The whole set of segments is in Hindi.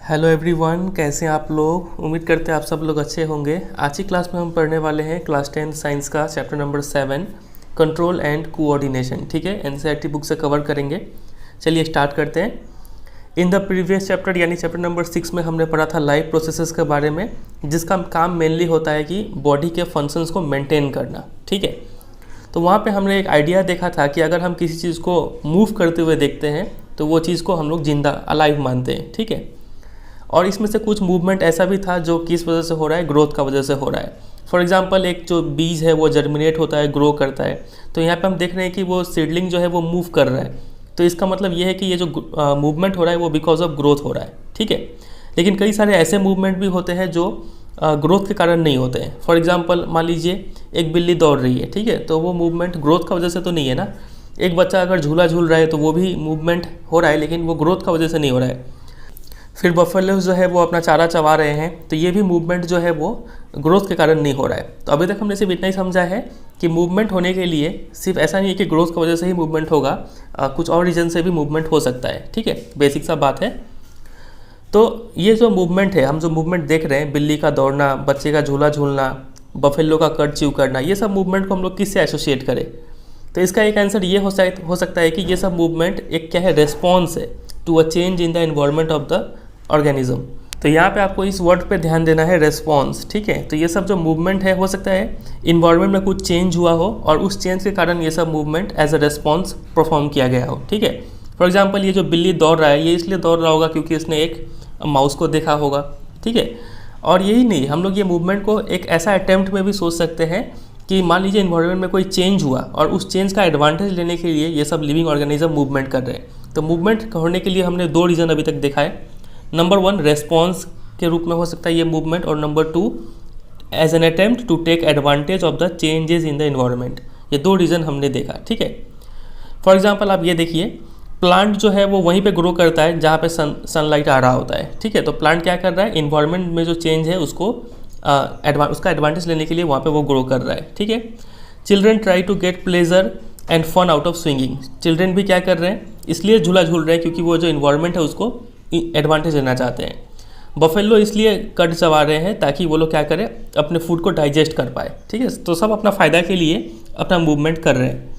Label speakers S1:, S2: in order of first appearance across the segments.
S1: हेलो एवरीवन, कैसे हैं आप लोग। उम्मीद करते हैं आप सब लोग अच्छे होंगे। आज की क्लास में हम पढ़ने वाले हैं क्लास 10 साइंस का chapter number 7 control and coordination. ठीक है, एनसीईआरटी बुक से कवर करेंगे। चलिए स्टार्ट करते हैं। इन द प्रीवियस चैप्टर यानी चैप्टर नंबर 6 में हमने पढ़ा था लाइफ प्रोसेसेस के बारे में, जिसका काम मेनली होता है कि बॉडी के फंक्शंस को मेंटेन करना। ठीक है, तो वहाँ पे हमने एक आइडिया देखा था कि अगर हम किसी चीज़ को मूव करते हुए देखते हैं तो वो चीज़ को हम लोग जिंदा अलाइव मानते हैं। ठीक है, और इसमें से कुछ मूवमेंट ऐसा भी था जो किस वजह से हो रहा है, ग्रोथ का वजह से हो रहा है। फॉर एग्जांपल एक जो बीज है वो जर्मिनेट होता है, ग्रो करता है, तो यहाँ पे हम देख रहे हैं कि वो सीडलिंग जो है वो मूव कर रहा है। तो इसका मतलब ये है कि ये जो मूवमेंट हो रहा है वो बिकॉज ऑफ ग्रोथ हो रहा है। ठीक है, लेकिन कई सारे ऐसे मूवमेंट भी होते हैं जो ग्रोथ के कारण नहीं होते हैं। फॉर एग्जाम्पल मान लीजिए एक बिल्ली दौड़ रही है, ठीक है, तो वो मूवमेंट ग्रोथ का वजह से तो नहीं है ना। एक बच्चा अगर झूला झूल रहा है तो वो भी मूवमेंट हो रहा है, लेकिन वो ग्रोथ का वजह से नहीं हो रहा है। फिर बफेलो जो है वो अपना चारा चबा रहे हैं, तो ये भी मूवमेंट जो है वो ग्रोथ के कारण नहीं हो रहा है। तो अभी तक हमने सिर्फ इतना ही समझा है कि मूवमेंट होने के लिए सिर्फ ऐसा नहीं है कि ग्रोथ की वजह से ही मूवमेंट होगा, कुछ और रीजन से भी मूवमेंट हो सकता है। ठीक है, बेसिक सा बात है। तो ये जो मूवमेंट है, हम जो मूवमेंट देख रहे हैं, बिल्ली का दौड़ना, बच्चे का झूला झूलना, बफेलो का कट च्यू करना, ये सब मूवमेंट को हम लोग किससे एसोसिएट करें। तो इसका एक आंसर ये हो सकता है कि ये सब मूवमेंट एक क्या है, रेस्पॉन्स है to a change in the environment of the organism. तो यहाँ पे आपको इस वर्ड पे ध्यान देना है, रेस्पॉन्स। ठीक है, तो ये सब जो मूवमेंट है, हो सकता है इन्वायरमेंट में कुछ चेंज हुआ हो और उस चेंज के कारण ये सब movement as a response perform किया गया हो। ठीक है, फॉर एग्जाम्पल ये जो बिल्ली दौड़ रहा है, ये इसलिए दौड़ रहा होगा क्योंकि इसने एक माउस को देखा होगा। ठीक है, और यही नहीं, हम लोग ये मूवमेंट को एक ऐसा अटेम्प्ट में भी सोच सकते हैं कि मान लीजिए इन्वायरमेंट में कोई चेंज हुआ और उस चेंज का एडवांटेज लेने के लिए ये सब लिविंग ऑर्गेनिज्म मूवमेंट कर रहे हैं। तो मूवमेंट होने के लिए हमने दो रीज़न अभी तक देखा है। नंबर 1 रेस्पॉन्स के रूप में हो सकता है ये मूवमेंट, और number 2 as an attempt to take advantage of the changes in the environment. ये दो रीज़न हमने देखा। ठीक है, फॉर एग्जांपल आप ये देखिए, प्लांट जो है वो वहीं पे ग्रो करता है जहाँ पे सनलाइट आ रहा होता है। ठीक है, तो प्लांट क्या कर रहा है, इन्वायरमेंट में जो चेंज है उसको उसका एडवांटेज लेने के लिए वहाँ पे वो ग्रो कर रहा है। ठीक है, children try to get pleasure and fun out of swinging. Children भी क्या कर रहे हैं, इसलिए झूला झूल रहे हैं क्योंकि वो जो इन्वायरमेंट है उसको एडवांटेज लेना चाहते हैं। बफेलो इसलिए कट चबा रहे हैं ताकि वो लोग क्या करें, अपने फूड को डाइजेस्ट कर पाए। ठीक है, तो सब अपना फ़ायदा के लिए अपना मूवमेंट कर रहे हैं।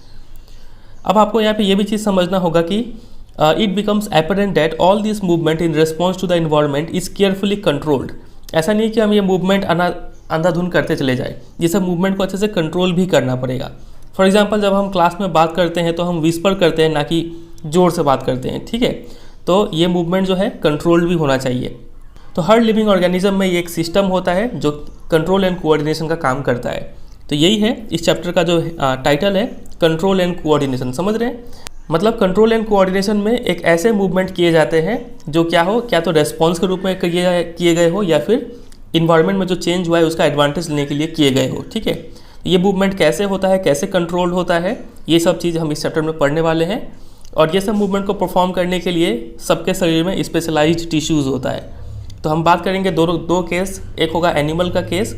S1: अब आपको यहाँ पे ये भी चीज़ समझना होगा कि it becomes apparent that all this movement in response to the environment is carefully controlled. ऐसा नहीं कि हम ये मूवमेंट अंधाधुंध करते चले जाए, ये सब मूवमेंट को अच्छे से कंट्रोल भी करना पड़ेगा। फॉर एग्जाम्पल जब हम क्लास में बात करते हैं तो हम विस्पर करते हैं, ना कि ज़ोर से बात करते हैं। ठीक है, तो ये मूवमेंट जो है कंट्रोल्ड भी होना चाहिए। तो हर लिविंग ऑर्गेनिज्म में ये एक सिस्टम होता है जो कंट्रोल एंड कोऑर्डिनेशन का काम करता है। तो यही है इस चैप्टर का जो टाइटल है, कंट्रोल एंड कोऑर्डिनेशन। समझ रहे हैं, मतलब कंट्रोल एंड कोऑर्डिनेशन में एक ऐसे मूवमेंट किए जाते हैं जो क्या हो, क्या तो रेस्पॉन्स के रूप में किए गए हो या फिर इन्वायरमेंट में जो चेंज हुआ है उसका एडवांटेज लेने के लिए किए गए हो। ठीक है, ये मूवमेंट कैसे होता है, कैसे कंट्रोल होता है, ये सब चीज़ हम इस चैप्टर में पढ़ने वाले हैं। और ये सब मूवमेंट को परफॉर्म करने के लिए सबके शरीर में स्पेशलाइज्ड टिश्यूज़ होता है। तो हम बात करेंगे दो केस, एक होगा एनिमल का केस।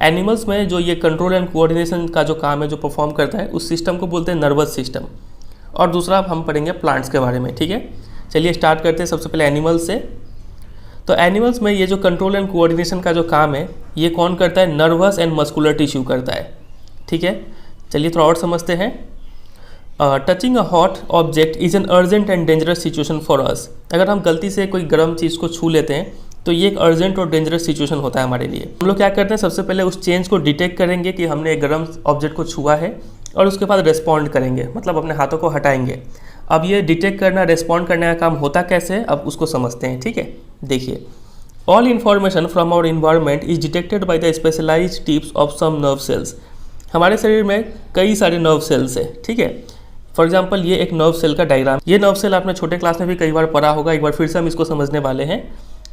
S1: एनिमल्स में जो ये कंट्रोल एंड कोऑर्डिनेशन का जो काम है, जो परफॉर्म करता है, उस सिस्टम को बोलते हैं नर्वस सिस्टम। और दूसरा हम पढ़ेंगे प्लांट्स के बारे में। ठीक है, चलिए स्टार्ट करते हैं सबसे पहले एनिमल्स से। तो एनिमल्स में ये जो कंट्रोल एंड कोऑर्डिनेशन का जो काम है, ये कौन करता है, नर्वस एंड मस्कुलर टिश्यू करता है। ठीक है, चलिए थोड़ा और समझते हैं। Touching a hot object is an urgent and dangerous situation for us. अगर हम गलती से कोई गर्म चीज़ को छू लेते हैं तो ये एक अर्जेंट और डेंजरस सिचुएशन होता है हमारे लिए। हम लोग क्या करते हैं, सबसे पहले उस चेंज को डिटेक्ट करेंगे कि हमने एक गर्म ऑब्जेक्ट को छुआ है, और उसके बाद रेस्पॉन्ड करेंगे, मतलब अपने हाथों को हटाएंगे। अब ये डिटेक्ट करना, रेस्पॉन्ड करने का काम होता कैसे है, अब उसको समझते हैं। ठीक है, देखिए, all information from our environment is detected by the specialised tips of some nerve cells. हमारे शरीर में कई सारे नर्व सेल्स है। ठीक है, फॉर एग्जाम्पल ये एक नर्व सेल का डायग्राम, ये नर्व सेल आपने छोटे क्लास में भी कई बार पढ़ा होगा, एक बार फिर से हम इसको समझने वाले हैं।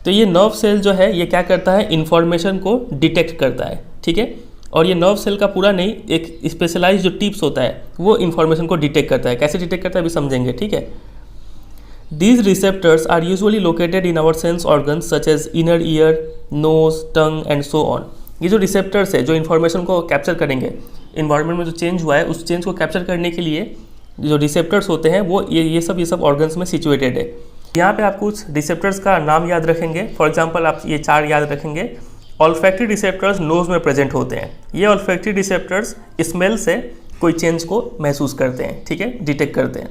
S1: तो ये नर्व सेल जो है ये क्या करता है, इन्फॉर्मेशन को डिटेक्ट करता है। ठीक है, और ये नर्व सेल का पूरा नहीं, एक स्पेशलाइज्ड जो टिप्स होता है वो इन्फॉर्मेशन को डिटेक्ट करता है। कैसे डिटेक्ट करता है अभी समझेंगे। ठीक है, these receptors are usually located in our sense organs such as inner ear, nose, tongue and so on. ये जो रिसेप्टर्स है जो इन्फॉर्मेशन को कैप्चर करेंगे, इन्वायरमेंट में जो चेंज हुआ है उस चेंज को कैप्चर करने के लिए जो रिसेप्टर्स होते हैं वो ये सब ऑर्गन्स में सिचुएटेड है। यहाँ पे आप कुछ रिसेप्टर्स का नाम याद रखेंगे। फॉर एग्जांपल आप ये 4 याद रखेंगे। ऑल्फैक्टरी रिसेप्टर्स नोज में प्रेजेंट होते हैं। ये ऑल्फैक्टरी रिसेप्टर्स स्मेल से कोई चेंज को महसूस करते हैं, ठीक है, डिटेक्ट करते हैं।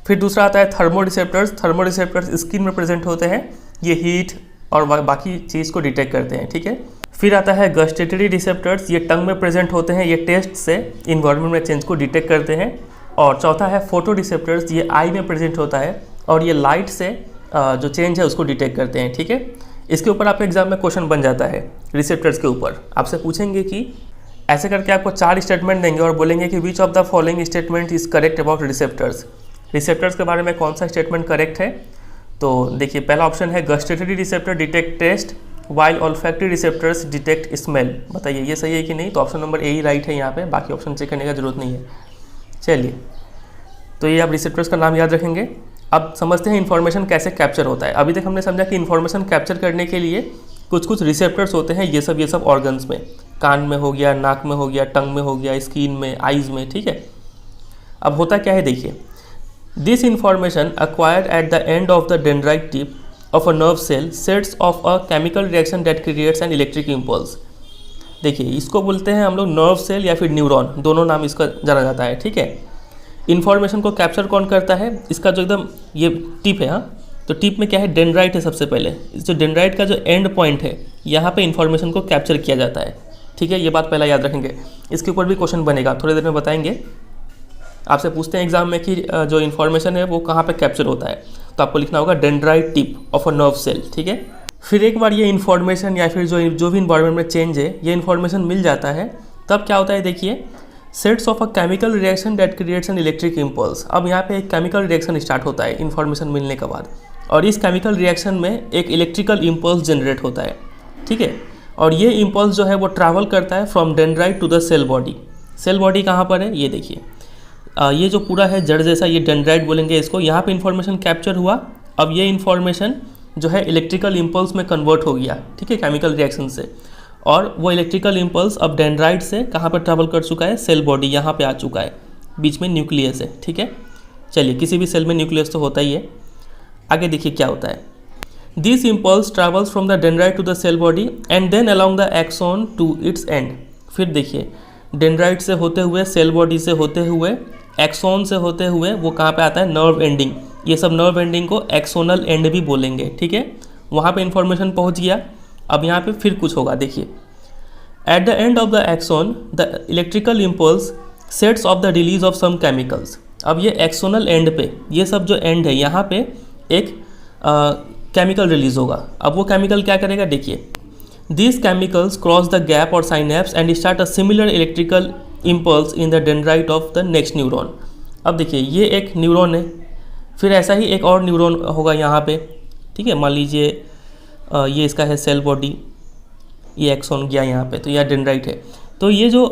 S1: फिर दूसरा आता है thermo receptors. Thermo receptors skin में प्रेजेंट होते हैं, ये हीट और बाकी चीज़ को डिटेक्ट करते हैं, ठीक है। फिर आता है गस्टेटरी रिसेप्टर्स, ये टंग में प्रेजेंट होते हैं, ये टेस्ट से इन्वायरमेंट में चेंज को डिटेक्ट करते हैं। और चौथा है फोटो रिसेप्टर्स, ये आई में प्रेजेंट होता है और ये लाइट से जो चेंज है उसको डिटेक्ट करते हैं, ठीक है। इसके ऊपर आपके एग्जाम में क्वेश्चन बन जाता है रिसेप्टर्स के ऊपर। आपसे पूछेंगे कि ऐसे करके आपको 4 स्टेटमेंट देंगे और बोलेंगे कि which of the following statement is correct about receptors. Receptors के बारे में कौन सा स्टेटमेंट करेक्ट है? तो देखिए पहला ऑप्शन है gustatory receptor detect taste while olfactory receptors detect smell. बताइए ये सही है कि नहीं? तो ऑप्शन नंबर ए ही राइट है यहाँ पे, बाकी ऑप्शन चेक करने का जरूरत नहीं है। चलिए, तो ये आप रिसेप्टर्स का नाम याद रखेंगे। अब समझते हैं इन्फॉर्मेशन कैसे कैप्चर होता है। अभी तक हमने समझा कि इन्फॉर्मेशन कैप्चर करने के लिए कुछ कुछ रिसेप्टर्स होते हैं, ये सब ऑर्गन्स में, कान में हो गया, नाक में हो गया, टंग में हो गया, स्किन में, आइज़ में, ठीक है। अब होता क्या है देखिए, this information acquired at the end of the dendrite tip of a nerve cell sets off a chemical reaction that creates an electric impulse। देखिए इसको बोलते हैं हम लोग नर्व सेल या फिर न्यूरॉन, दोनों नाम इसका जाना जाता है, ठीक है। इन्फॉर्मेशन को कैप्चर कौन करता है? इसका जो एकदम ये टिप है, हाँ, तो टिप में क्या है? डेंड्राइट है सबसे पहले। इस जो डेंड्राइट का जो एंड पॉइंट है, यहाँ पे इन्फॉर्मेशन को कैप्चर किया जाता है, ठीक है। ये बात पहला याद रखेंगे। इसके ऊपर भी क्वेश्चन बनेगा, थोड़ी देर में बताएंगे। आपसे पूछते हैं एग्जाम में कि जो इन्फॉर्मेशन है वो कहाँ पे कैप्चर होता है, तो आपको लिखना होगा dendrite tip of a nerve cell, ठीक है। फिर एक बार ये इन्फॉर्मेशन या फिर जो भी इन्वायरमेंट में चेंज है, ये इन्फॉर्मेशन मिल जाता है, तब क्या होता है देखिए, sets of a chemical reaction that creates an electric impulse. अब यहाँ पे एक केमिकल रिएक्शन स्टार्ट होता है इन्फॉर्मेशन मिलने के बाद, और इस केमिकल रिएक्शन में एक इलेक्ट्रिकल इम्पल्स जनरेट होता है, ठीक है। और ये इम्पल्स जो है वो ट्रैवल करता है from dendrite to the cell body. Cell body कहाँ पर है? ये देखिए, ये जो पूरा है जड़ जैसा, ये डेंड्राइट बोलेंगे इसको। यहाँ पे इन्फॉर्मेशन कैप्चर हुआ, अब ये इन्फॉर्मेशन जो है इलेक्ट्रिकल इम्पल्स में कन्वर्ट हो गया, ठीक है, केमिकल रिएक्शन से। और वो इलेक्ट्रिकल इम्पल्स अब डेंड्राइट से कहाँ पर ट्रैवल कर चुका है? सेल बॉडी, यहाँ पे आ चुका है, बीच में न्यूक्लियस है, ठीक है। चलिए, किसी भी सेल में न्यूक्लियस तो होता ही है। आगे देखिए क्या होता है, this impulse travels from the dendrite to the cell body and then along the axon to its end. फिर देखिए, डेंड्राइट से होते हुए, सेल बॉडी से होते हुए, एक्सॉन से होते हुए वो कहाँ पे आता है? Nerve ending. ये सब नर्व एंडिंग को एक्सोनल एंड भी बोलेंगे, ठीक है। वहाँ पे इन्फॉर्मेशन पहुँच गया। अब यहाँ पे फिर कुछ होगा, देखिए, at the end of the axon the electrical impulse sets off the release of some chemicals. अब ये एक्सोनल एंड पे, ये सब जो एंड है यहाँ पे एक केमिकल रिलीज होगा। अब वो केमिकल क्या करेगा देखिए, these chemicals cross the gap or synapse and start a similar electrical impulse in the dendrite of the next neuron। अब देखिए ये एक न्यूरॉन है, फिर ऐसा ही एक और न्यूरॉन होगा यहाँ पे, ठीक है। मान लीजिए ये इसका है सेल बॉडी, ये एक्सोन गया यहाँ पे, तो यह डेंड्राइट है। तो ये जो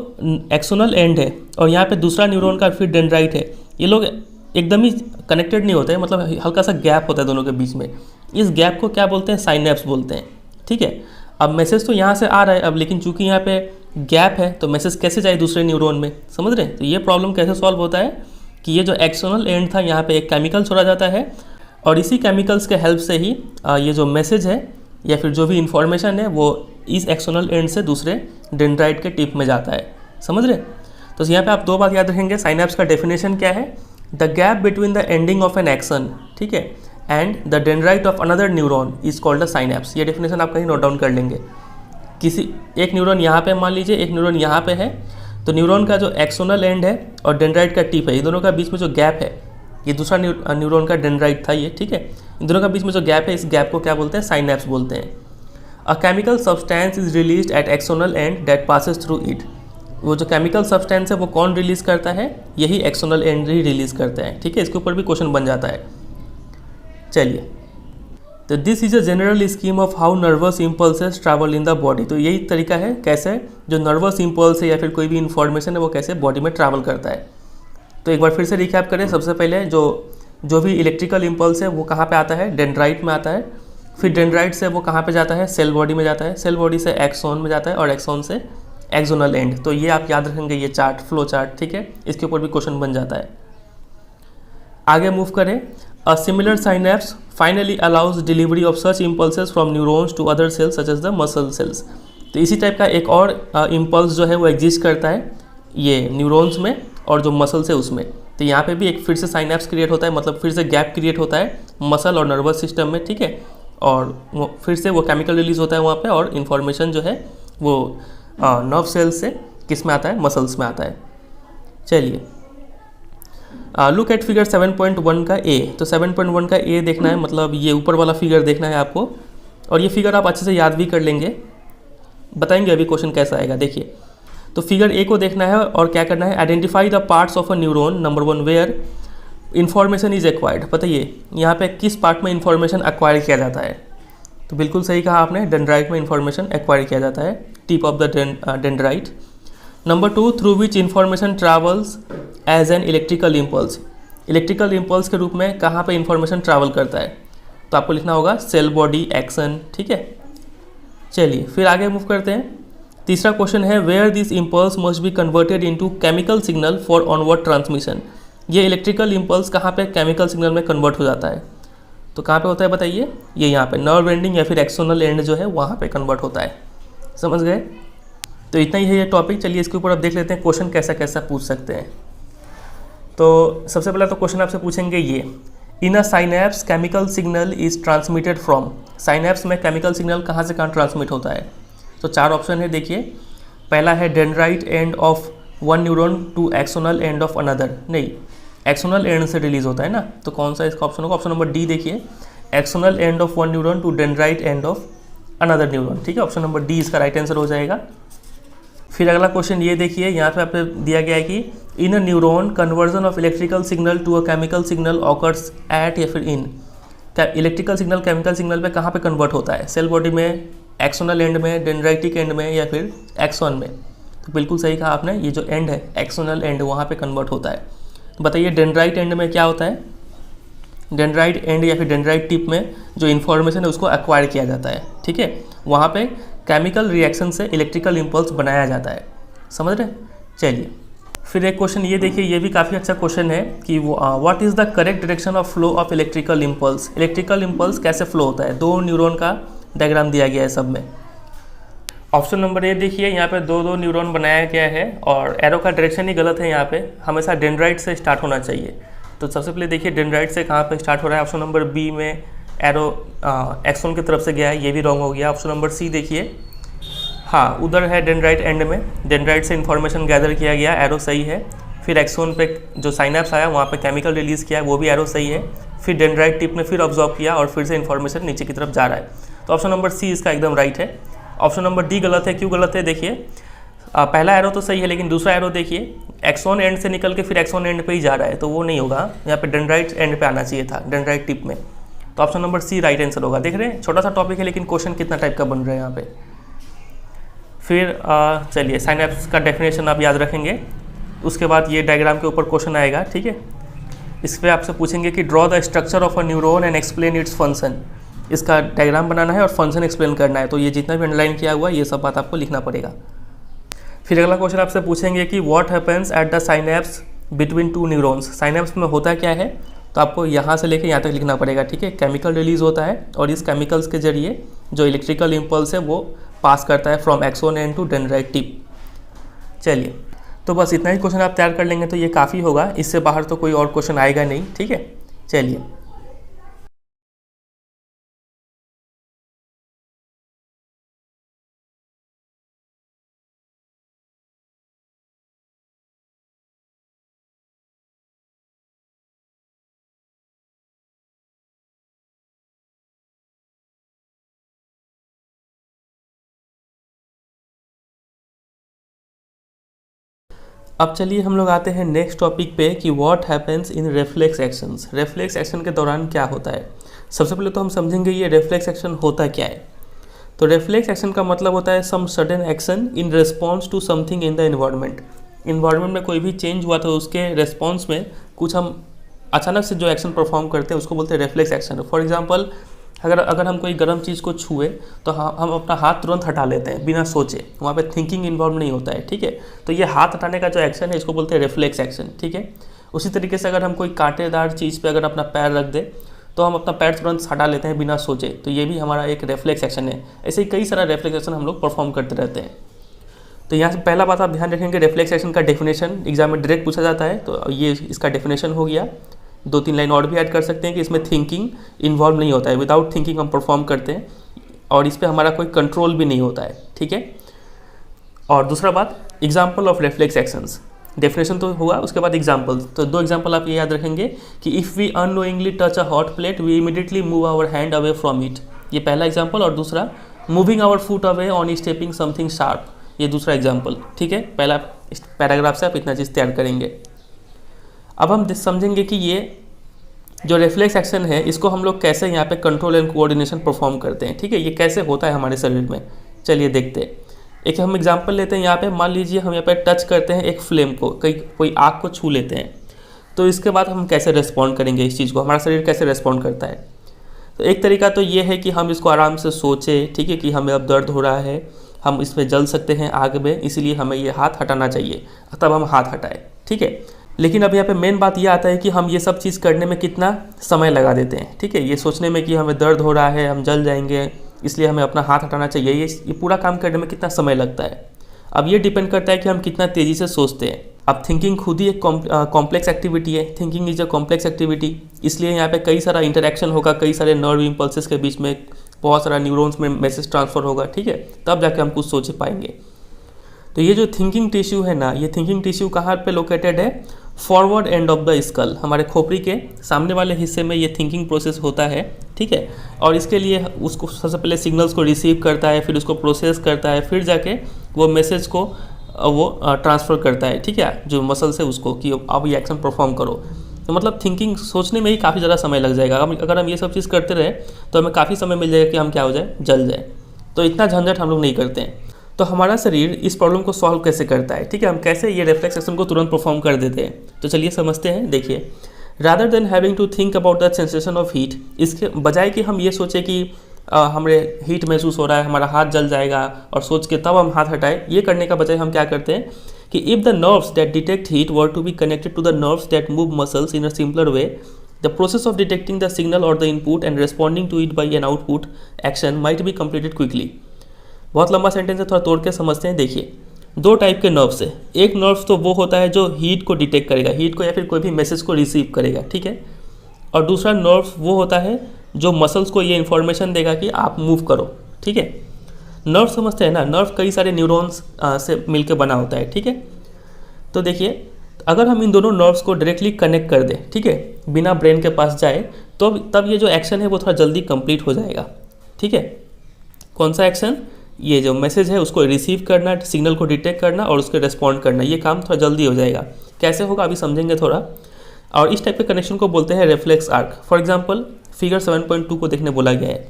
S1: एक्सोनल एंड है और यहाँ पे दूसरा न्यूरॉन का फिर डेंड्राइट है, ये लोग एकदम ही कनेक्टेड नहीं होते हैं, मतलब हल्का सा गैप होता है दोनों के बीच में। इस गैप को क्या बोलते हैं? साइनेप्स बोलते हैं, ठीक है। अब मैसेज तो यहाँ से आ रहा है, अब लेकिन चूंकि यहाँ पे गैप है तो मैसेज कैसे जाए दूसरे न्यूरॉन में, समझ रहे हैं? तो ये प्रॉब्लम कैसे सॉल्व होता है कि ये जो एक्सोनल एंड था यहाँ पे एक केमिकल छोड़ा जाता है और इसी केमिकल्स के हेल्प से ही ये जो मैसेज है या फिर जो भी इंफॉर्मेशन है वो इस एक्सोनल एंड से दूसरे डेंड्राइट के टिप में जाता है, समझ रहे? तो यहाँ पे आप 2 बात याद रखेंगे। साइनेप्स का डेफिनेशन क्या है? The gap between the ending of an axon, ठीक है, and the dendrite of another neuron is called the synapse. ये डेफिनेशन आप कहीं नोट डाउन कर लेंगे। किसी एक न्यूरॉन यहाँ पे, मान लीजिए एक न्यूरॉन यहाँ पे है, तो न्यूरॉन का जो एक्सोनल एंड है और डेंड्राइट का टिप है, ये दोनों का बीच में जो गैप है, ये दूसरा न्यूरॉन का डेंड्राइट था ये, ठीक है। इन दोनों का बीच में जो गैप है, इस गैप को क्या बोलते हैं? साइनेप्स बोलते हैं। A chemical substance is released at axonal and that passes through it. वो जो केमिकल सब्सटेंस है वो कौन रिलीज करता है? यही एक्सोनल एंड ही रिलीज करता है, ठीक है। इसके ऊपर भी क्वेश्चन बन जाता है। चलिए, तो this is a general scheme of how nervous impulses travel in the body. तो यही तरीका है कैसे जो नर्वस इम्पल्स है या फिर कोई भी इंफॉर्मेशन है वो कैसे बॉडी में ट्रैवल करता है। तो एक बार फिर से रिकैप करें। सबसे पहले जो भी इलेक्ट्रिकल इम्पल्स है वो कहाँ पे आता है? डेंड्राइट में आता है। फिर डेंड्राइट से वो कहाँ पे जाता है? सेल बॉडी में जाता है। सेल बॉडी से एक्सॉन में जाता है और एक्सॉन से एक्सोनल एंड। तो ये आप याद रखेंगे, ये चार्ट, फ्लो चार्ट, ठीक है। इसके ऊपर भी क्वेश्चन बन जाता है। आगे मूव करें। A similar synapse finally allows delivery of such impulses from neurons to other cells such as the muscle cells. तो इसी टाइप का एक और इम्पल्स जो है वो एग्जिस्ट करता है ये न्यूरॉन्स में और जो मसल्स है उसमें। तो यहाँ पे भी एक फिर से साइनेप्स क्रिएट होता है, मतलब फिर से गैप क्रिएट होता है मसल और नर्वस सिस्टम में, ठीक है। और वो फिर से वो केमिकल रिलीज होता है वहाँ पे और इन्फॉर्मेशन जो है वो नर्व सेल्स से किस में आता है, मसल्स में आता है। चलिए लुक एट फिगर 7.1 का ए। तो 7.1 का ए देखना है, मतलब ये ऊपर वाला फिगर देखना है आपको, और ये फिगर आप अच्छे से याद भी कर लेंगे, बताएंगे अभी क्वेश्चन कैसा आएगा। देखिए तो फिगर ए को देखना है और क्या करना है, identify the parts of a neuron number 1 where information is acquired. बताइए यहाँ पे किस पार्ट में इन्फॉर्मेशन एक्वायर किया जाता है। तो बिल्कुल सही कहा आपने, डेंड्राइट में इन्फॉर्मेशन एक्वायर किया जाता है, tip of the dendrite. Number 2 through which information travels as an electrical impulse. Electrical impulse के रूप में कहाँ पे इन्फॉर्मेशन ट्रैवल करता है, तो आपको लिखना होगा सेल बॉडी एक्शन, ठीक है। चलिए फिर आगे मूव करते हैं। तीसरा क्वेश्चन है where this impulse must be converted into chemical signal for onward transmission. ये इलेक्ट्रिकल इम्पल्स कहाँ पे केमिकल सिग्नल में कन्वर्ट हो जाता है, तो कहाँ पे होता है बताइए, ये यहाँ पे नर्व एंडिंग या फिर एक्सोनल एंड जो है वहाँ पे कन्वर्ट होता है। समझ गए। तो इतना ही है ये टॉपिक। चलिए इसके ऊपर अब देख लेते हैं क्वेश्चन कैसा कैसा पूछ सकते हैं। तो सबसे पहला तो क्वेश्चन आपसे पूछेंगे ये, in a synapse chemical signal is transmitted from. Synapse में केमिकल सिग्नल कहाँ से कहाँ ट्रांसमिट होता है, तो 4 ऑप्शन है। देखिए पहला है dendrite end of one neuron to axonal end of another, नहीं एक्सोनल एंड से रिलीज होता है ना, तो कौन सा इसका ऑप्शन होगा, ऑप्शन नंबर डी। देखिए axonal end of one neuron to dendrite end of another neuron, ठीक है, ऑप्शन नंबर डी इसका राइट आंसर हो जाएगा। फिर अगला क्वेश्चन ये देखिए, यहाँ पे आपको दिया गया है कि in a neuron conversion of electrical signal to a chemical signal occurs at, या फिर इन इलेक्ट्रिकल सिग्नल केमिकल सिग्नल पे कहाँ पे कन्वर्ट होता है, सेल बॉडी में, एक्सोनल एंड में, डेंड्राइटिक एंड में, या फिर एक्सॉन में। तो बिल्कुल सही कहा आपने, ये जो एंड है एक्सोनल एंड वहाँ पे कन्वर्ट होता है। तो बताइए डेंड्राइट एंड में क्या होता है, डेंड्राइट एंड या फिर डेंड्राइट टिप में जो इन्फॉर्मेशन है उसको एक्वायर किया जाता है, ठीक है, वहाँ पे केमिकल रिएक्शन से इलेक्ट्रिकल इम्पल्स बनाया जाता है। समझ रहे। चलिए फिर एक क्वेश्चन ये देखिए, ये भी काफ़ी अच्छा क्वेश्चन है कि what is the correct direction of flow of electrical impulse. Electrical impulse कैसे फ्लो होता है, 2 न्यूरॉन का डायग्राम दिया गया है सब में। ऑप्शन नंबर ए देखिए, यहाँ पे 2 न्यूरॉन बनाया गया है और एरो का डायरेक्शन ही गलत है, यहाँ पे हमेशा डेंड्राइट से स्टार्ट होना चाहिए। तो सबसे पहले देखिए डेंड्राइट से कहाँ पे स्टार्ट हो रहा है, ऑप्शन नंबर बी में एरो एक्सोन की तरफ से गया है, ये भी रॉन्ग हो गया। ऑप्शन नंबर सी देखिए, हाँ उधर है डेंड्राइट एंड में, डेंड्राइट से इन्फॉर्मेशन गैदर किया गया, एरो सही है। फिर एक्सोन पे जो साइनेप्स आया वहाँ पे केमिकल रिलीज़ किया, वो भी एरो सही है। फिर डेंड्राइट टिप ने फिर ऑब्जॉर्व किया और फिर से इन्फॉर्मेशन नीचे की तरफ जा रहा है। तो ऑप्शन नंबर सी इसका एकदम राइट है। ऑप्शन नंबर डी गलत है। क्यों गलत है देखिए, पहला एरो तो सही है लेकिन दूसरा एरो देखिए एक्सोन एंड से निकल के फिर एक्सोन एंड पे ही जा रहा है, तो वो नहीं होगा, यहाँ पे डेंड्राइट एंड पे आना चाहिए था, डेंड्राइट टिप में। तो option number C right answer होगा। देख रहे हैं छोटा सा टॉपिक है लेकिन क्वेश्चन कितना टाइप का बन रहा है यहाँ पे। फिर चलिए साइनेप्स का डेफिनेशन आप याद रखेंगे, उसके बाद ये डायग्राम के ऊपर क्वेश्चन आएगा, ठीक है। इस पर आपसे पूछेंगे कि draw the structure of a neuron and explain its function. इसका डायग्राम बनाना है और फंक्शन एक्सप्लेन करना है, तो ये जितना भी अंडरलाइन किया हुआ है ये सब बात आपको लिखना पड़ेगा। फिर अगला क्वेश्चन आपसे पूछेंगे कि what happens at the synapse between 2 neurons. Synapse में होता क्या है, तो आपको यहाँ से लेकर यहाँ तक लिखना पड़ेगा, ठीक है। केमिकल रिलीज होता है और इस केमिकल्स के जरिए जो इलेक्ट्रिकल इम्पल्स है वो पास करता है from axon end to dendrite tip. चलिए तो बस इतना ही क्वेश्चन आप तैयार कर लेंगे तो ये काफ़ी होगा, इससे बाहर तो कोई और क्वेश्चन आएगा नहीं, ठीक है। चलिए अब चलिए हम लोग आते हैं नेक्स्ट टॉपिक पे कि what happens in reflex actions. Reflex action के दौरान क्या होता है। सबसे पहले तो हम समझेंगे ये रेफ्लेक्स एक्शन होता क्या है। तो रेफ्लेक्स एक्शन का मतलब होता है some sudden action in response to something in the environment. Environment में कोई भी चेंज हुआ तो उसके रिस्पॉन्स में कुछ हम अचानक से जो एक्शन परफॉर्म करते हैं उसको बोलते हैं रेफ्लेक्स एक्शन। फॉर एग्जांपल अगर हम कोई गर्म चीज़ को छुए तो हम अपना हाथ तुरंत हटा लेते हैं बिना सोचे, वहाँ पे थिंकिंग इन्वॉल्व नहीं होता है, ठीक है। तो ये हाथ हटाने का जो एक्शन है इसको बोलते हैं रिफ्लेक्स एक्शन, ठीक है। उसी तरीके से अगर हम कोई कांटेदार चीज़ पे अगर अपना पैर रख दे तो हम अपना पैर तुरंत हटा लेते हैं बिना सोचे, तो ये भी हमारा एक रेफ्लेक्स एक्शन है। ऐसे ही कई सारा रेफ्लेक्स एक्शन हम लोग परफॉर्म करते रहते हैं। तो यहाँ से पहला बात आप ध्यान रखेंगे, रेफ्लेक्स एक्शन का डेफिनेशन एग्जाम में डायरेक्ट पूछा जाता है, तो ये इसका डेफिनेशन हो गया। 2-3 लाइन और भी ऐड कर सकते हैं कि इसमें थिंकिंग इन्वॉल्व नहीं होता है, विदाउट थिंकिंग हम परफॉर्म करते हैं और इस पर हमारा कोई कंट्रोल भी नहीं होता है, ठीक है। और दूसरा बात, example of reflex actions, definition तो हुआ, उसके बाद एग्जाम्पल। तो 2 एग्जाम्पल आप ये याद रखेंगे कि if we unknowingly touch a hot plate we immediately move our hand away from it, ये पहला एग्जाम्पल। और दूसरा, moving our foot away on stepping something sharp, ये दूसरा एग्जाम्पल, ठीक है। पहला पैराग्राफ से आप इतना चीज़ तैयार करेंगे। अब हम समझेंगे कि ये जो रिफ्लेक्स एक्शन है इसको हम लोग कैसे यहाँ पे कंट्रोल एंड कोऑर्डिनेशन परफॉर्म करते हैं, ठीक है। ये कैसे होता है हमारे शरीर में, चलिए देखते हैं। एक हम एग्जांपल लेते हैं यहाँ पे, मान लीजिए हम यहाँ पे टच करते हैं एक फ्लेम को, कोई आग को छू लेते हैं, तो इसके बाद हम कैसे रेस्पॉन्ड करेंगे इस चीज़ को, हमारा शरीर कैसे रेस्पॉन्ड करता है। तो एक तरीका तो ये है कि हम इसको आराम से सोचें, ठीक है, कि हमें अब दर्द हो रहा है, हम इस पर जल सकते हैं आग में, इसीलिए हमें ये हाथ हटाना चाहिए, तब हम हाथ हटाएं, ठीक है। लेकिन अब यहाँ पे मेन बात ये आता है कि हम ये सब चीज़ करने में कितना समय लगा देते हैं, ठीक है। ये सोचने में कि हमें दर्द हो रहा है, हम जल जाएंगे, इसलिए हमें अपना हाथ हटाना चाहिए, ये पूरा काम करने में कितना समय लगता है। अब ये डिपेंड करता है कि हम कितना तेज़ी से सोचते हैं। अब थिंकिंग खुद ही एक कॉम्प्लेक्स एक्टिविटी है, thinking is a complex activity, इसलिए यहाँ पे कई सारा इंटरेक्शन होगा, कई सारे नर्व इम्पल्सेस के बीच में बहुत सारा न्यूरॉन्स में मैसेज ट्रांसफ़र होगा, ठीक है, तब जाके हम कुछ सोच पाएंगे। तो ये जो थिंकिंग टिश्यू है ना, ये थिंकिंग टिश्यू कहाँ पे लोकेटेड है, forward and of the skull, हमारे खोपड़ी के सामने वाले हिस्से में ये थिंकिंग प्रोसेस होता है, ठीक है। और इसके लिए उसको सबसे पहले सिग्नल्स को रिसीव करता है, फिर उसको प्रोसेस करता है, फिर जाके वो मैसेज को वो ट्रांसफ़र करता है, ठीक है, जो मसल से उसको, कि आप ये एक्शन परफॉर्म करो। तो मतलब थिंकिंग सोचने में ही काफ़ी ज़्यादा समय लग जाएगा। अगर हम ये सब चीज़ करते रहे तो हमें काफ़ी समय मिल जाएगा कि हम क्या हो जाए, जल जाए। तो इतना झंझट हम लोग नहीं करते हैं। तो हमारा शरीर इस प्रॉब्लम को सॉल्व कैसे करता है, ठीक है, हम कैसे ये रिफ्लेक्स एक्शन को तुरंत परफॉर्म कर देते हैं। तो चलिए समझते हैं। देखिए, rather than having to think about the sensation of heat, इसके बजाय कि हम ये सोचें कि हमें हीट महसूस हो रहा है, हमारा हाथ जल जाएगा, और सोच के तब हम हाथ हटाएं, ये करने का बजाय हम क्या करते हैं कि if the nerves that detect heat were to be connected to the nerves that move muscles in a simpler way, the process of detecting the signal और the input and responding to it by an output action might be completed quickly. बहुत लंबा सेंटेंस है, थोड़ा तोड़ के समझते हैं। देखिए, 2 टाइप के नर्व्स है। एक नर्व्स तो वो होता है जो हीट को डिटेक्ट करेगा, हीट को या फिर कोई भी मैसेज को रिसीव करेगा, ठीक है। और दूसरा नर्व्स वो होता है जो मसल्स को ये इन्फॉर्मेशन देगा कि आप मूव करो, ठीक है। नर्व समझते हैं ना, नर्व कई सारे न्यूरॉन्स से मिलकर बना होता है, ठीक है। तो देखिए, अगर हम इन दोनों नर्व्स को डायरेक्टली कनेक्ट कर दें, ठीक है, बिना ब्रेन के पास जाए, तो तब ये जो एक्शन है वो थोड़ा जल्दी कंप्लीट हो जाएगा, ठीक है। कौन सा एक्शन, ये जो मैसेज है उसको रिसीव करना, सिग्नल को डिटेक्ट करना और उसके रेस्पॉन्ड करना, ये काम थोड़ा जल्दी हो जाएगा। कैसे होगा अभी समझेंगे थोड़ा। और इस टाइप के कनेक्शन को बोलते हैं reflex arc. For example figure 7.2 को देखने बोला गया है।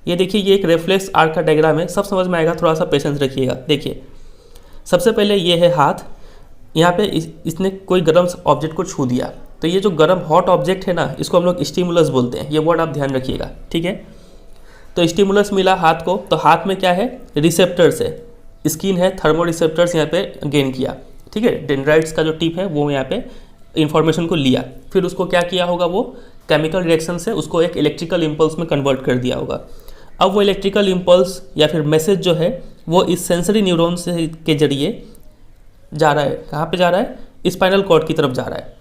S1: ये देखिए, ये एक रेफ्लेक्स आर्क का डायग्राम है, सब समझ में आएगा, थोड़ा सा पेशेंस रखिएगा। देखिए, सबसे पहले ये है हाथ, यहाँ पे इसने कोई गर्म ऑब्जेक्ट को छू दिया, तो ये जो गर्म हॉट ऑब्जेक्ट है ना, इसको हम लोग स्टिमुलस बोलते हैं, ये वर्ड आप ध्यान रखिएगा, ठीक है। तो स्टिमुलस मिला हाथ को, तो हाथ में क्या है, रिसेप्टर्स है, स्किन है, थर्मो रिसेप्टर्स यहाँ पे गेन किया, ठीक है। डेंड्राइट्स का जो टिप है वो यहाँ पे इंफॉर्मेशन को लिया, फिर उसको क्या किया होगा, वो केमिकल रिएक्शन से उसको एक इलेक्ट्रिकल इम्पल्स में कन्वर्ट कर दिया होगा। अब वो इलेक्ट्रिकल इम्पल्स या फिर मैसेज जो है वो इस सेंसरी न्यूरॉन से के जरिए जा रहा है, कहाँ पे जा रहा है, स्पाइनल कॉर्ड की तरफ जा रहा है,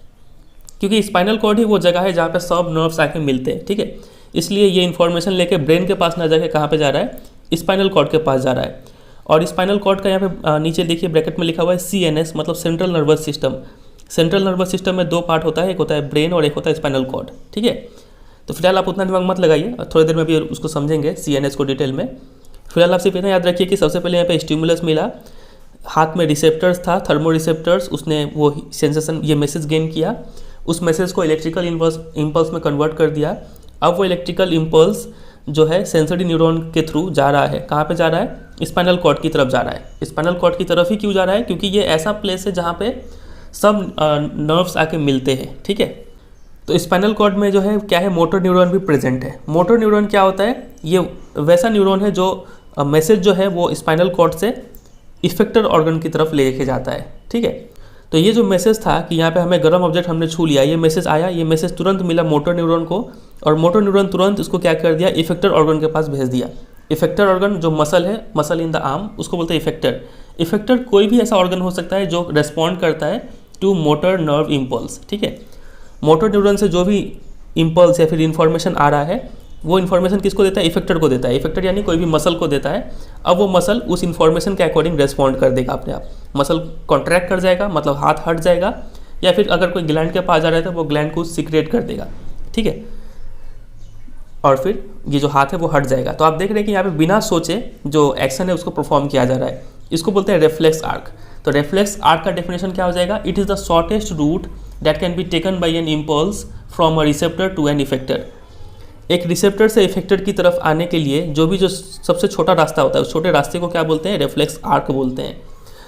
S1: क्योंकि स्पाइनल कॉर्ड ही वो जगह है जहाँ पे सब नर्व्स आके मिलते हैं, ठीक है। इसलिए ये इन्फॉर्मेशन लेके ब्रेन के पास ना जाके कहाँ पे जा रहा है, स्पाइनल कॉर्ड के पास जा रहा है। और स्पाइनल कॉर्ड का यहाँ पे नीचे देखिए ब्रैकेट में लिखा हुआ है CNS, मतलब central nervous system. Central nervous system में 2 पार्ट होता है, एक होता है ब्रेन और एक होता है स्पाइनल कॉर्ड, ठीक है। तो फिलहाल आप उतना दिमाग मत लगाइए, थोड़ी देर में भी उसको समझेंगे CNS को डिटेल में। फिलहाल आप सिर्फ इतना याद रखिए कि सबसे पहले यहाँ पे स्टिमुलस मिला, हाथ में रिसेप्टर्स था, थर्मो रिसेप्टर्स, उसने वो सेंसेशन, ये मैसेज गेन किया, उस मैसेज को इलेक्ट्रिकल इम्पल्स में कन्वर्ट कर दिया। अब वो इलेक्ट्रिकल इम्पल्स जो है सेंसरी न्यूरॉन के थ्रू जा रहा है, कहाँ पे जा रहा है, स्पाइनल कॉर्ड की तरफ जा रहा है। स्पाइनल कॉर्ड की तरफ ही क्यों जा रहा है, क्योंकि ये ऐसा प्लेस है जहाँ पे सब नर्व्स आके मिलते हैं, ठीक है। तो स्पाइनल कॉर्ड में जो है क्या है, मोटर न्यूरॉन भी प्रेजेंट है। मोटर न्यूरॉन क्या होता है, ये वैसा न्यूरॉन है जो मैसेज जो है वो स्पाइनल कॉर्ड से इफेक्टर ऑर्गन की तरफ ले के जाता है, ठीक है। तो ये जो मैसेज था कि यहाँ पे हमें गर्म ऑब्जेक्ट हमने छू लिया, ये मैसेज आया, ये मैसेज तुरंत मिला मोटर न्यूरॉन को, और मोटर न्यूरॉन तुरंत इसको क्या कर दिया, इफेक्टर ऑर्गन के पास भेज दिया। इफेक्टर ऑर्गन जो मसल है, मसल इन द आर्म, उसको बोलते हैं इफेक्टर। इफेक्टर कोई भी ऐसा ऑर्गन हो सकता है जो रेस्पॉन्ड करता है टू मोटर नर्व इम्पल्स, ठीक है। मोटर न्यूरॉन से जो भी इम्पल्स या फिर इन्फॉर्मेशन आ रहा है, वो इन्फॉर्मेशन किसको देता है, इफेक्टर को देता है। इफेक्टर यानी कोई भी मसल को देता है। अब वो मसल उस इन्फॉर्मेशन के अकॉर्डिंग रेस्पॉन्ड कर देगा अपने आप। मसल कॉन्ट्रैक्ट कर जाएगा, मतलब हाथ हट जाएगा, या फिर अगर कोई ग्लैंड के पास जा रहा है तो वो ग्लैंड को सिक्रेट कर देगा, ठीक है, और फिर ये जो हाथ है वो हट जाएगा। तो आप देख रहे हैं कि यहाँ पे बिना सोचे जो एक्शन है उसको परफॉर्म किया जा रहा है। इसको बोलते हैं रेफ्लेक्स आर्क। तो रेफ्लेक्स आर्क का डेफिनेशन क्या हो जाएगा, it is the shortest route that can be taken by an impulse from a receptor to an effector. एक रिसेप्टर से इफेक्टर की तरफ आने के लिए जो सबसे छोटा रास्ता होता है, उस छोटे रास्ते को क्या बोलते हैं, रेफ्लेक्स आर्क बोलते हैं।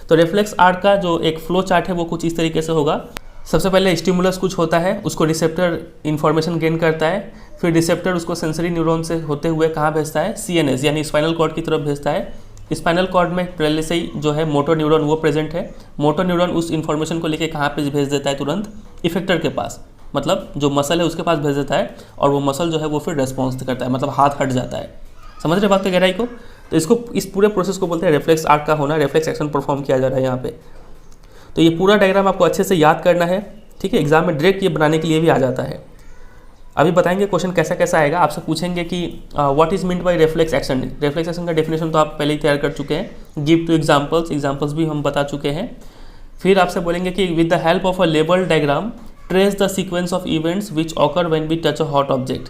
S1: तो रेफ्लेक्स आर्क का जो एक फ्लो चार्ट है वो कुछ इस तरीके से होगा। सबसे पहले स्टिमुलस कुछ होता है, उसको रिसेप्टर इन्फॉर्मेशन गेन करता है, फिर रिसेप्टर उसको सेंसरी न्यूरॉन से होते हुए कहाँ भेजता है, सीएनएस यानी स्पाइनल कॉर्ड की तरफ भेजता है। स्पाइनल कॉर्ड में पहले से ही जो है मोटर न्यूरॉन वो प्रेजेंट है। मोटर न्यूरॉन उस इन्फॉर्मेशन को लेके कहाँ पे भेज देता है, तुरंत इफेक्टर के पास, मतलब जो मसल है उसके पास भेज देता है, और वो मसल जो है वो फिर रेस्पॉन्स करता है, मतलब हाथ हट जाता है। समझ रहे बात की गहराई को। तो इसको, इस पूरे प्रोसेस को बोलते हैं रेफ्लेक्स आर्क का होना, रेफ्लेक्स एक्शन परफॉर्म किया जा रहा है यहाँ पे। तो ये पूरा डायग्राम आपको अच्छे से याद करना है, ठीक है। एग्जाम में डायरेक्ट ये बनाने के लिए भी आ जाता है। अभी बताएंगे क्वेश्चन कैसा कैसा आएगा। आपसे पूछेंगे कि what is meant by reflex action. Reflex action का डेफिनेशन तो आप पहले ही तैयार कर चुके हैं, गिव टू एग्जांपल्स, एग्जांपल्स भी हम बता चुके हैं। फिर आपसे बोलेंगे कि with the help of a label diagram trace the sequence of events which occur when we touch a hot object.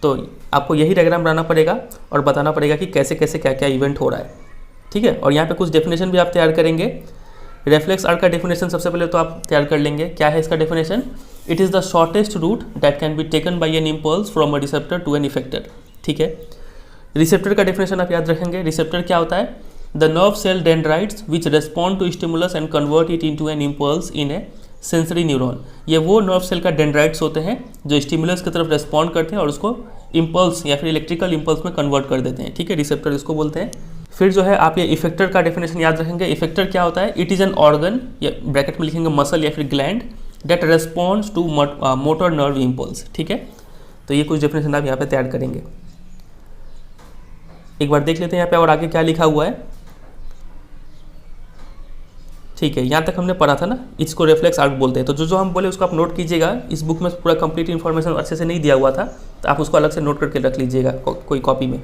S1: तो आपको यही डायग्राम बनाना पड़ेगा और बताना पड़ेगा कि कैसे कैसे क्या क्या इवेंट हो रहा है, ठीक है। और यहाँ पे कुछ डेफिनेशन भी आप तैयार करेंगे। रेफ्लेक्स आर्क का डेफिनेशन सबसे पहले तो आप तैयार कर लेंगे। क्या है इसका definition, it is the shortest route that can be taken by an impulse from a receptor to an effector, ठीक है। रिसेप्टर का डेफिनेशन आप याद रखेंगे। रिसेप्टर क्या होता है, the nerve cell dendrites which respond to stimulus and convert it into an impulse in a sensory neuron. ये वो नर्व सेल का डेंड्राइट्स होते हैं जो स्टिमुलस की तरफ रेस्पॉन्ड करते हैं और उसको इम्पल्स या फिर इलेक्ट्रिकल इम्पल्स में कन्वर्ट कर देते हैं, ठीक है। रिसेप्टर इसको बोलते हैं। फिर जो है आप ये इफेक्टर का डेफिनेशन याद रखेंगे। इफेक्टर क्या होता है, इट इज़ एन ऑर्गन, या ब्रैकेट में लिखेंगे मसल या फिर gland, that responds to motor nerve impulse, ठीक है। तो ये कुछ डेफिनेशन आप यहाँ पे तैयार करेंगे। एक बार देख लेते हैं यहाँ पे और आगे क्या लिखा हुआ है, ठीक है। यहाँ तक हमने पढ़ा था ना, इसको रेफ्लेक्स आर्क बोलते हैं। तो जो जो हम बोले उसको आप नोट कीजिएगा। इस बुक में पूरा कंप्लीट इन्फॉर्मेशन अच्छे से नहीं दिया हुआ था, तो आप उसको अलग से नोट करके रख लीजिएगा कोई कॉपी में।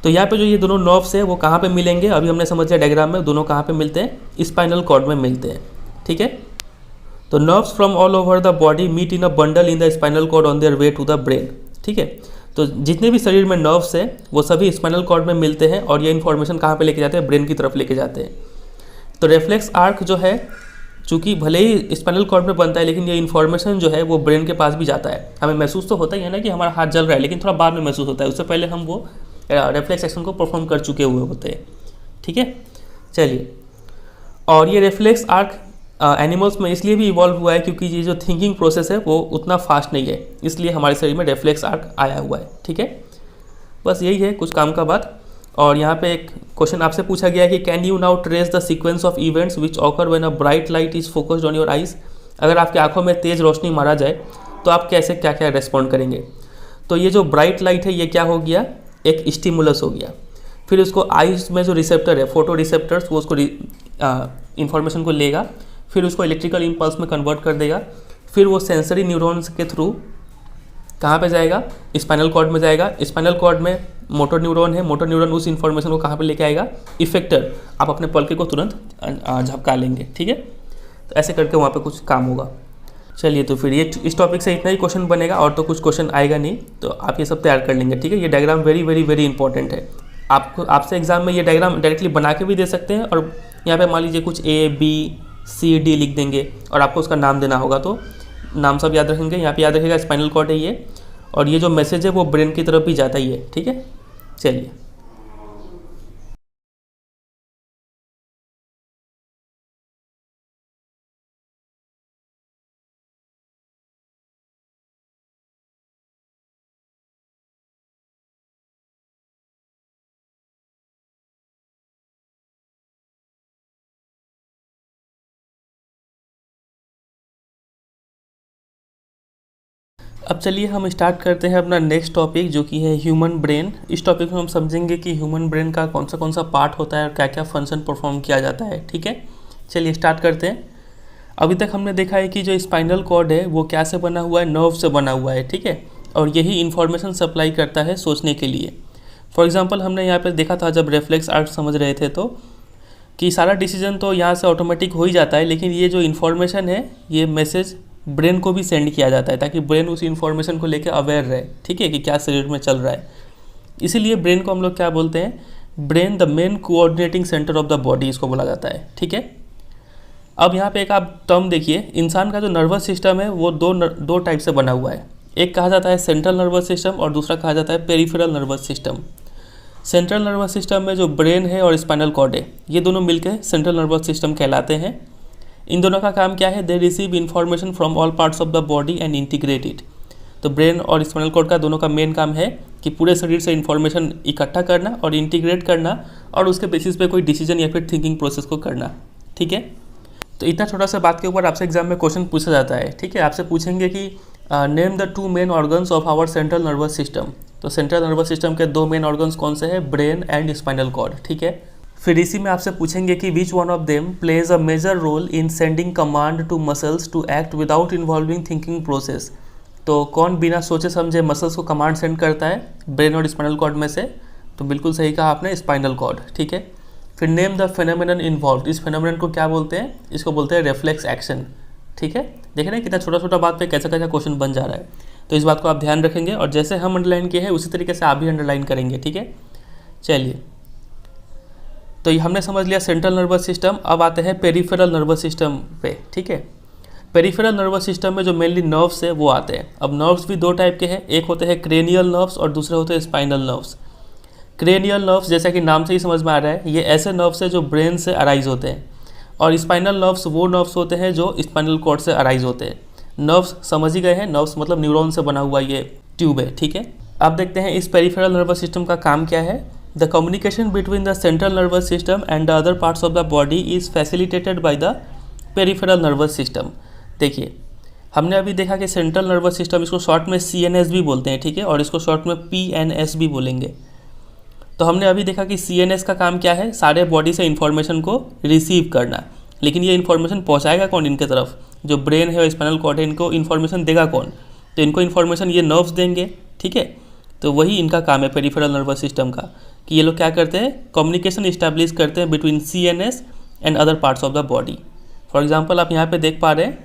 S1: तो यहाँ पे जो ये दोनों नर्व्स है वो कहाँ पे मिलेंगे, अभी हमने समझ लिया डायग्राम में दोनों कहाँ पे मिलते हैं, स्पाइनल कॉर्ड में मिलते हैं, ठीक है। तो nerves from all over the body meet in a bundle in the spinal cord on their way to the brain, ठीक है। तो जितने भी शरीर में नर्व्स हैं वो सभी स्पाइनल कॉर्ड में मिलते हैं, और ये इन्फॉर्मेशन कहाँ पे लेके जाते हैं, ब्रेन की तरफ लेके जाते हैं। तो रेफ्लेक्स आर्क जो है, चूँकि भले ही स्पाइनल कॉर्ड में बनता है, लेकिन ये इन्फॉर्मेशन जो है वो ब्रेन के पास भी जाता है। हमें महसूस तो होता ही है ना कि हमारा हाथ जल रहा है, लेकिन थोड़ा बाद में महसूस होता है, उससे पहले हम वो रेफ्लेक्स एक्शन को परफॉर्म कर चुके हुए होते हैं, ठीक है। चलिए, और ये रेफ्लेक्स आर्क एनिमल्स में इसलिए भी इवॉल्व हुआ है क्योंकि ये जो थिंकिंग प्रोसेस है वो उतना फास्ट नहीं है, इसलिए हमारे शरीर में रेफ्लेक्स आर्क आया हुआ है, ठीक है। बस यही है कुछ काम का बात। और यहाँ पे एक क्वेश्चन आपसे पूछा गया है कि can you now trace the sequence of events which occur when a bright light is focused on your eyes. अगर आपकी आंखों में तेज़ रोशनी मारा जाए तो आप कैसे क्या क्या रेस्पॉन्ड करेंगे। तो ये जो ब्राइट लाइट है ये क्या हो गया, एक स्टिमुलस हो गया। फिर उसको आइज में जो रिसेप्टर है, फोटो रिसेप्टर्स, वो उसको इन्फॉर्मेशन को लेगा, फिर उसको इलेक्ट्रिकल इम्पल्स में कन्वर्ट कर देगा, फिर वो सेंसरी न्यूरॉन्स के थ्रू कहाँ पे जाएगा, स्पाइनल कॉर्ड में जाएगा। स्पाइनल कॉर्ड में मोटर न्यूरॉन है, मोटर न्यूरॉन उस इन्फॉर्मेशन को कहाँ पे लेके आएगा, इफेक्टर। आप अपने पलके को तुरंत झपका लेंगे, ठीक है। तो ऐसे करके वहाँ पे कुछ काम होगा। चलिए, तो फिर ये इस टॉपिक से इतना ही क्वेश्चन बनेगा, और तो कुछ क्वेश्चन आएगा नहीं, तो आप ये सब तैयार कर लेंगे, ठीक है। ये diagram very very very important है। आपसे एग्जाम में ये डायग्राम डायरेक्टली बना के भी दे सकते हैं, और यहाँ पे मान लीजिए कुछ ABCD लिख देंगे और आपको उसका नाम देना होगा, तो नाम सब याद रखेंगे। यहाँ पे याद रखेगा स्पाइनल कॉर्ड है ये, और ये जो मैसेज है वो ब्रेन की तरफ भी जाता ही है, ठीक है। चलिए। अब चलिए हम स्टार्ट करते हैं अपना नेक्स्ट टॉपिक जो कि है ह्यूमन ब्रेन। इस टॉपिक में हम समझेंगे कि ह्यूमन ब्रेन का कौन सा पार्ट होता है और क्या क्या फंक्शन परफॉर्म किया जाता है। ठीक है, चलिए स्टार्ट करते हैं। अभी तक हमने देखा है कि जो स्पाइनल कॉर्ड है वो क्या से बना हुआ है, नर्व से बना हुआ है। ठीक है, और यही इन्फॉर्मेशन सप्लाई करता है सोचने के लिए। फॉर एग्जांपल हमने यहाँ पे देखा था जब रेफ्लेक्स आर्ट समझ रहे थे तो कि सारा डिसीजन तो यहाँ से ऑटोमेटिक हो ही जाता है, लेकिन ये जो इन्फॉर्मेशन है ये मैसेज ब्रेन को भी सेंड किया जाता है ताकि ब्रेन उस इन्फॉर्मेशन को लेकर अवेयर रहे। ठीक है, कि क्या शरीर में चल रहा है। इसीलिए ब्रेन को हम लोग क्या बोलते हैं, brain the main coordinating centre of the body इसको बोला जाता है। ठीक है, अब यहाँ पे एक आप टर्म देखिए, इंसान का जो नर्वस सिस्टम है वो दो टाइप से बना हुआ है। एक कहा जाता है सेंट्रल नर्वस सिस्टम और दूसरा कहा जाता है peripheral nervous system. Central nervous system में जो ब्रेन है और स्पाइनल कॉर्ड है ये दोनों मिलकर सेंट्रल नर्वस सिस्टम कहलाते हैं। इन दोनों का काम क्या है, they receive information from all parts of the body and integrate it. तो ब्रेन और स्पाइनल कॉर्ड का दोनों का मेन काम है कि पूरे शरीर से इन्फॉर्मेशन इकट्ठा करना और इंटीग्रेट करना और उसके बेसिस पे कोई डिसीजन या फिर थिंकिंग प्रोसेस को करना। ठीक है, तो इतना छोटा सा बात के ऊपर आपसे एग्जाम में क्वेश्चन पूछा जाता है। ठीक है, आपसे पूछेंगे कि name the two main organs of our central nervous system. तो सेंट्रल नर्वस सिस्टम के दो मेन ऑर्गन्स कौन से हैं, ब्रेन एंड स्पाइनल कॉर्ड। ठीक है, फिर इसी में आपसे पूछेंगे कि which one of them plays a major role in sending command to muscles to act without involving thinking process. तो कौन बिना सोचे समझे मसल्स को कमांड सेंड करता है ब्रेन और स्पाइनल कॉर्ड में से, तो बिल्कुल सही कहा आपने, स्पाइनल कॉर्ड। ठीक है, फिर नेम द फेनोमेनन इन्वॉल्व। इस फेनोमेनन को क्या बोलते हैं, इसको बोलते हैं रिफ्लेक्स एक्शन। ठीक है, देख रहे हैं कितना छोटा छोटा बात पे कैसा कैसा क्वेश्चन बन जा रहा है। तो इस बात को आप ध्यान रखेंगे और जैसे हम अंडरलाइन किए हैं उसी तरीके से आप भी अंडरलाइन करेंगे। ठीक है, चलिए, तो ये हमने समझ लिया सेंट्रल नर्वस सिस्टम। अब आते हैं पेरिफेरल नर्वस सिस्टम पे। ठीक है, पेरिफेरल नर्वस सिस्टम में जो मेनली नर्व्स है वो आते हैं। अब नर्व्स भी दो टाइप के हैं, एक होते हैं क्रेनियल नर्व्स और दूसरे होते हैं स्पाइनल नर्व्स। क्रेनियल नर्व्स जैसा कि नाम से ही समझ में आ रहा है, ये ऐसे नर्व्स है जो ब्रेन से अराइज होते हैं, और स्पाइनल नर्व्स वो नर्व्स होते हैं जो स्पाइनल कॉर्ड से अराइज होते हैं। नर्व्स समझ ही गए हैं, नर्व्स मतलब न्यूरॉन से बना हुआ ये ट्यूब है। ठीक है, अब देखते हैं इस पेरिफेरल नर्वस सिस्टम का काम क्या है। The communication between the central nervous system and the other parts of the body is facilitated by the peripheral nervous system. देखिए, हमने अभी देखा कि सेंट्रल नर्वस सिस्टम, इसको शॉर्ट में CNS भी बोलते हैं। ठीक है, और इसको शॉर्ट में PNS भी बोलेंगे। तो हमने अभी देखा कि CNS का काम क्या है, सारे बॉडी से इन्फॉर्मेशन को रिसीव करना। लेकिन ये इन्फॉर्मेशन पहुंचाएगा कौन इनके तरफ, जो ब्रेन है और स्पाइनल कॉर्ड है, इनको इन्फॉर्मेशन देगा कौन, तो इनको इन्फॉर्मेशन ये नर्व्स देंगे। ठीक है, तो वही इनका काम है पेरिफेरल नर्वस सिस्टम का, कि ये लोग क्या करते हैं, कम्युनिकेशन इस्टेब्लिश करते हैं between CNS and other parts of the body. For example आप यहाँ पे देख पा रहे हैं,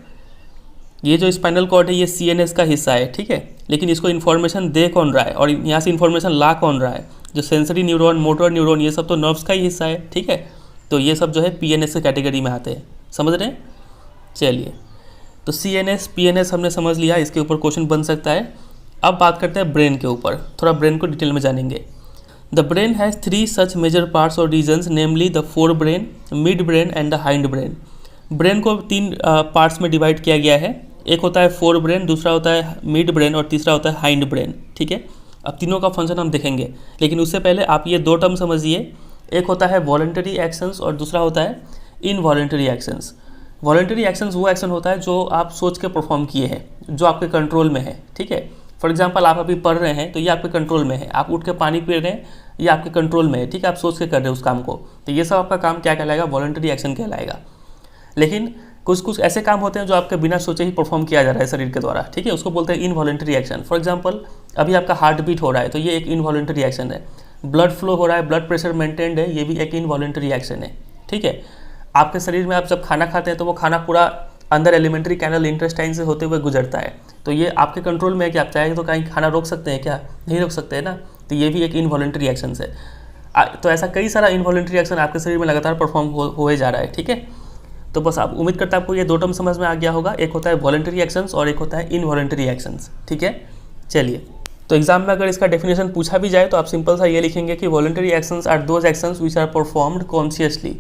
S1: ये जो स्पाइनल कॉर्ड है ये CNS का हिस्सा है। ठीक है, लेकिन इसको इन्फॉर्मेशन दे कौन रहा है और यहाँ से इन्फॉर्मेशन ला कौन रहा है, जो सेंसरी न्यूरॉन, मोटर न्यूरॉन, ये सब तो नर्व्स का ही हिस्सा है। ठीक है, तो ये सब जो है PNS के कैटेगरी में आते हैं, समझ रहे हैं। चलिए, तो CNS PNS हमने समझ लिया, इसके ऊपर क्वेश्चन बन सकता है। अब बात करते हैं ब्रेन के ऊपर, थोड़ा ब्रेन को डिटेल में जानेंगे। The brain has 3 such major parts और regions, namely the fore brain, mid brain and the hind brain. Brain को 3 पार्ट्स में डिवाइड किया गया है। एक होता है फोर ब्रेन, दूसरा होता है मिड ब्रेन और तीसरा होता है हाइंड ब्रेन। ठीक है, अब तीनों का फंक्शन हम देखेंगे, लेकिन उससे पहले आप ये 2 टर्म समझिए। एक होता है वॉलंटरी एक्शंस और दूसरा होता है इनवॉलंटरी एक्शंस। वॉलंटरी एक्शंस वो एक्शन होता है जो आप सोच के परफॉर्म किए हैं, जो आपके कंट्रोल में है। ठीक है, फॉर एग्जांपल आप अभी पढ़ रहे हैं तो ये आपके कंट्रोल में है, आप उठ के पानी पी रहे हैं, ये आपके कंट्रोल में है। ठीक है, आप सोच के कर रहे हैं उस काम को, तो ये सब आपका काम क्या कहलाएगा, वॉलंटरी एक्शन कहलाएगा। लेकिन कुछ ऐसे काम होते हैं जो आपके बिना सोचे ही परफॉर्म किया जा रहा है शरीर के द्वारा। ठीक है, उसको बोलते हैं इनवॉलंटरी एक्शन। फॉर एग्जांपल अभी आपका हार्ट बीट हो रहा है तो ये एक इनवॉलंटरी एक्शन है। ब्लड फ्लो हो रहा है, ब्लड प्रेशर मेंटेन्ड है, ये भी एक इनवॉलंटरी एक्शन है। ठीक है, आपके शरीर में आप जब खाना खाते हैं तो वो खाना पूरा अंदर एलिमेंट्री कैनल इंटेस्टाइन से होते हुए गुजरता है, तो ये आपके कंट्रोल में है कि आप चाहें तो कहीं खाना रोक सकते हैं क्या, नहीं रोक सकते हैं ना, तो ये भी एक इनवॉलंटरी एक्शन है। तो ऐसा कई सारा इनवॉलंटरी एक्शन आपके शरीर में लगातार परफॉर्म हो जा रहा है। ठीक है, तो बस आप उम्मीद करते हैं आपको ये 2 टर्म समझ में आ गया होगा, एक होता है वॉलंटरी एक्शंस और एक होता है इनवॉलंटरी एक्शंस। ठीक है, चलिए, तो एग्जाम में अगर इसका डेफिनेशन पूछा भी जाए तो आप सिंपल सा ये लिखेंगे कि voluntary actions are those actions which are performed consciously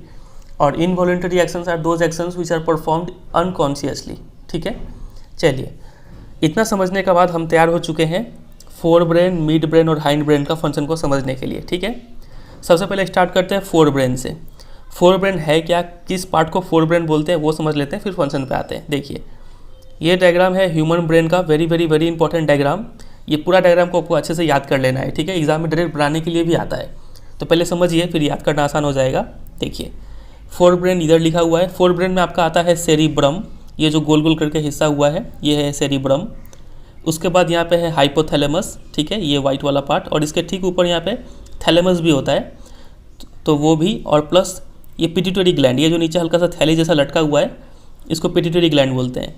S1: और involuntary actions are those actions which are performed unconsciously. ठीक है, चलिए, इतना समझने के बाद हम तैयार हो चुके हैं फोर ब्रेन, मिड ब्रेन और हाइंड ब्रेन का फंक्शन को समझने के लिए। ठीक है, सबसे पहले स्टार्ट करते हैं फोर ब्रेन से। फोर ब्रेन है क्या, किस पार्ट को फोर ब्रेन बोलते हैं वो समझ लेते हैं, फिर फंक्शन पे आते हैं। देखिए, ये डायग्राम है ह्यूमन ब्रेन का, very very very important diagram. ये पूरा डायग्राम को आपको अच्छे से याद कर लेना है, ठीक है। एग्जाम में डायरेक्ट बनाने के लिए भी आता है, तो पहले समझिए फिर याद करना आसान हो जाएगा। देखिए फोर ब्रेन इधर लिखा हुआ है। फोर ब्रेन में आपका आता है सेरिब्रम, ये जो गोल गोल करके हिस्सा हुआ है ये है सेरिब्रम। उसके बाद यहाँ पे है हाइपोथैलेमस, ठीक है, ये वाइट वाला पार्ट, और इसके ठीक ऊपर यहाँ पे थैलेमस भी होता है, तो वो भी, और प्लस ये पिट्यूटरी ग्लैंड, ये जो नीचे हल्का सा थैली जैसा लटका हुआ है इसको पिट्यूटरी ग्लैंड बोलते हैं।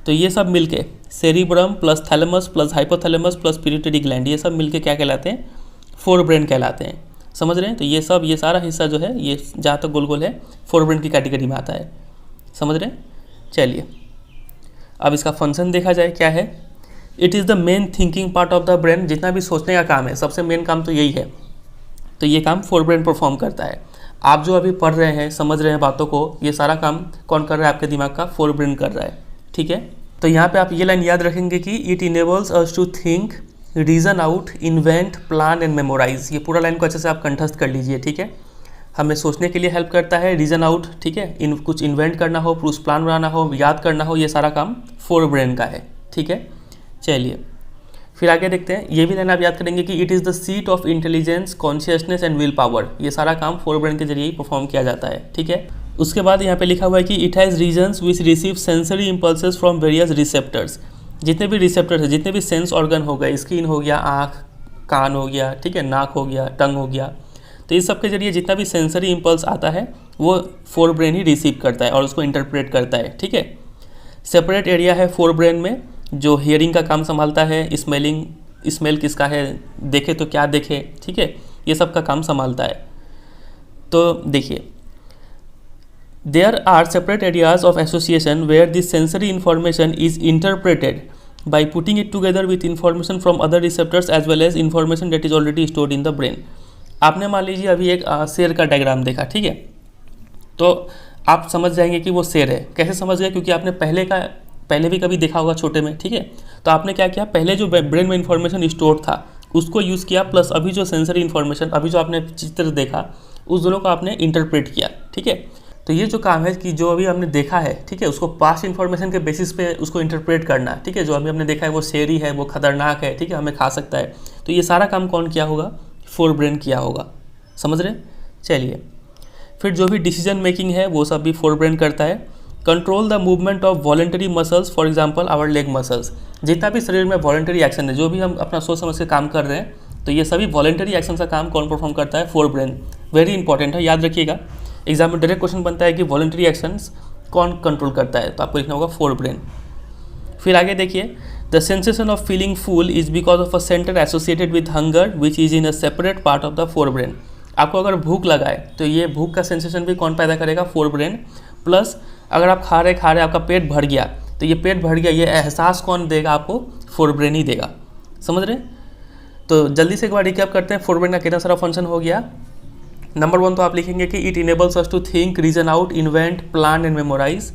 S1: तो ये सब मिलके cerebrum plus thalamus plus hypothalamus plus pituitary gland, ये सब मिलके क्या कहलाते हैं? फोर ब्रेन कहलाते हैं। समझ रहे हैं? तो ये सब, ये सारा हिस्सा जो है, ये जहाँ तक गोल गोल है फोर ब्रेन की कैटेगरी में आता है। समझ रहे हैं? चलिए अब इसका फंक्शन देखा जाए क्या है। It is the main thinking part of the brain. जितना भी सोचने का काम है सबसे मेन काम तो यही है, तो ये काम फोर ब्रेन परफॉर्म करता है। आप जो अभी पढ़ रहे हैं, समझ रहे हैं बातों को, ये सारा काम कौन कर रहा है? आपके दिमाग का फोर ब्रेन कर रहा है, ठीक है। तो यहाँ पे आप ये लाइन याद रखेंगे कि it enables us to think, reason out, invent, plan and memorize. ये पूरा लाइन को अच्छे से आप कंठस्थ कर लीजिए, ठीक है। हमें सोचने के लिए हेल्प करता है, रीजन आउट, ठीक है, कुछ इन्वेंट करना हो, कुछ प्लान बनाना हो, याद करना हो, ये सारा काम फोर ब्रेन का है, ठीक है। चलिए फिर आगे देखते हैं। ये भी लाइन आप याद करेंगे कि it is the seat of intelligence, consciousness and will power. ये सारा काम फोर ब्रेन के जरिए ही परफॉर्म किया जाता है, ठीक है। उसके बाद यहाँ पे लिखा हुआ है कि it has regions which receive sensory impulses from various receptors. जितने भी रिसेप्टर्स हैं, जितने भी सेंस ऑर्गन हो गए, स्किन हो गया, आँख, कान हो गया, ठीक है, नाक हो गया, टंग हो गया, तो इस सब के जरिए जितना भी सेंसरी इम्पल्स आता है वो फोर ब्रेन ही रिसीव करता है और उसको इंटरप्रेट करता है, ठीक है। सेपरेट एरिया है फोर ब्रेन में जो हियरिंग का काम संभालता है, स्मेल किसका है, देखे तो क्या देखे, ठीक है, ये सब का काम संभालता है। तो देखिए there are separate areas of association where this sensory information is interpreted by putting it together with information from other receptors as well as information that is already stored in the brain। आपने मान लीजिए अभी एक शेर का डायग्राम देखा, ठीक है, तो आप समझ जाएंगे कि वो शेर है। कैसे समझ गए? क्योंकि आपने पहले भी कभी देखा होगा छोटे में, ठीक है। तो आपने क्या किया, पहले जो ब्रेन में इंफॉर्मेशन स्टोर था उसको यूज़ किया, प्लस अभी जो सेंसरी इन्फॉर्मेशन, अभी जो आपने चित्र देखा, उस दोनों को आपने इंटरप्रेट किया, ठीक है। तो ये जो काम है कि जो अभी हमने देखा है, ठीक है, उसको पास्ट इन्फॉर्मेशन के बेसिस पे उसको इंटरप्रेट करना, ठीक है। जो अभी हमने देखा है वो शेरी है, वो खतरनाक है, ठीक है, हमें खा सकता है, तो ये सारा काम कौन किया होगा? फोर ब्रेन किया होगा। समझ रहे? चलिए फिर जो भी डिसीजन मेकिंग है वो सब भी फोर ब्रेन करता है। Control the movement of voluntary muscles, for example our leg muscles. जितना भी शरीर में वॉलंटरी एक्शन है, जो भी हम अपना सोच समझ के काम कर रहे हैं, तो ये सभी वॉलंटरी एक्शन का काम कौन परफॉर्म करता है? Fore brain. वेरी इंपॉर्टेंट है, याद रखिएगा। एग्जाम में डायरेक्ट क्वेश्चन बनता है कि वॉलंटरी एक्शंस कौन कंट्रोल करता है, तो आपको लिखना होगा फोर ब्रेन। फिर आगे देखिए, the sensation of feeling full is because of a centre associated with hunger which is in a separate part of the fore brain. आपको अगर भूख लगा है तो ये भूख का सेंसेशन भी कौन पैदा करेगा? Fore brain. प्लस अगर आप खा रहे आपका पेट भर गया, तो ये पेट भर गया, ये एहसास कौन देगा आपको? फोर ब्रेन ही देगा। समझ रहे? तो जल्दी से एक बार रिकैप करते हैं, फोर ब्रेन का कितना सारा फंक्शन हो गया। नंबर 1 तो आप लिखेंगे कि it enables us to think, reason out, invent, plan and memorize.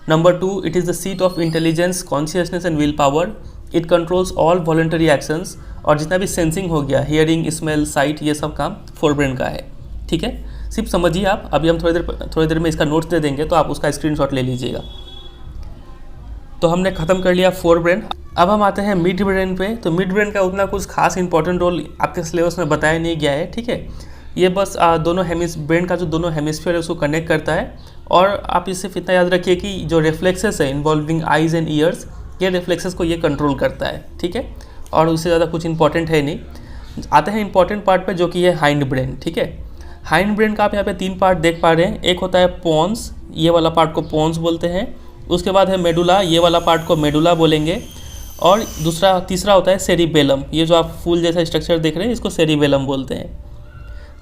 S1: Number 2, it is the seat of intelligence, consciousness and will power. It controls all voluntary actions, और जितना भी सेंसिंग हो गया, हियरिंग, स्मेल, साइट, ये सब काम फोर ब्रेन का है, ठीक है। सिर्फ समझिए आप, अभी हम थोड़ी देर में इसका नोट्स दे देंगे, तो आप उसका स्क्रीनशॉट ले लीजिएगा। तो हमने खत्म कर लिया फोर ब्रेन। अब हम आते हैं मिड ब्रेन पे। तो मिड ब्रेन का उतना कुछ खास इंपॉर्टेंट रोल आपके सिलेबस में बताया नहीं गया है, ठीक है। ये बस दोनों ब्रेन का जो दोनों हेमिस्फीयर है उसको कनेक्ट करता है, और आप इससे इतना याद रखिए कि जो रिफ्लेक्सेस है इन्वॉल्विंग आइज़ एंड ईयर्स, ये रिफ्लेक्सेस को ये कंट्रोल करता है, ठीक है। और उससे ज़्यादा कुछ इंपॉर्टेंट है नहीं। आते हैं इंपॉर्टेंट पार्ट पे, जो कि है हाइंड ब्रेन, ठीक है। हाइंड ब्रेन का आप यहाँ पे 3 पार्ट देख पा रहे हैं। एक होता है पोन्स, ये वाला पार्ट को पोन्स बोलते हैं। उसके बाद है मेडुला, ये वाला पार्ट को मेडुला बोलेंगे। और तीसरा होता है सेरिबेलम, ये जो आप फूल जैसा स्ट्रक्चर देख रहे हैं इसको सेरिबेलम बोलते हैं।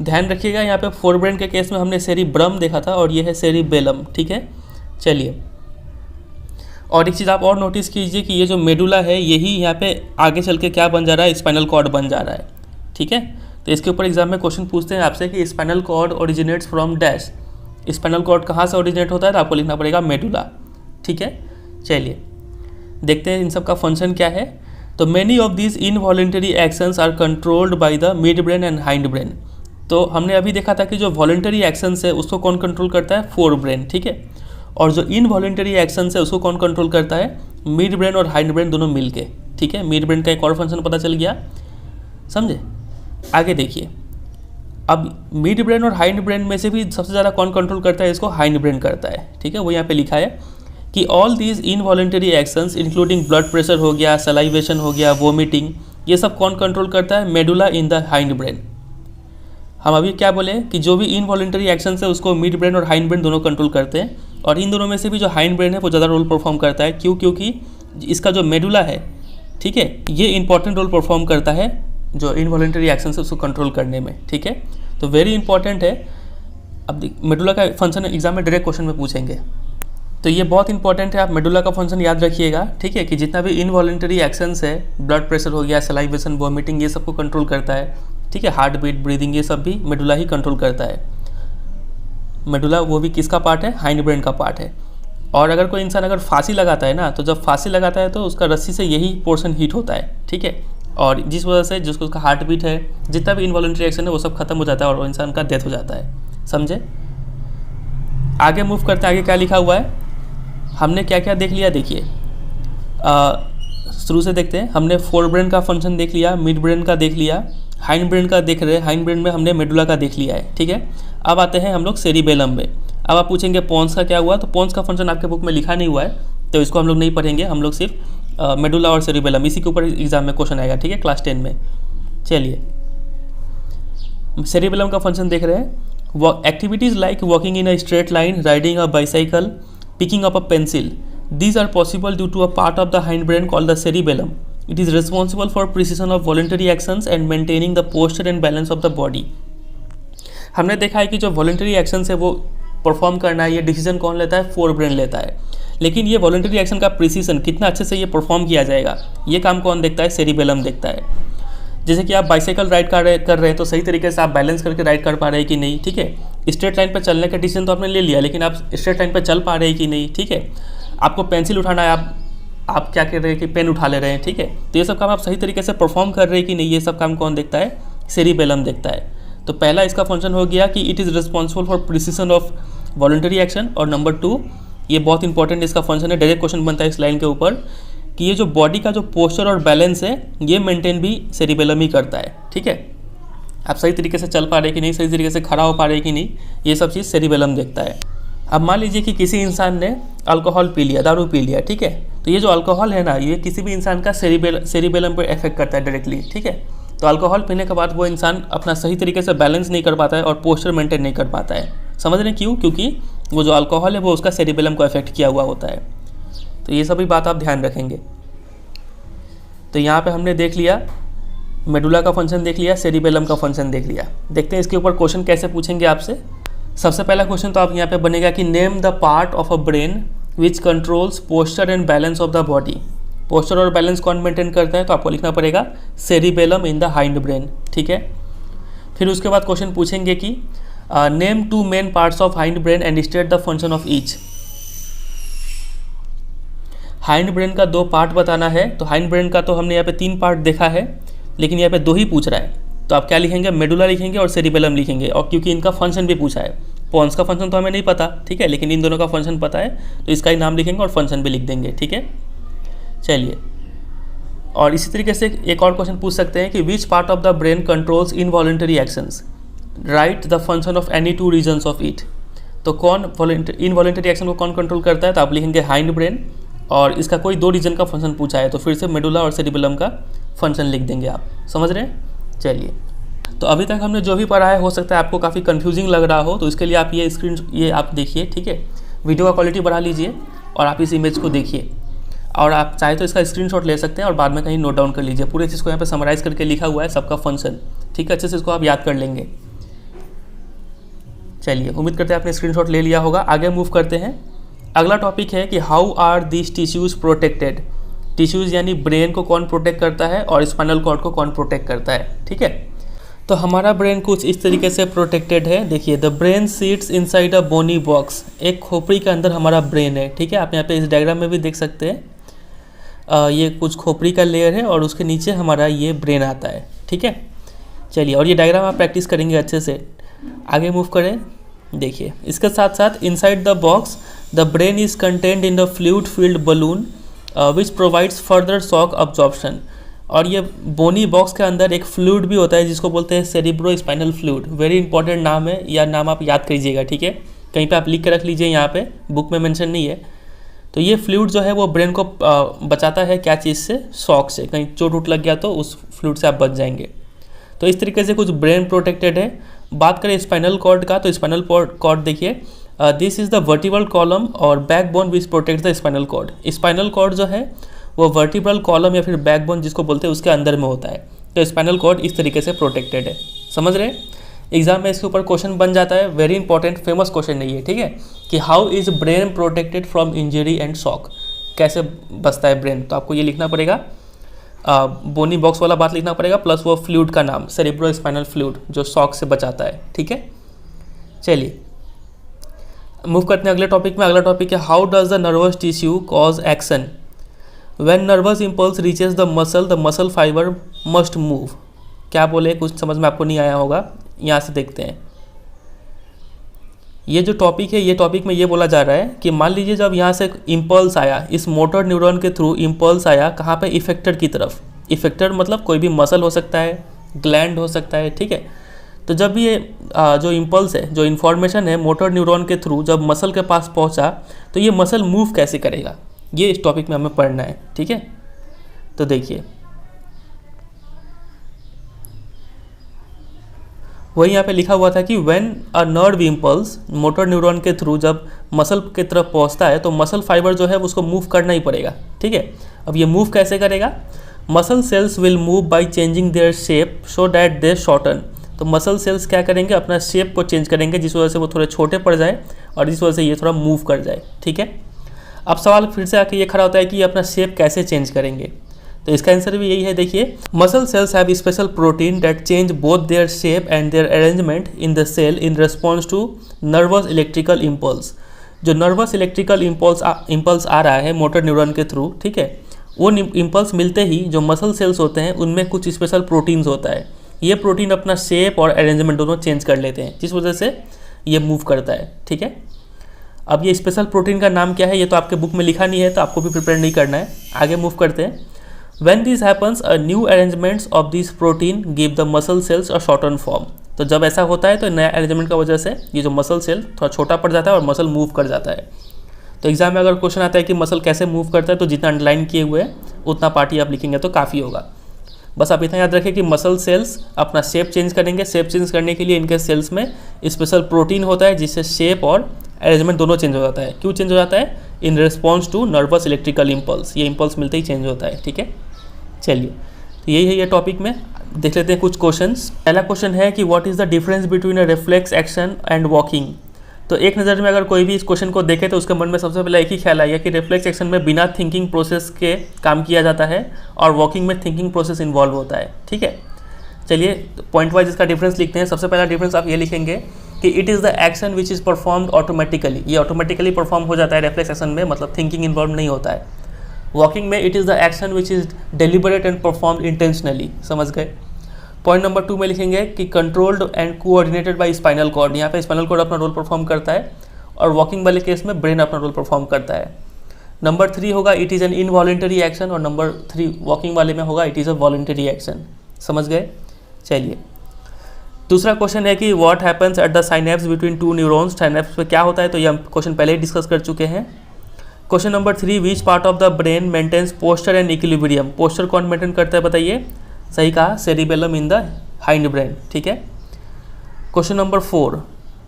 S1: ध्यान रखिएगा, यहाँ पे फोर ब्रेन के केस में हमने सेरिब्रम देखा था और ये है सेरिबेलम, ठीक है। चलिए, और एक चीज़ आप और नोटिस कीजिए कि ये जो मेडुला है यही यहाँ पे आगे चल के क्या बन जा रहा है? स्पाइनल कॉर्ड बन जा रहा है, ठीक है। तो इसके ऊपर एग्जाम में क्वेश्चन पूछते हैं आपसे कि spinal cord originates from dash. Spinal cord कहाँ से ओरिजिनेट होता है? तो आपको लिखना पड़ेगा मेडुला, ठीक है। चलिए देखते हैं इन सब का फंक्शन क्या है। तो many of these involuntary actions are controlled by the mid brain and hindbrain. तो हमने अभी देखा था कि जो वॉलेंटरी एक्शंस है उसको कौन कंट्रोल करता है? फोर ब्रेन, ठीक है। और जो इनवॉलेंटरी एक्शंस है उसको कौन कंट्रोल करता है? मिड ब्रेन और हाइंड ब्रेन दोनों मिल के, ठीक है। मिड ब्रेन का एक और फंक्शन पता चल गया, समझे। आगे देखिए, अब मिड ब्रेन और हाइंड ब्रेन में से भी सबसे ज़्यादा कौन कंट्रोल करता है इसको, हाइंड ब्रेन करता है, ठीक है। वो यहाँ पे लिखा है कि all these involuntary actions including blood pressure हो गया, सलाइवेशन हो गया, वोमिटिंग, ये सब कौन कंट्रोल करता है, medulla in the hind brain. हम अभी क्या बोले कि जो भी इनवॉलेंटरी एक्शन है उसको मिड ब्रेन और हाइंड ब्रेन दोनों कंट्रोल करते हैं, और इन दोनों में से भी जो हाइंड ब्रेन है वो ज़्यादा रोल परफॉर्म करता है। क्यों? क्योंकि इसका जो मेडुला है, ठीक है, ये इंपॉर्टेंट रोल परफॉर्म करता है जो इनवॉलेंटरी एक्शन है उसको कंट्रोल करने में, ठीक है। तो वेरी इंपॉर्टेंट है। अब मेडुला का फंक्शन एग्जाम में डायरेक्ट क्वेश्चन में पूछेंगे, तो ये बहुत इंपॉर्टेंट है। आप मेडुला का फंक्शन याद रखिएगा, ठीक है, कि जितना भी इनवॉलेंटरी एक्शंस है, ब्लड प्रेशर हो गया, सलाइवेशन, वॉमिटिंग, ये सबको कंट्रोल करता है, ठीक है। हार्ट बीट, ब्रीदिंग, ये सब भी मेडुला ही कंट्रोल करता है। मेडुला वो भी किसका पार्ट है, हाइंड ब्रेन का पार्ट है। और अगर कोई इंसान अगर फांसी लगाता है ना, तो जब फांसी लगाता है तो उसका रस्सी से यही पोर्शन हीट होता है, ठीक है। और जिस वजह से जिसको उसका हार्ट बीट है, जितना भी इनवॉलेंटरी एक्शन है वो सब खत्म हो जाता है और वो इंसान का डेथ हो जाता है, समझे। आगे मूव करते हैं, आगे क्या लिखा हुआ है, हमने क्या क्या देख लिया, देखिए शुरू से देखते हैं। हमने फोर ब्रेन का फंक्शन देख लिया, मिड ब्रेन का देख लिया, हाइंड ब्रेन का देख रहे हैं, हाइंड ब्रेन में हमने मेडुला का देख लिया है, ठीक है। अब आते हैं हम लोग सेरिबेलम में। अब आप पूछेंगे पोन्स का क्या हुआ, तो पोन्स का फंक्शन आपके बुक में लिखा नहीं हुआ है, तो इसको हम लोग नहीं पढ़ेंगे। हम लोग सिर्फ मेडुला और सेरिबेलम इसी के ऊपर एग्जाम में क्वेश्चन आएगा, ठीक है, क्लास 10 में। चलिए, सेरिबेलम का फंक्शन देख रहे हैं। Activities like walking in a straight line, riding a bicycle, picking up a pencil, these are possible due to a part of the hindbrain called the cerebellum. It is responsible for precision of voluntary actions and maintaining the posture and balance of the body. हमने देखा है कि जो वॉलंटरी एक्शंस है वो परफॉर्म करना है, ये डिसीजन कौन लेता है, फोर ब्रेन लेता है। लेकिन ये वॉलंटरी एक्शन का प्रिसीजन कितना अच्छे से ये परफॉर्म किया जाएगा, ये काम कौन देखता है, सेरिबेलम देखता है। जैसे कि आप बाइसाइकिल राइड कर रहे हैं तो सही तरीके से आप बैलेंस करके राइड कर पा रहे हैं कि नहीं, ठीक है। स्ट्रेट लाइन पर चलने का डिसीजन तो आपने ले लिया, लेकिन आप स्ट्रेट लाइन पर चल पा रहे हैं कि नहीं, ठीक है। आपको पेंसिल उठाना है, आप क्या कर रहे हैं कि पेन उठा ले रहे हैं, ठीक है। तो ये सब काम आप सही तरीके से परफॉर्म कर रहे हैं कि नहीं, ये सब काम कौन देखता है, सेरिबेलम देखता है। तो पहला इसका फंक्शन हो गया कि it is responsible for precision of voluntary action, और नंबर 2 ये बहुत इंपॉर्टेंट इसका फंक्शन है, डायरेक्ट क्वेश्चन बनता है इस लाइन के ऊपर, कि ये जो बॉडी का जो पोस्चर और बैलेंस है ये मेंटेन भी सेरिबेलम ही करता है, ठीक है। आप सही तरीके से चल पा रहे हैं कि नहीं, सही तरीके से खड़ा हो पा रहे हैं कि नहीं, ये सब चीज़ सेरिबेलम देखता है। अब मान लीजिए कि किसी इंसान ने अल्कोहल पी लिया, दारू पी लिया, ठीक है। तो ये जो अल्कोहल है ना, ये किसी भी इंसान का सेरिबेलम पर इफेक्ट करता है डायरेक्टली, ठीक है। तो अल्कोहल पीने के बाद वो इंसान अपना सही तरीके से बैलेंस नहीं कर पाता है और पोस्चर मेंटेन नहीं कर पाता है। समझ रहे हैं क्यों? क्योंकि वो जो अल्कोहल है वो उसका सेरिबेलम को इफेक्ट किया हुआ होता है। तो ये सभी बात आप ध्यान रखेंगे। तो यहाँ पे हमने देख लिया मेडुला का फंक्शन, देख लिया सेरिबेलम का फंक्शन देख लिया। देखते हैं इसके ऊपर क्वेश्चन कैसे पूछेंगे आपसे। सबसे पहला क्वेश्चन तो आप यहाँ पे बनेगा कि name the part of a brain which controls posture and balance of the body. Posture और बैलेंस कौन मेंटेन करता है, तो आपको लिखना पड़ेगा cerebellum in the hind brain, ठीक है। फिर उसके बाद क्वेश्चन पूछेंगे कि name 2 main parts of hind brain and state the function of each. Hind brain का 2 पार्ट बताना है। तो हाइंड ब्रेन का तो हमने यहाँ पे 3 पार्ट देखा है, लेकिन यहाँ पे 2 ही पूछ रहा है। तो आप क्या लिखेंगे, मेडुला लिखेंगे और सेरिबेलम लिखेंगे। और क्योंकि इनका फंक्शन भी पूछा है, पोन्स का फंक्शन तो हमें नहीं पता, ठीक है, लेकिन इन दोनों का फंक्शन पता है, तो इसका ही नाम लिखेंगे और फंक्शन भी लिख देंगे, ठीक है। चलिए, और इसी तरीके से एक और क्वेश्चन पूछ सकते हैं कि which part of the brain controls involuntary actions, write the function of any 2 regions of it. तो कौन इनवॉलंटरी एक्शन को कौन कंट्रोल करता है, तो आप लिखेंगे हाइंड ब्रेन, और इसका कोई 2 रीजन का फंक्शन पूछा है तो फिर से मेडुला और सेरिबेलम का फंक्शन लिख देंगे आप। समझ रहे हैं? चलिए, तो अभी तक हमने जो भी पढ़ा है, हो सकता है आपको काफ़ी कंफ्यूजिंग लग रहा हो, तो इसके लिए आप ये आप देखिए, ठीक है। वीडियो का क्वालिटी बढ़ा लीजिए और आप इस इमेज को देखिए, और आप चाहे तो इसका स्क्रीनशॉट ले सकते हैं और बाद में कहीं नोट डाउन कर लीजिए। पूरे चीज़ को यहाँ पे समराइज करके लिखा हुआ है, सबका फंक्शन, ठीक है। अच्छे से इसको आप याद कर लेंगे। चलिए, उम्मीद करते हैं आपने स्क्रीनशॉट ले लिया होगा। आगे मूव करते हैं। अगला टॉपिक है कि how are this tissues protected. Tissues यानी ब्रेन को कौन प्रोटेक्ट करता है और स्पाइनल कॉर्ड को कौन प्रोटेक्ट करता है, ठीक है। तो हमारा ब्रेन कुछ इस तरीके से प्रोटेक्टेड है। देखिए, the brain sits inside a bony box. एक खोपड़ी के अंदर हमारा ब्रेन है, ठीक है। आप यहाँ पे इस डायग्राम में भी देख सकते हैं, ये कुछ खोपड़ी का लेयर है और उसके नीचे हमारा ये ब्रेन आता है, ठीक है। चलिए, और ये डायग्राम आप प्रैक्टिस करेंगे अच्छे से। आगे मूव करें। देखिए, इसके साथ साथ inside the box the brain is contained in the fluid field balloon which provides further shock absorption. और ये बोनी बॉक्स के अंदर एक फ्लूइड भी होता है जिसको बोलते हैं cerebro spinal fluid. Very important नाम है, या नाम आप याद करिएगा, ठीक है, कहीं पे आप लिख के रख लीजिए, यहाँ पे बुक में मेंशन नहीं है। तो ये फ्लूइड जो है वो ब्रेन को बचाता है क्या चीज़ से, शॉक से। कहीं चोट उठ लग गया तो उस फ्लूइड से आप बच जाएंगे। तो इस तरीके से कुछ ब्रेन प्रोटेक्टेड है। बात करें स्पाइनल कॉर्ड का, तो स्पाइनल कॉर्ड देखिए, this is the vertebral column और backbone which protect the spinal cord. Spinal cord जो है वो वर्टिब्रल कॉलम या फिर बैकबोन जिसको बोलते हैं उसके अंदर में होता है। तो स्पाइनल कॉर्ड इस तरीके से प्रोटेक्टेड है। समझ रहे हैं? एग्जाम में इसके ऊपर क्वेश्चन बन जाता है, वेरी इंपॉर्टेंट फेमस क्वेश्चन नहीं है, ठीक है, कि how is brain protected from injury and shock. कैसे बचता है ब्रेन, तो आपको ये लिखना पड़ेगा, बोनी बॉक्स वाला बात लिखना पड़ेगा, प्लस वो फ्लूइड का नाम सेरिब्रो स्पाइनल फ्लूइड जो शॉक से बचाता है, ठीक है। चलिए मूव करते हैं अगले टॉपिक में। अगला टॉपिक है how does the nervous tissue cause action. When nervous impulse reaches the muscle fibre must move. क्या बोले, कुछ समझ में आपको नहीं आया होगा, यहाँ से देखते हैं। ये जो टॉपिक है, ये टॉपिक में ये बोला जा रहा है कि मान लीजिए जब यहाँ से इम्पल्स आया, इस मोटर न्यूरॉन के थ्रू इम्पल्स आया कहाँ पे, इफेक्टर की तरफ। इफेक्टर मतलब कोई भी मसल हो सकता है, ग्लैंड हो सकता है, ठीक है। तो जब ये जो इम्पल्स है, जो इन्फॉर्मेशन है मोटर न्यूरॉन के थ्रू जब मसल के पास पहुँचा, तो ये मसल मूव कैसे करेगा, ये इस टॉपिक में हमें पढ़ना है, ठीक है। तो देखिए वही यहाँ पे लिखा हुआ था कि when a nerve impulse motor neuron के थ्रू जब मसल की तरफ पहुँचता है तो मसल फाइबर जो है उसको मूव करना ही पड़ेगा, ठीक है। अब ये मूव कैसे करेगा, muscle cells will move by changing their shape so that they shorten. तो मसल सेल्स क्या करेंगे, अपना शेप को चेंज करेंगे जिस वजह से वो थोड़े छोटे पड़ जाए और जिस वजह से ये थोड़ा मूव कर जाए, ठीक है। अब सवाल फिर से आके ये खड़ा होता है कि ये अपना शेप कैसे चेंज करेंगे। तो इसका आंसर भी यही है, देखिए, muscle cells have special protein that change both their shape and their arrangement in the cell in response to nervous electrical impulse. जो नर्वस इलेक्ट्रिकल इम्पल्स आ रहा है मोटर न्यूरॉन के थ्रू, ठीक है, वो इम्पल्स मिलते ही जो मसल सेल्स होते हैं उनमें कुछ स्पेशल प्रोटीन्स होता है। ये प्रोटीन अपना शेप और अरेंजमेंट दोनों चेंज कर लेते हैं जिस वजह से ये मूव करता है, ठीक है। अब ये स्पेशल प्रोटीन का नाम क्या है ये तो आपके बुक में लिखा नहीं है, तो आपको भी प्रिपेयर नहीं करना है। आगे मूव करते हैं। When this happens, a new arrangements of this protein give the muscle cells a shortened form। तो जब ऐसा होता है तो नया अरेंजमेंट का वजह से ये जो मसल सेल थोड़ा छोटा पड़ जाता है और मसल मूव कर जाता है। तो एग्जाम में अगर क्वेश्चन आता है कि मसल कैसे मूव करता है तो जितना अंडरलाइन किए हुए उतना पार्ट आप लिखेंगे तो काफ़ी होगा। बस आप इतना याद रखें कि मसल सेल्स अपना शेप चेंज करेंगे। शेप चेंज करने के लिए इनके सेल्स में स्पेशल प्रोटीन होता है जिससे शेप और अरेंजमेंट दोनों चेंज हो जाता है। क्यों चेंज हो जाता है, in response to nervous electrical impulse. ये इम्पल्स मिलते ही चेंज होता है, ठीक है। चलिए तो यही है ये टॉपिक में। देख लेते हैं कुछ क्वेश्चंस। पहला क्वेश्चन है कि what is the difference between a reflex action and walking. तो एक नज़र में अगर कोई भी इस क्वेश्चन को देखे तो उसके मन में सबसे पहले एक ही ख्याल आएगा कि रिफ्लेक्स एक्शन में बिना थिंकिंग प्रोसेस के काम किया जाता है और वॉकिंग में थिंकिंग प्रोसेस इन्वॉल्व होता है, ठीक है। चलिए पॉइंट वाइज इसका डिफरेंस लिखते हैं। सबसे पहला डिफरेंस आप ये लिखेंगे कि it is the action which is performed automatically. ये ऑटोमेटिकली परफॉर्म हो जाता है रिफ्लेक्स एक्शन में, मतलब थिंकिंग इन्वॉल्व नहीं होता है। वॉकिंग में it is the action which is deliberate and performed intentionally. समझ गए। पॉइंट नंबर 2 में लिखेंगे कि controlled and coordinated by spinal cord. यहाँ पे स्पाइनल कॉर्ड अपना रोल परफॉर्म करता है और वॉकिंग वाले केस में ब्रेन अपना रोल परफॉर्म करता है। नंबर 3 होगा it is N involuntary action और नंबर 3 वॉकिंग वाले में होगा it is a voluntary action. समझ गए। चलिए दूसरा क्वेश्चन है कि what happens at the synapse between two neurons. Synapse पे क्या होता है तो ये हम क्वेश्चन पहले ही डिस्कस कर चुके हैं। Question number 3 which part of the brain maintains posture and equilibrium. Posture कौन मेंटेन करता है बताइए। सही कहा, cerebellum in the hind brain, ठीक है। Question number 4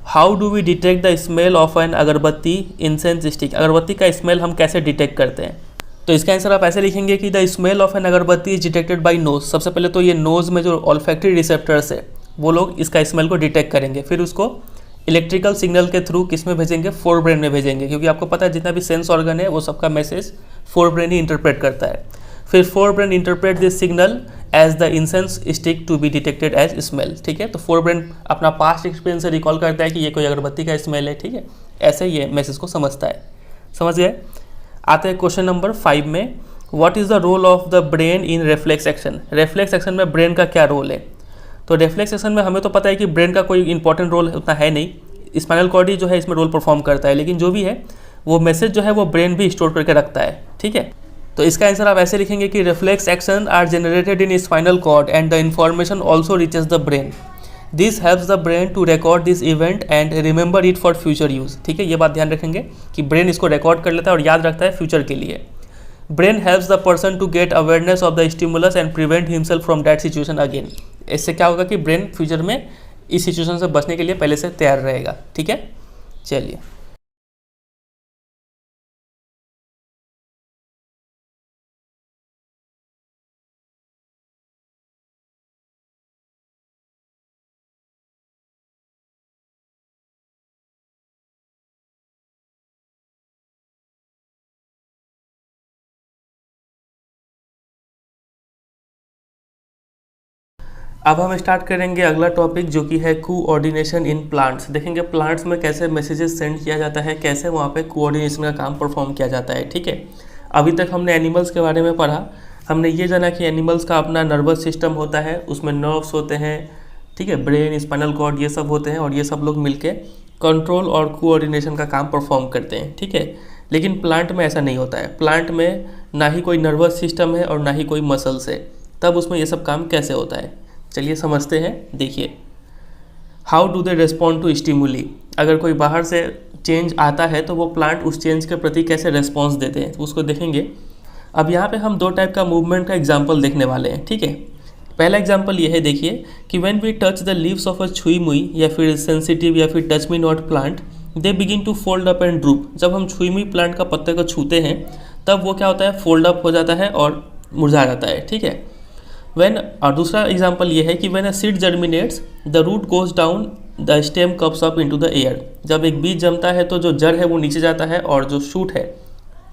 S1: how do we detect the smell of an agarbatti incense stick. अगरबत्ती का स्मेल हम कैसे डिटेक्ट करते हैं। तो इसका आंसर आप ऐसे लिखेंगे कि द स्मेल ऑफ एन अगरबत्ती इज डिटेक्टेड बाय नोज। सबसे पहले तो ये नोज़ में जो ऑल्फैक्टरी रिसेप्टर्स है वो लोग इसका स्मेल को डिटेक्ट करेंगे, फिर उसको इलेक्ट्रिकल सिग्नल के थ्रू किस में भेजेंगे, फोर ब्रेन में भेजेंगे, क्योंकि आपको पता है जितना भी सेंस ऑर्गन है वो सबका मैसेज फोर ब्रेन ही इंटरप्रेट करता है। फिर forebrain interpret this signal as the incense stick to be detected as smell, ठीक है। तो फोर ब्रेन अपना पास्ट एक्सपीरियंस से रिकॉल करता है कि ये कोई अगरबत्ती का स्मेल है, ठीक है। ऐसे ये मैसेज को समझता है। समझ गए। आते हैं क्वेश्चन नंबर 5 में, what is the role of the brain in reflex action. Reflex action में ब्रेन का क्या रोल है। तो रिफ्लेक्स एक्शन में हमें तो पता है कि ब्रेन का कोई इंपॉर्टेंट रोल उतना है नहीं, स्पाइनल कॉर्ड ही जो है इसमें रोल परफॉर्म करता है, लेकिन जो भी है वो मैसेज जो है वो ब्रेन भी स्टोर करके रखता है, ठीक है। तो इसका आंसर आप ऐसे लिखेंगे कि reflex action are generated in spinal cord and the information also reaches the brain. This helps the brain to record this event and remember it for future use. ठीक है, ये बात ध्यान रखेंगे कि ब्रेन इसको रिकॉर्ड कर लेता है और याद रखता है फ्यूचर के लिए। Brain helps the person to get awareness of the stimulus and prevent himself from that situation again. इससे क्या होगा कि ब्रेन फ्यूचर में इस सिचुएशन से बचने के लिए पहले से तैयार रहेगा। ठीक है, चलिए। अब हम स्टार्ट करेंगे अगला टॉपिक जो कि है कोऑर्डिनेशन इन प्लांट्स। देखेंगे प्लांट्स में कैसे मैसेजेस सेंड किया जाता है, कैसे वहाँ पे कोऑर्डिनेशन का काम परफॉर्म किया जाता है। ठीक है, अभी तक हमने एनिमल्स के बारे में पढ़ा। हमने ये जाना कि एनिमल्स का अपना नर्वस सिस्टम होता है, उसमें नर्व्स होते हैं, ठीक है, ब्रेन, स्पाइनल कॉर्ड, ये सब होते हैं और ये सब लोग मिलके कंट्रोल और कोऑर्डिनेशन का काम परफॉर्म करते हैं। ठीक है, लेकिन प्लांट में ऐसा नहीं होता है। प्लांट में ना ही कोई नर्वस सिस्टम है और ना ही कोई मसल्स है, तब उसमें ये सब काम कैसे होता है, चलिए समझते हैं। देखिए, how do they respond to stimuli. अगर कोई बाहर से चेंज आता है तो वो प्लांट उस चेंज के प्रति कैसे रेस्पॉन्स देते हैं, उसको देखेंगे। अब यहाँ पे हम दो टाइप का मूवमेंट का एग्जाम्पल देखने वाले हैं। ठीक है, पहला एग्जाम्पल ये है, देखिए कि when we touch the leaves of a chhui mui या फिर सेंसिटिव या फिर touch me not plant, they begin to fold up and droop. जब हम छुई मुई प्लांट का पत्ते को छूते हैं तब वो क्या होता है, फोल्ड अप हो जाता है और मुरझा जाता है। ठीक है, व्हेन, और दूसरा एग्जाम्पल ये है कि when a seed germinates the root goes down the stem cups up into the air. जब एक बीज जमता है तो जो जड़ है वो नीचे जाता है और जो शूट है,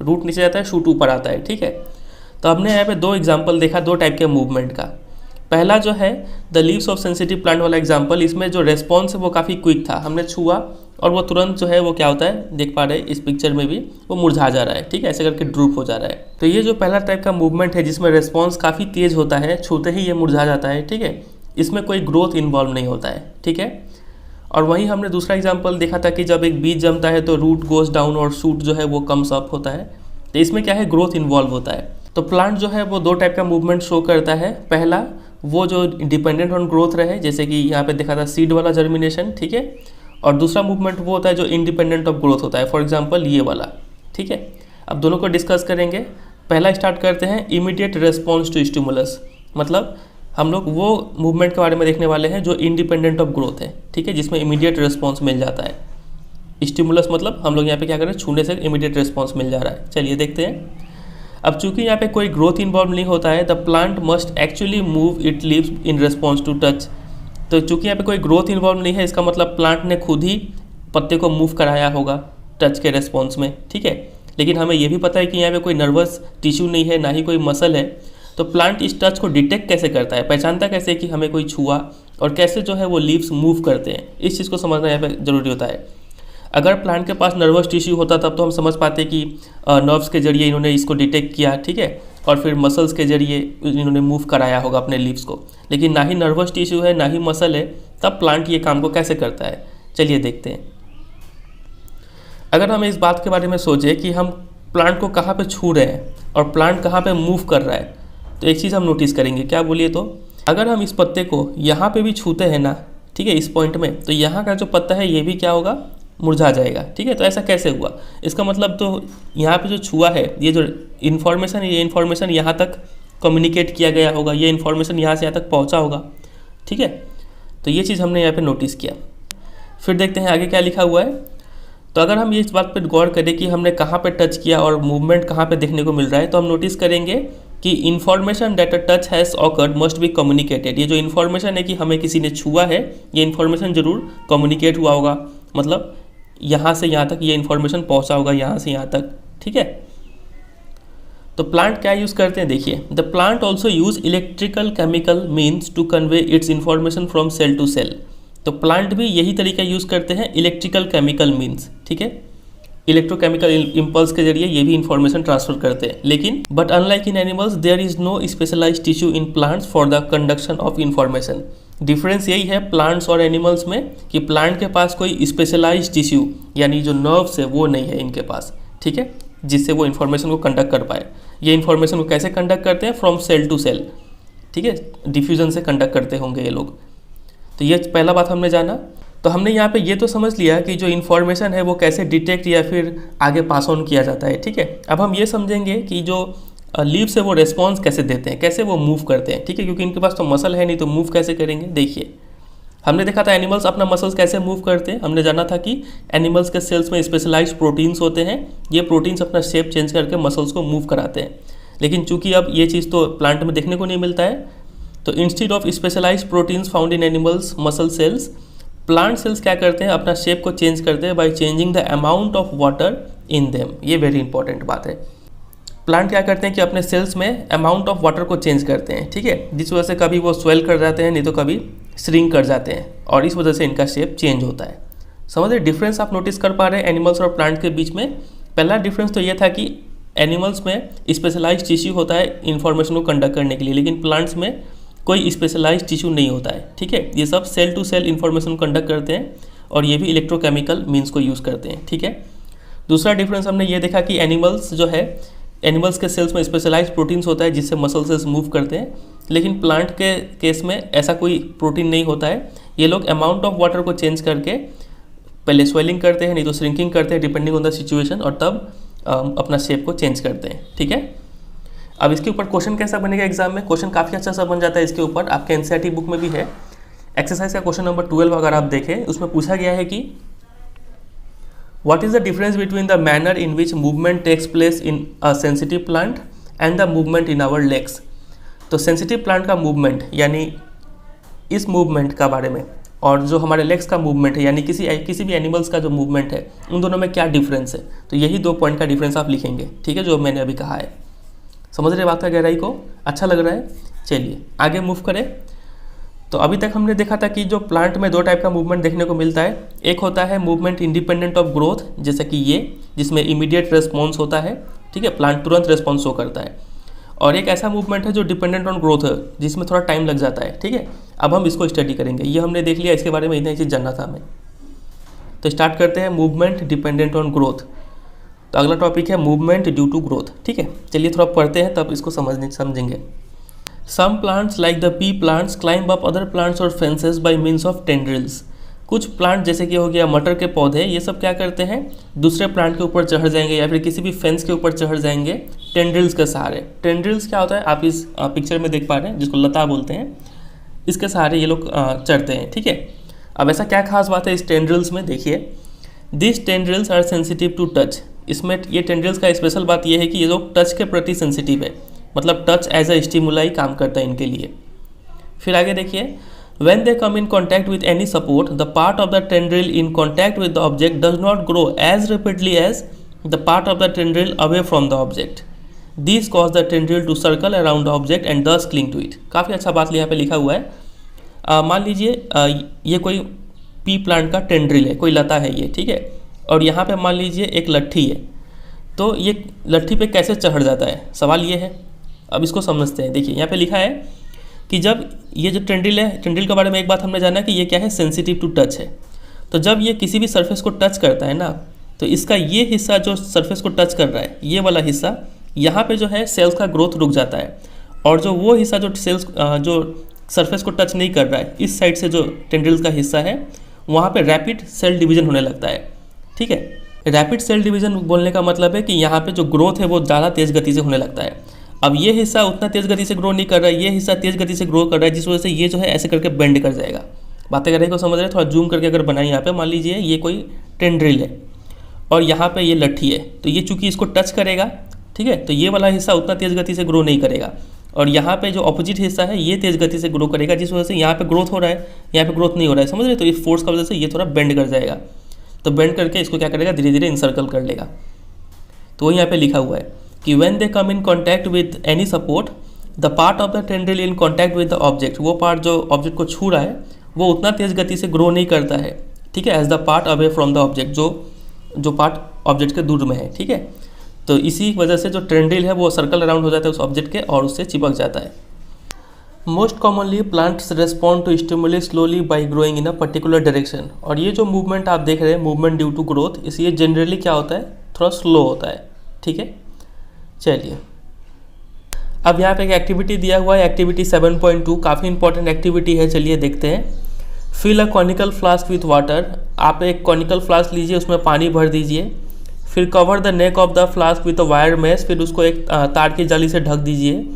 S1: रूट नीचे जाता है, शूट ऊपर आता है। ठीक है, तो हमने यहाँ पे दो एग्जाम्पल देखा, दो टाइप के मूवमेंट का। पहला जो है the leaves of sensitive plant वाला एग्जाम्पल, इसमें जो रेस्पॉन्स है वो काफ़ी क्विक था। हमने छुआ और वो तुरंत जो है वो क्या होता है, देख पा रहे हैं इस पिक्चर में भी, वो मुरझा जा रहा है। ठीक है, ऐसे करके ड्रूप हो जा रहा है। तो ये जो पहला टाइप का मूवमेंट है जिसमें रेस्पॉन्स काफ़ी तेज़ होता है, छूते ही ये मुरझा जाता है। ठीक है, इसमें कोई ग्रोथ इन्वॉल्व नहीं होता है। ठीक है, और वहीं हमने दूसरा एग्जाम्पल देखा था कि जब एक बीज जमता है तो रूट गोज डाउन और शूट जो है वो कम्स अप होता है। तो इसमें क्या है, ग्रोथ इन्वॉल्व होता है। तो प्लांट जो है वो दो टाइप का मूवमेंट शो करता है। पहला वो जो डिपेंडेंट ऑन ग्रोथ रहे, जैसे कि यहाँ पे देखा था सीड वाला जर्मिनेशन। ठीक है, और दूसरा मूवमेंट वो होता है जो इंडिपेंडेंट ऑफ ग्रोथ होता है, फॉर एग्जांपल ये वाला। ठीक है, अब दोनों को डिस्कस करेंगे। पहला स्टार्ट करते हैं, इमीडिएट रेस्पॉन्स टू स्टिमुलस। मतलब हम लोग वो मूवमेंट के बारे में देखने वाले हैं जो इंडिपेंडेंट ऑफ ग्रोथ है। ठीक है, जिसमें इमीडिएट रेस्पॉन्स मिल जाता है। स्टिमुलस मतलब हम लोग यहाँ पे क्या करें, छूने से इमीडिएट रेस्पॉन्स मिल जा रहा है। चलिए देखते हैं। अब चूंकि यहाँ पे कोई ग्रोथ इन्वॉल्व नहीं होता है, the plant must actually move it leaves in response to touch. तो चूंकि यहाँ पे कोई ग्रोथ इन्वॉल्व नहीं है, इसका मतलब प्लांट ने खुद ही पत्ते को मूव कराया होगा टच के रेस्पॉन्स में। ठीक है, लेकिन हमें ये भी पता है कि यहाँ पे कोई नर्वस टिश्यू नहीं है, ना ही कोई मसल है। तो प्लांट इस टच को डिटेक्ट कैसे करता है, पहचानता कैसे कि हमें कोई छुआ, और कैसे जो है वो लीव्स मूव करते हैं, इस चीज़ को समझना यहाँ पे ज़रूरी होता है। अगर प्लांट के पास नर्वस टिश्यू होता तब तो हम समझ पाते कि नर्व्स के जरिए इन्होंने इसको डिटेक्ट किया। ठीक है, और फिर मसल्स के जरिए इन्होंने मूव कराया होगा अपने लीव्स को। लेकिन ना ही नर्वस टिश्यू है, ना ही मसल है, तब प्लांट ये काम को कैसे करता है, चलिए देखते हैं। अगर हम इस बात के बारे में सोचें कि हम प्लांट को कहाँ पे छू रहे हैं और प्लांट कहाँ पे मूव कर रहा है, तो एक चीज़ हम नोटिस करेंगे। क्या बोलिए, तो अगर हम इस पत्ते को यहाँ पे भी छूते हैं ना, ठीक है, इस पॉइंट में, तो यहाँ का जो पत्ता है ये भी क्या होगा, मुरझा जाएगा। ठीक है, तो ऐसा कैसे हुआ, इसका मतलब तो यहाँ पे जो छुआ है, ये जो इन्फॉर्मेशन है, ये इन्फॉर्मेशन यहाँ तक कम्युनिकेट किया गया होगा, ये इन्फॉर्मेशन यहाँ से यहाँ तक पहुँचा होगा। ठीक है, तो ये चीज़ हमने यहाँ पे नोटिस किया। फिर देखते हैं आगे क्या लिखा हुआ है। तो अगर हम इस बात पर गौर करें कि हमने कहाँ पे टच किया और मूवमेंट कहाँ पे देखने को मिल रहा है, तो हम नोटिस करेंगे कि information that a touch has awkward must be communicated. ये जो इन्फॉर्मेशन है कि हमें किसी ने छुआ है, ये इन्फॉर्मेशन जरूर कम्युनिकेट हुआ होगा, मतलब यहाँ से यहाँ तक ये इन्फॉर्मेशन पहुँचा होगा, यहाँ से यहाँ तक। ठीक है, तो प्लांट क्या यूज़ करते हैं, देखिए, the plant also use electrical chemical means to convey its information from cell to cell. तो प्लांट भी यही तरीका यूज़ करते हैं, इलेक्ट्रिकल केमिकल मीन्स। ठीक है, इलेक्ट्रोकेमिकल इम्पल्स के जरिए ये भी इंफॉर्मेशन ट्रांसफर करते हैं। लेकिन but unlike in animals there is no specialized tissue in plants for the conduction of information. Difference यही है प्लांट्स और एनिमल्स में कि प्लांट के पास कोई स्पेशलाइज्ड टिश्यू यानी जो नर्व्स है वो नहीं है इनके पास। ठीक है, जिससे वो इन्फॉर्मेशन को कंडक्ट कर पाए। ये इन्फॉर्मेशन को कैसे कंडक्ट करते हैं? फ्रॉम सेल टू सेल, ठीक है, डिफ्यूजन से कंडक्ट करते होंगे ये लोग। तो ये पहला बात हमने जाना। तो हमने यहाँ पे ये तो समझ लिया कि जो इन्फॉर्मेशन है वो कैसे डिटेक्ट या फिर आगे पास ऑन किया जाता है, ठीक है। अब हम ये समझेंगे कि जो लीव्स है वो रेस्पॉन्स कैसे देते हैं, कैसे वो मूव करते हैं, ठीक है, क्योंकि इनके पास तो मसल है नहीं, तो मूव कैसे करेंगे। देखिए, हमने देखा था एनिमल्स अपना मसल्स कैसे मूव करते हैं। हमने जाना था कि एनिमल्स के सेल्स में स्पेशलाइज्ड प्रोटीन्स होते हैं, ये प्रोटीन्स अपना शेप चेंज करके मसल्स को मूव कराते हैं। लेकिन चूंकि अब ये चीज़ तो प्लांट में देखने को नहीं मिलता है, तो instead of specialized proteins found in animals muscle cells, plant cells क्या करते हैं? अपना शेप को चेंज करते हैं by changing the amount of water in them. ये वेरी इंपॉर्टेंट बात है। प्लांट क्या करते हैं कि अपने सेल्स में अमाउंट ऑफ वाटर को चेंज करते हैं, ठीक है, जिस वजह से कभी वो स्वेल कर जाते हैं, नहीं तो कभी श्रिंक कर जाते हैं, और इस वजह से इनका शेप चेंज होता है। समझ रहे? डिफरेंस आप नोटिस कर पा रहे हैं एनिमल्स और प्लांट के बीच में। पहला डिफरेंस तो ये था कि एनिमल्स में स्पेशलाइज्ड टिश्यू होता है इन्फॉर्मेशन को कंडक्ट करने के लिए, लेकिन प्लांट्स में कोई स्पेशलाइज्ड टिश्यू नहीं होता है, ठीक है। ये सब cell to cell information conduct करते हैं, और ये भी इलेक्ट्रोकेमिकल मीन्स को यूज़ करते हैं, ठीक है। दूसरा डिफरेंस हमने ये देखा कि एनिमल्स जो है, एनिमल्स के सेल्स में स्पेशलाइज्ड प्रोटीन्स होता है जिससे मसल सेल्स मूव करते हैं, लेकिन प्लांट के केस में ऐसा कोई प्रोटीन नहीं होता है। ये लोग अमाउंट ऑफ वाटर को चेंज करके पहले स्वेलिंग करते हैं, नहीं तो श्रिंकिंग करते हैं डिपेंडिंग ऑन द सिचुएशन, और तब अपना शेप को चेंज करते हैं, ठीक है। अब इसके ऊपर क्वेश्चन कैसा बनेगा एग्जाम में? क्वेश्चन काफ़ी अच्छा सा बन जाता है इसके ऊपर, आपके एनसीईआरटी बुक में भी है। एक्सरसाइज का क्वेश्चन नंबर 12 अगर आप देखें, उसमें पूछा गया है कि What is the difference between the manner in which movement takes place in a sensitive plant and the movement in our legs? तो सेंसिटिव प्लांट का मूवमेंट यानी इस मूवमेंट का बारे में, और जो हमारे लेग्स का मूवमेंट है यानी किसी भी एनिमल्स का जो मूवमेंट है, उन दोनों में क्या डिफरेंस है। तो यही 2 पॉइंट का डिफरेंस आप लिखेंगे, ठीक है, जो मैंने अभी कहा है। समझ रहे बात का गहराई को? अच्छा लग रहा है? चलिए आगे मूव करें। तो अभी तक हमने देखा था कि जो प्लांट में 2 टाइप का मूवमेंट देखने को मिलता है। एक होता है मूवमेंट इंडिपेंडेंट ऑफ ग्रोथ, जैसा कि ये, जिसमें इमीडिएट रेस्पॉन्स होता है, ठीक है, प्लांट तुरंत रेस्पॉन्स शो करता है। और एक ऐसा मूवमेंट है जो डिपेंडेंट ऑन ग्रोथ है, जिसमें थोड़ा टाइम लग जाता है, ठीक है। अब हम इसको स्टडी करेंगे। ये हमने देख लिया, इसके बारे में इतना ही चीज़ जानना था हमें। तो स्टार्ट करते हैं मूवमेंट डिपेंडेंट ऑन ग्रोथ। तो अगला टॉपिक है मूवमेंट ड्यू टू ग्रोथ, ठीक है। चलिए थोड़ा पढ़ते हैं, तब इसको समझेंगे। Some plants like the pea plants climb up other plants or fences by means of tendrils. कुछ प्लांट जैसे कि हो गया मटर के पौधे, ये सब क्या करते हैं? दूसरे प्लांट के ऊपर चढ़ जाएंगे या फिर किसी भी फेंस के ऊपर चढ़ जाएंगे टेंड्रिल्स के सहारे। टेंड्रिल्स क्या होता है? आप इस पिक्चर में देख पा रहे हैं, जिसको लता बोलते हैं। इसके सहारे ये लोग चढ़ते हैं, ठीक है। अब ऐसा क्या खास बात है इस टेंड्रिल्स में? देखिए, this tendrils are sensitive to touch. इसमें ये टेंड्रिल्स का स्पेशल बात यह है कि ये लोग टच के प्रति सेंसिटिव है, मतलब टच एज अ स्टिमुलाई काम करता है इनके लिए। फिर आगे देखिए, when they come in contact with any support, the part of the tendril in contact with the object does not grow as rapidly as the part of the tendril away from the object. This cause the tendril to circle around the object and thus cling to it. काफ़ी अच्छा बात यहाँ पे लिखा हुआ है। मान लीजिए ये कोई पी प्लांट का टेंड्रिल है, कोई लता है ये, ठीक है, और यहाँ पे मान लीजिए एक लट्ठी है। तो ये लट्ठी पे कैसे चढ़ जाता है, सवाल ये है। अब इसको समझते हैं। देखिए यहाँ पे लिखा है कि जब ये जो टेंड्रिल है, टेंड्रिल के बारे में एक बात हमने जाना कि ये क्या है? सेंसिटिव टू टच है। तो जब ये किसी भी सरफेस को टच करता है ना, तो इसका ये हिस्सा जो सरफेस को टच कर रहा है, ये वाला हिस्सा, यहाँ पे जो है सेल्स का ग्रोथ रुक जाता है, और जो वो हिस्सा जो जो सरफेस को टच नहीं कर रहा है, इस साइड से जो टेंड्रिल का हिस्सा है, वहाँ पे रैपिड सेल डिवीजन होने लगता है, ठीक है। रैपिड सेल डिवीजन बोलने का मतलब है कि यहाँ पे जो ग्रोथ है वो ज़्यादा तेज़ गति से होने लगता है। अब ये हिस्सा उतना तेज़ गति से ग्रो नहीं कर रहा है, ये हिस्सा तेज़ गति से ग्रो कर रहा है, जिस वजह से ये जो है ऐसे करके बेंड कर जाएगा। बातें करने को समझ रहे हैं? थोड़ा जूम करके अगर बनाए यहाँ पे, मान लीजिए ये कोई टेंड्रिल है और यहाँ पे ये लट्ठी है, तो ये चूँकि इसको टच करेगा, ठीक है, तो ये वाला हिस्सा उतना तेज़ गति से ग्रो नहीं करेगा, और यहाँ पे जो अपोजिट हिस्सा है ये तेज़ गति से ग्रो करेगा, जिस वजह से यहाँ पे ग्रोथ हो रहा है, यहाँ पे ग्रोथ नहीं हो रहा है, समझ रहे? तो इस फोर्स का वजह से ये थोड़ा बेंड कर जाएगा। तो बेंड करके इसको क्या करेगा? धीरे धीरे इंसर्कल कर लेगा। तो वही यहाँ पे लिखा हुआ है कि when they come in contact with any support, the part of the tendril in contact with the object, वो पार्ट जो ऑब्जेक्ट को छू रहा है वो उतना तेज़ गति से ग्रो नहीं करता है, ठीक है, as the part away from the object, जो पार्ट ऑब्जेक्ट के दूर में है, ठीक है। तो इसी वजह से जो टेंड्रिल है वो सर्कल अराउंड हो जाता है उस ऑब्जेक्ट के और उससे चिपक जाता है। Most commonly plants respond to stimuli slowly by growing in a particular direction. और ये जो मूवमेंट आप देख रहे हैं, मूवमेंट ड्यू टू ग्रोथ, इसलिए जनरली क्या होता है? थोड़ा स्लो होता है, ठीक है। चलिए, अब यहाँ पे एक एक्टिविटी दिया हुआ है, एक्टिविटी 7.2, काफ़ी इंपॉर्टेंट एक्टिविटी है। चलिए देखते हैं। Fill a conical flask with water. आप एक कॉनिकल फ्लास्क लीजिए, उसमें पानी भर दीजिए। फिर cover the neck of the flask with a wire mesh, फिर उसको एक तार की जाली से ढक दीजिए।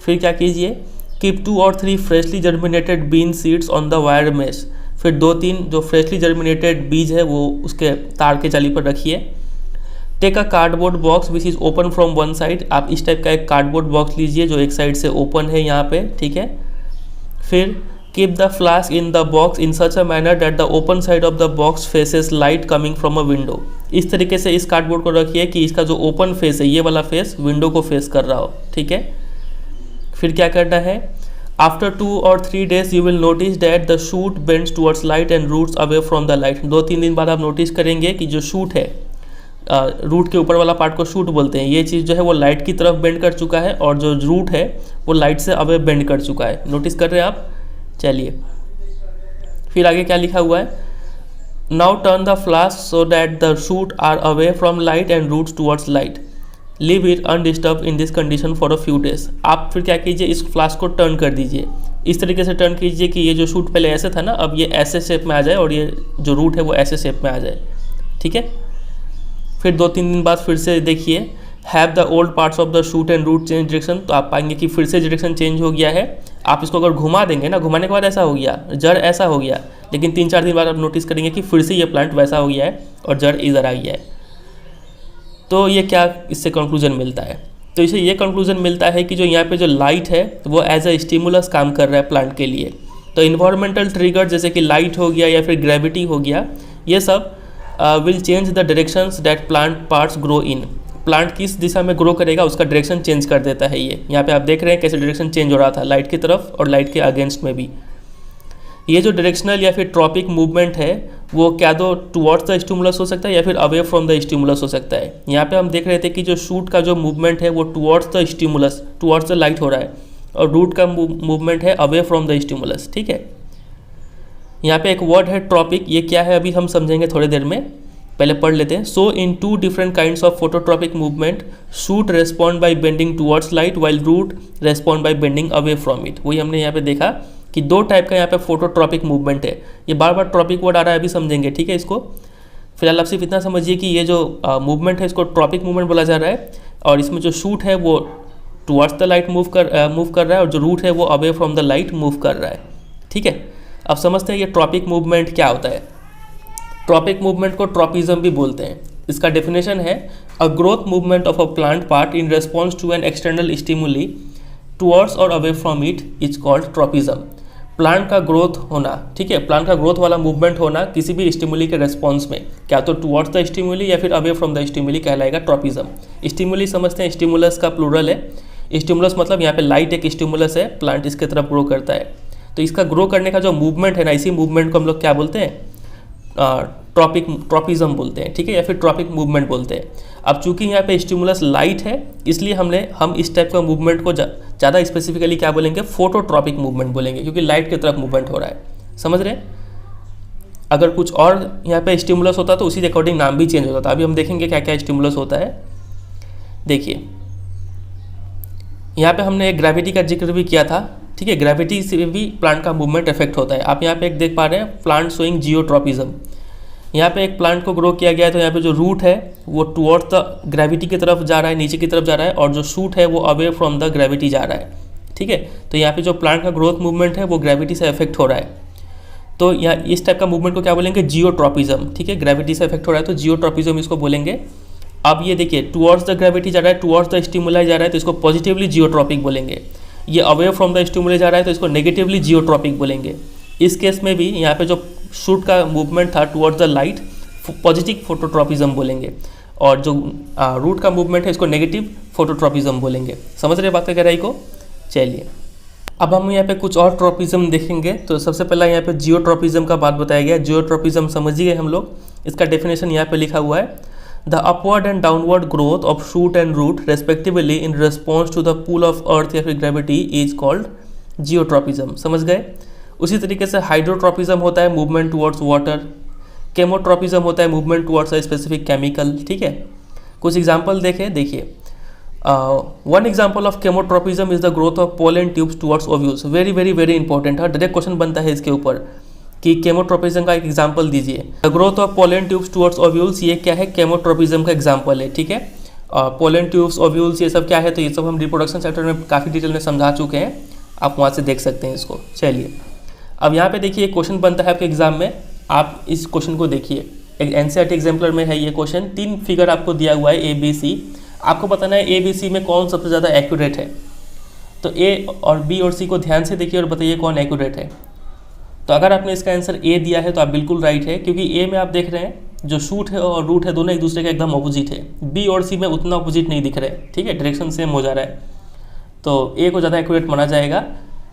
S1: फिर क्या कीजिए, कीप 2 और 3 freshly germinated bean seeds on the wire mesh. फिर 2-3 जो फ्रेशली जर्मिनेटेड बीज है वो उसके तार के जाली पर रखिए। Take a cardboard box which is open from one side. आप इस टाइप का एक कार्डबोर्ड बॉक्स लीजिए जो एक साइड से ओपन है यहाँ पे, ठीक है। फिर keep the flask in the box in such a manner that the open side of the box faces light coming from a window. इस तरीके से इस कार्डबोर्ड को रखिए कि इसका जो ओपन फेस है, ये वाला फेस विंडो को फेस कर रहा हो, ठीक है। फिर क्या करना है, आफ्टर 2 और 3 days you will notice that the shoot bends towards light and roots away from the light. 2-3 दिन बाद आप नोटिस करेंगे कि जो शूट है, रूट के ऊपर वाला पार्ट को शूट बोलते हैं, ये चीज़ जो है वो लाइट की तरफ बेंड कर चुका है और जो रूट है वो लाइट से अवे बेंड कर चुका है। नोटिस कर रहे हैं आप। चलिए, फिर आगे क्या लिखा हुआ है, now turn the flask so that the shoot are away from light and roots towards light. Leave it undisturbed in this condition for a few days. आप फिर क्या कीजिए, इस फ्लास्क को टर्न कर दीजिए, इस तरीके से टर्न कीजिए कि ये जो शूट पहले ऐसे था ना, अब ये ऐसे शेप में आ जाए और ये जो रूट है वो ऐसे शेप में आ जाए, ठीक है। फिर 2-3 दिन बाद फिर से देखिए, have the old parts of the shoot and route change direction. तो आप पाएंगे कि फिर से डायरेक्शन चेंज हो गया है। आप इसको अगर घुमा देंगे ना, घुमाने के बाद ऐसा हो गया, जड़ ऐसा हो गया, लेकिन 3-4 दिन बाद आप नोटिस करेंगे कि फिर से ये प्लांट वैसा हो गया है और जड़ इधर आ गया है। तो ये क्या इससे कंक्लूजन मिलता है, तो इसे ये कंक्लूजन मिलता है कि जो यहाँ पे जो लाइट है वो एज अ स्टिमुलस काम कर रहा है प्लांट के लिए। तो इन्वायरमेंटल ट्रिगर जैसे कि लाइट हो गया या फिर ग्रेविटी हो गया, ये सब will change the directions that plant parts grow in. Plant किस दिशा में ग्रो करेगा उसका डायरेक्शन चेंज कर देता है। ये यहाँ पे आप देख रहे हैं कैसे डायरेक्शन चेंज हो रहा था, लाइट की तरफ और लाइट के अगेंस्ट में भी। ये जो डायरेक्शनल या फिर ट्रॉपिक मूवमेंट है वो क्या तो टुवर्ड्स द स्टिमुलस हो सकता है या फिर अवे फ्रॉम द स्टिमुलस हो सकता है। यहाँ पे हम देख रहे थे कि जो शूट का जो मूवमेंट है वो towards the stimulus, towards the light हो रहा है, और रूट का मूवमेंट है अवे फ्रॉम द स्टिमुलस, ठीक है। यहाँ पे एक वर्ड है ट्रॉपिक, ये क्या है अभी हम समझेंगे थोड़ी देर में, पहले पढ़ लेते हैं। So in 2 different kinds of phototropic movement, shoot respond by bending towards light while root respond by bending away from it. वही हमने यहाँ पे देखा कि 2 टाइप का यहाँ पे फोटोट्रॉपिक मूवमेंट है। ये बार बार ट्रॉपिक वर्ड आ रहा है, अभी समझेंगे, ठीक है। इसको फिलहाल आप सिर्फ इतना समझिए कि ये जो मूवमेंट है इसको ट्रॉपिक मूवमेंट बोला जा रहा है, और इसमें जो शूट है वो टुवर्ड्स द लाइट मूव कर रहा है और जो रूट है वो away from the light move कर रहा है, ठीक है। अब समझते हैं ये ट्रॉपिक मूवमेंट क्या होता है। ट्रॉपिक मूवमेंट को ट्रॉपिज्म भी बोलते हैं। इसका डेफिनेशन है a growth movement of a plant part in response to an external stimuli towards और away from it is called tropism. Plant का ग्रोथ होना, ठीक है, प्लांट का ग्रोथ वाला मूवमेंट होना किसी भी स्टिमुली के रेस्पॉन्स में, क्या तो टुवर्ड्स द स्टिमुली या फिर अवे फ्रॉम द स्टिमुली, कहलाएगा ट्रॉपिज्म। स्टिमुली समझते हैं, स्टिमुलस का प्लूरल है। स्टिमुलस मतलब यहाँ पे लाइट एक स्टिमुलस है, प्लांट इसके तरफ ग्रो करता है। तो इसका ग्रो करने का जो मूवमेंट है ना, इसी मूवमेंट को हम लोग क्या बोलते हैं, ट्रॉपिज्म बोलते हैं, ठीक है, या फिर ट्रॉपिक मूवमेंट बोलते हैं। अब चूंकि यहाँ पे स्टिमुलस लाइट है, इसलिए हम इस टाइप का मूवमेंट को ज़्यादा स्पेसिफिकली क्या बोलेंगे, फोटोट्रॉपिक मूवमेंट बोलेंगे, क्योंकि लाइट की तरफ मूवमेंट हो रहा है। समझ रहे हैं। अगर कुछ और यहाँ पे स्टिमुलस होता तो उसी के अकॉर्डिंग नाम भी चेंज होता था। अभी हम देखेंगे क्या क्या स्टिमुलस होता है। देखिए, यहाँ पे हमने एक ग्रेविटी का जिक्र भी किया था, ठीक है। ग्रेविटी से भी प्लांट का मूवमेंट इफेक्ट होता है। आप यहाँ पे एक देख पा रहे हैं, प्लांट शोइंग जियोट्रॉपिज्म। यहाँ पे एक प्लांट को ग्रो किया गया है, तो यहाँ पे जो रूट है वो टुवर्ड्स द ग्रेविटी की तरफ जा रहा है, नीचे की तरफ जा रहा है, और जो शूट है वो अवे फ्रॉम द ग्रेविटी जा रहा है, ठीक है। तो यहाँ पे जो प्लांट का ग्रोथ मूवमेंट है वो ग्रेविटी से इफेक्ट हो रहा है। तो यहाँ इस टाइप का मूवमेंट को क्या बोलेंगे, जियोट्रॉपिज्म, ठीक है। ग्रेविटी से इफेक्ट हो रहा है तो जियोट्रॉपिज्म इसको बोलेंगे। अब ये देखिए, टुवर्ड्स द ग्रेविटी जा रहा है, टुवर्ड्स द स्टिमुलाई जा रहा है, तो इसको पॉजिटिवली जियोट्रॉपिक बोलेंगे। ये अवे फ्रॉम द स्टिमुलाई जा रहा है तो इसको नेगेटिवली जियोट्रॉपिक बोलेंगे। इस केस में भी यहाँ पे जो शूट का मूवमेंट था towards the light, positive phototropism बोलेंगे, और जो रूट का मूवमेंट है इसको नेगेटिव फोटोट्रॉपिज्म बोलेंगे। समझ रहे बात का गहराई को। चलिए, अब हम यहाँ पे कुछ और ट्रॉपिज्म देखेंगे। तो सबसे पहला यहाँ पे जियोट्रॉपिज्म का बात बताया गया। जियोट्रॉपिज्म समझिए हम लोग, इसका डेफिनेशन यहाँ पे लिखा हुआ है, the upward and downward growth of shoot and root respectively in response to the pull of earth या फिर ग्रेविटी इज कॉल्ड जियोट्रॉपिज्म। समझ गए। उसी तरीके से हाइड्रोट्रॉपिज्म होता है, मूवमेंट टुवर्ड्स वाटर। केमोट्रॉपिज्म होता है, movement towards a specific chemical, ठीक है। कुछ एग्जाम्पल देखें, देखिए one example of केमोट्रोपिज्म is the growth of pollen tubes towards ovules. Very very very important है, डायरेक्ट क्वेश्चन बनता है इसके ऊपर कि केमोट्रोपिज्म का एक एग्जाम्पल दीजिए। The growth of pollen tubes towards ovules, ये क्या है, केमोट्रोपिज्म का एग्जाम्पल है, ठीक है। पोलन ट्यूब्स, ओव्यूल्स, ये सब क्या है, तो ये सब हम रिप्रोडक्शन चैप्टर में काफ़ी डिटेल में समझा चुके हैं, आप वहाँ से देख सकते हैं इसको। चलिए अब यहाँ पे देखिए क्वेश्चन बनता है आपके एग्जाम में, आप इस क्वेश्चन को देखिए, एक एनसीईआरटी एग्जाम्पलर में है ये क्वेश्चन। 3 फिगर आपको दिया हुआ है ABC, आपको बताना है ABC में कौन सबसे ज़्यादा एक्यूरेट है। तो A और B और C को ध्यान से देखिए और बताइए कौन एक्यूरेट है। तो अगर आपने इसका आंसर A दिया है तो आप बिल्कुल राइट है, क्योंकि A में आप देख रहे हैं जो शूट है और रूट है दोनों एक दूसरे के एकदम ऑपोजिट है। B और C में उतना ऑपोजिट नहीं दिख रहे, ठीक है, डायरेक्शन सेम हो जा रहा है। तो A को ज़्यादा एक्यूरेट माना जाएगा,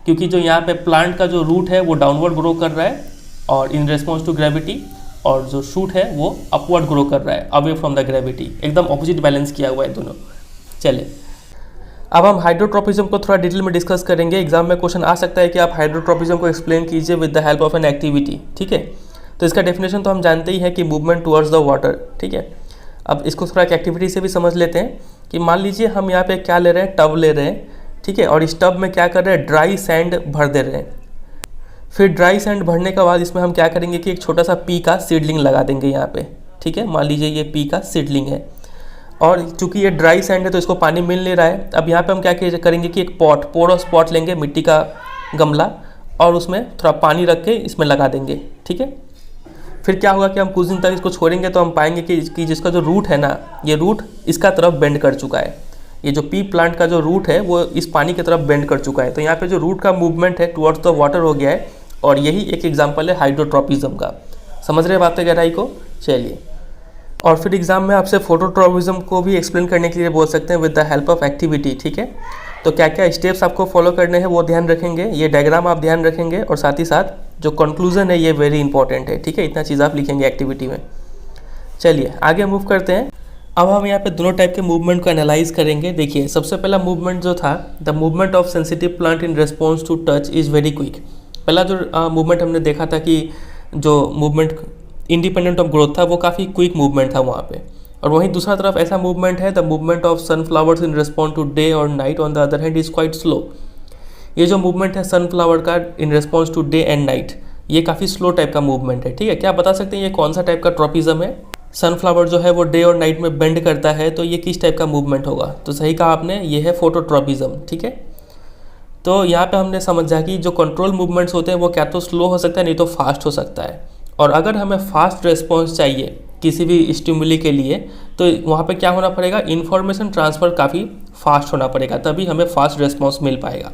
S1: क्योंकि जो यहाँ पे प्लांट का जो रूट है वो डाउनवर्ड ग्रो कर रहा है और इन रिस्पॉन्स टू ग्रेविटी, और जो शूट है वो अपवर्ड ग्रो कर रहा है अवे फ्रॉम द ग्रेविटी, एकदम ऑपोजिट बैलेंस किया हुआ है दोनों। चलिए अब हम हाइड्रोट्रोपिज्म को थोड़ा डिटेल में डिस्कस करेंगे। एग्जाम में क्वेश्चन आ सकता है कि आप हाइड्रोट्रोपिज्म को एक्सप्लेन कीजिए with the help of an activity, ठीक है। तो इसका डेफिनेशन तो हम जानते ही हैं कि मूवमेंट टुवर्ड्स द वाटर, ठीक है। अब इसको थोड़ा एक एक्टिविटी से भी समझ लेते हैं कि मान लीजिए हम यहाँ पे क्या ले रहे हैं, टब ले रहे हैं, ठीक है, और इस टब में क्या कर रहे हैं, ड्राई सैंड भर दे रहे हैं। फिर ड्राई सैंड भरने के बाद इसमें हम क्या करेंगे कि एक छोटा सा पी का सीडलिंग लगा देंगे यहाँ पे, ठीक है। मान लीजिए ये पी का सीडलिंग है, और चूंकि ये ड्राई सैंड है तो इसको पानी मिल नहीं रहा है। अब यहाँ पे हम क्या करेंगे कि एक पोरस पॉट लेंगे, मिट्टी का गमला, और उसमें थोड़ा पानी रख के इसमें लगा देंगे, ठीक है। फिर क्या होगा कि हम कुछ दिन तक इसको छोड़ेंगे तो हम पाएंगे कि जिसका जो रूट है ना, ये रूट इसका तरफ बेंड कर चुका है। ये जो पी प्लांट का जो रूट है वो इस पानी की तरफ बेंड कर चुका है। तो यहाँ पे जो रूट का मूवमेंट है टुवर्ड्स द वाटर हो गया है, और यही एक एग्जाम्पल है हाइड्रोट्रोपिज्म का। समझ रहे बातें गहराई को। चलिए, और फिर एग्जाम में आपसे फोटोट्रोपिज्म को भी एक्सप्लेन करने के लिए बोल सकते हैं with the help of activity, ठीक है। तो क्या क्या स्टेप्स आपको फॉलो करने हैं वो ध्यान रखेंगे, ये डायग्राम आप ध्यान रखेंगे, और साथ ही साथ जो कंक्लूजन है ये वेरी इंपॉर्टेंट है, ठीक है। इतना चीज़ आप लिखेंगे एक्टिविटी में। चलिए आगे मूव करते हैं। अब हम यहाँ पे दोनों टाइप के मूवमेंट को एनालाइज करेंगे। देखिए सबसे पहला मूवमेंट जो था, the movement of sensitive plant in response to touch is very quick. पहला जो मूवमेंट हमने देखा था कि जो मूवमेंट इंडिपेंडेंट ऑफ ग्रोथ था वो काफ़ी क्विक मूवमेंट था वहाँ पे। और वहीं दूसरा तरफ ऐसा मूवमेंट है, the movement of sunflowers in response to day और night on the other hand is quite slow. ये जो मूवमेंट है सनफ्लावर का in response to day and night, ये काफ़ी स्लो टाइप का मूवमेंट है, ठीक है। क्या बता सकते हैं ये कौन सा टाइप का ट्रोपिज्म है? सनफ्लावर जो है वो डे और नाइट में बेंड करता है, तो ये किस टाइप का मूवमेंट होगा? तो सही कहा आपने, ये है फोटोट्रोपिज्म, ठीक है। तो यहाँ पे हमने समझा कि जो कंट्रोल मूवमेंट्स होते हैं वो क्या तो स्लो हो सकता है, नहीं तो फास्ट हो सकता है। और अगर हमें फास्ट रिस्पॉन्स चाहिए किसी भी स्टिमुली के लिए, तो वहाँ पे क्या होना पड़ेगा, इन्फॉर्मेशन ट्रांसफ़र काफ़ी फास्ट होना पड़ेगा, तभी हमें फास्ट रिस्पॉन्स मिल पाएगा।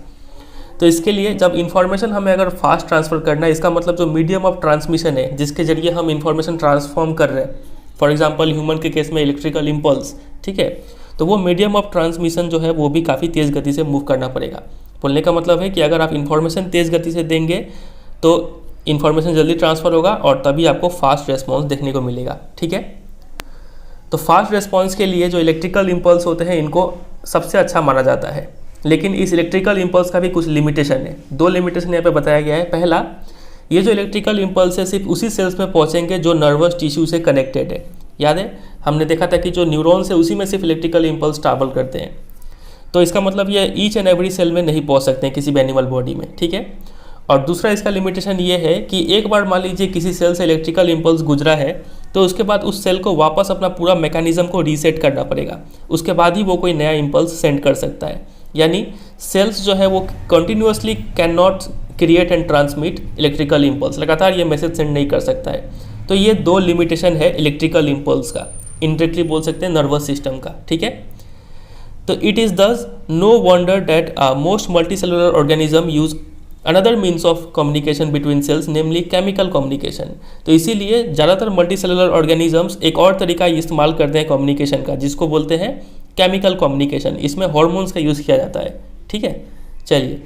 S1: तो इसके लिए जब इन्फॉर्मेशन हमें अगर फास्ट ट्रांसफ़र करना है, इसका मतलब जो मीडियम ऑफ ट्रांसमिशन है जिसके जरिए हम इन्फॉर्मेशन ट्रांसफॉर्म कर रहे हैं, फॉर एग्जांपल ह्यूमन के केस में इलेक्ट्रिकल इम्पल्स, ठीक है, तो वो मीडियम ऑफ ट्रांसमिशन जो है वो भी काफ़ी तेज़ गति से मूव करना पड़ेगा। बोलने का मतलब है कि अगर आप इन्फॉर्मेशन तेज़ गति से देंगे तो इन्फॉर्मेशन जल्दी ट्रांसफ़र होगा और तभी आपको फास्ट रेस्पॉन्स देखने को मिलेगा, ठीक है। तो फास्ट रेस्पॉन्स के लिए जो इलेक्ट्रिकल इम्पल्स होते हैं इनको सबसे अच्छा माना जाता है, लेकिन इस इलेक्ट्रिकल इम्पल्स का भी कुछ लिमिटेशन है। 2 लिमिटेशन यहाँ पे बताया गया है। पहला, ये जो इलेक्ट्रिकल इम्पल्स है सिर्फ उसी सेल्स में पहुँचेंगे जो नर्वस टिश्यू से कनेक्टेड है। याद है हमने देखा था कि जो न्यूरॉन्स है उसी में सिर्फ इलेक्ट्रिकल इम्पल्स ट्रैवल करते हैं। तो इसका मतलब ये ईच एंड एवरी सेल में नहीं पहुँच सकते हैं किसी भी एनिमल बॉडी में, ठीक है। और दूसरा इसका लिमिटेशन ये है कि एक बार मान लीजिए किसी सेल से इलेक्ट्रिकल इम्पल्स गुजरा है तो उसके बाद उस सेल को वापस अपना पूरा मैकेनिज्म को रीसेट करना पड़ेगा, उसके बाद ही वो कोई नया इम्पल्स सेंड कर सकता है। यानी सेल्स जो है वो continuously can not create and transmit electrical impulse, लगातार ये मैसेज सेंड नहीं कर सकता है। तो ये 2 लिमिटेशन है इलेक्ट्रिकल इम्पल्स का, इंडायरेक्टली बोल सकते हैं नर्वस सिस्टम का, ठीक है। तो it is thus no wonder that most multicellular organism use another means of communication between cells, namely chemical communication. तो इसीलिए ज़्यादातर मल्टीसेलुलर ऑर्गेनिजम्स एक और तरीका इस्तेमाल करते हैं कम्युनिकेशन का, जिसको बोलते हैं केमिकल कम्युनिकेशन। इसमें हार्मोन्स का यूज़ किया जाता है, ठीक है। चलिए,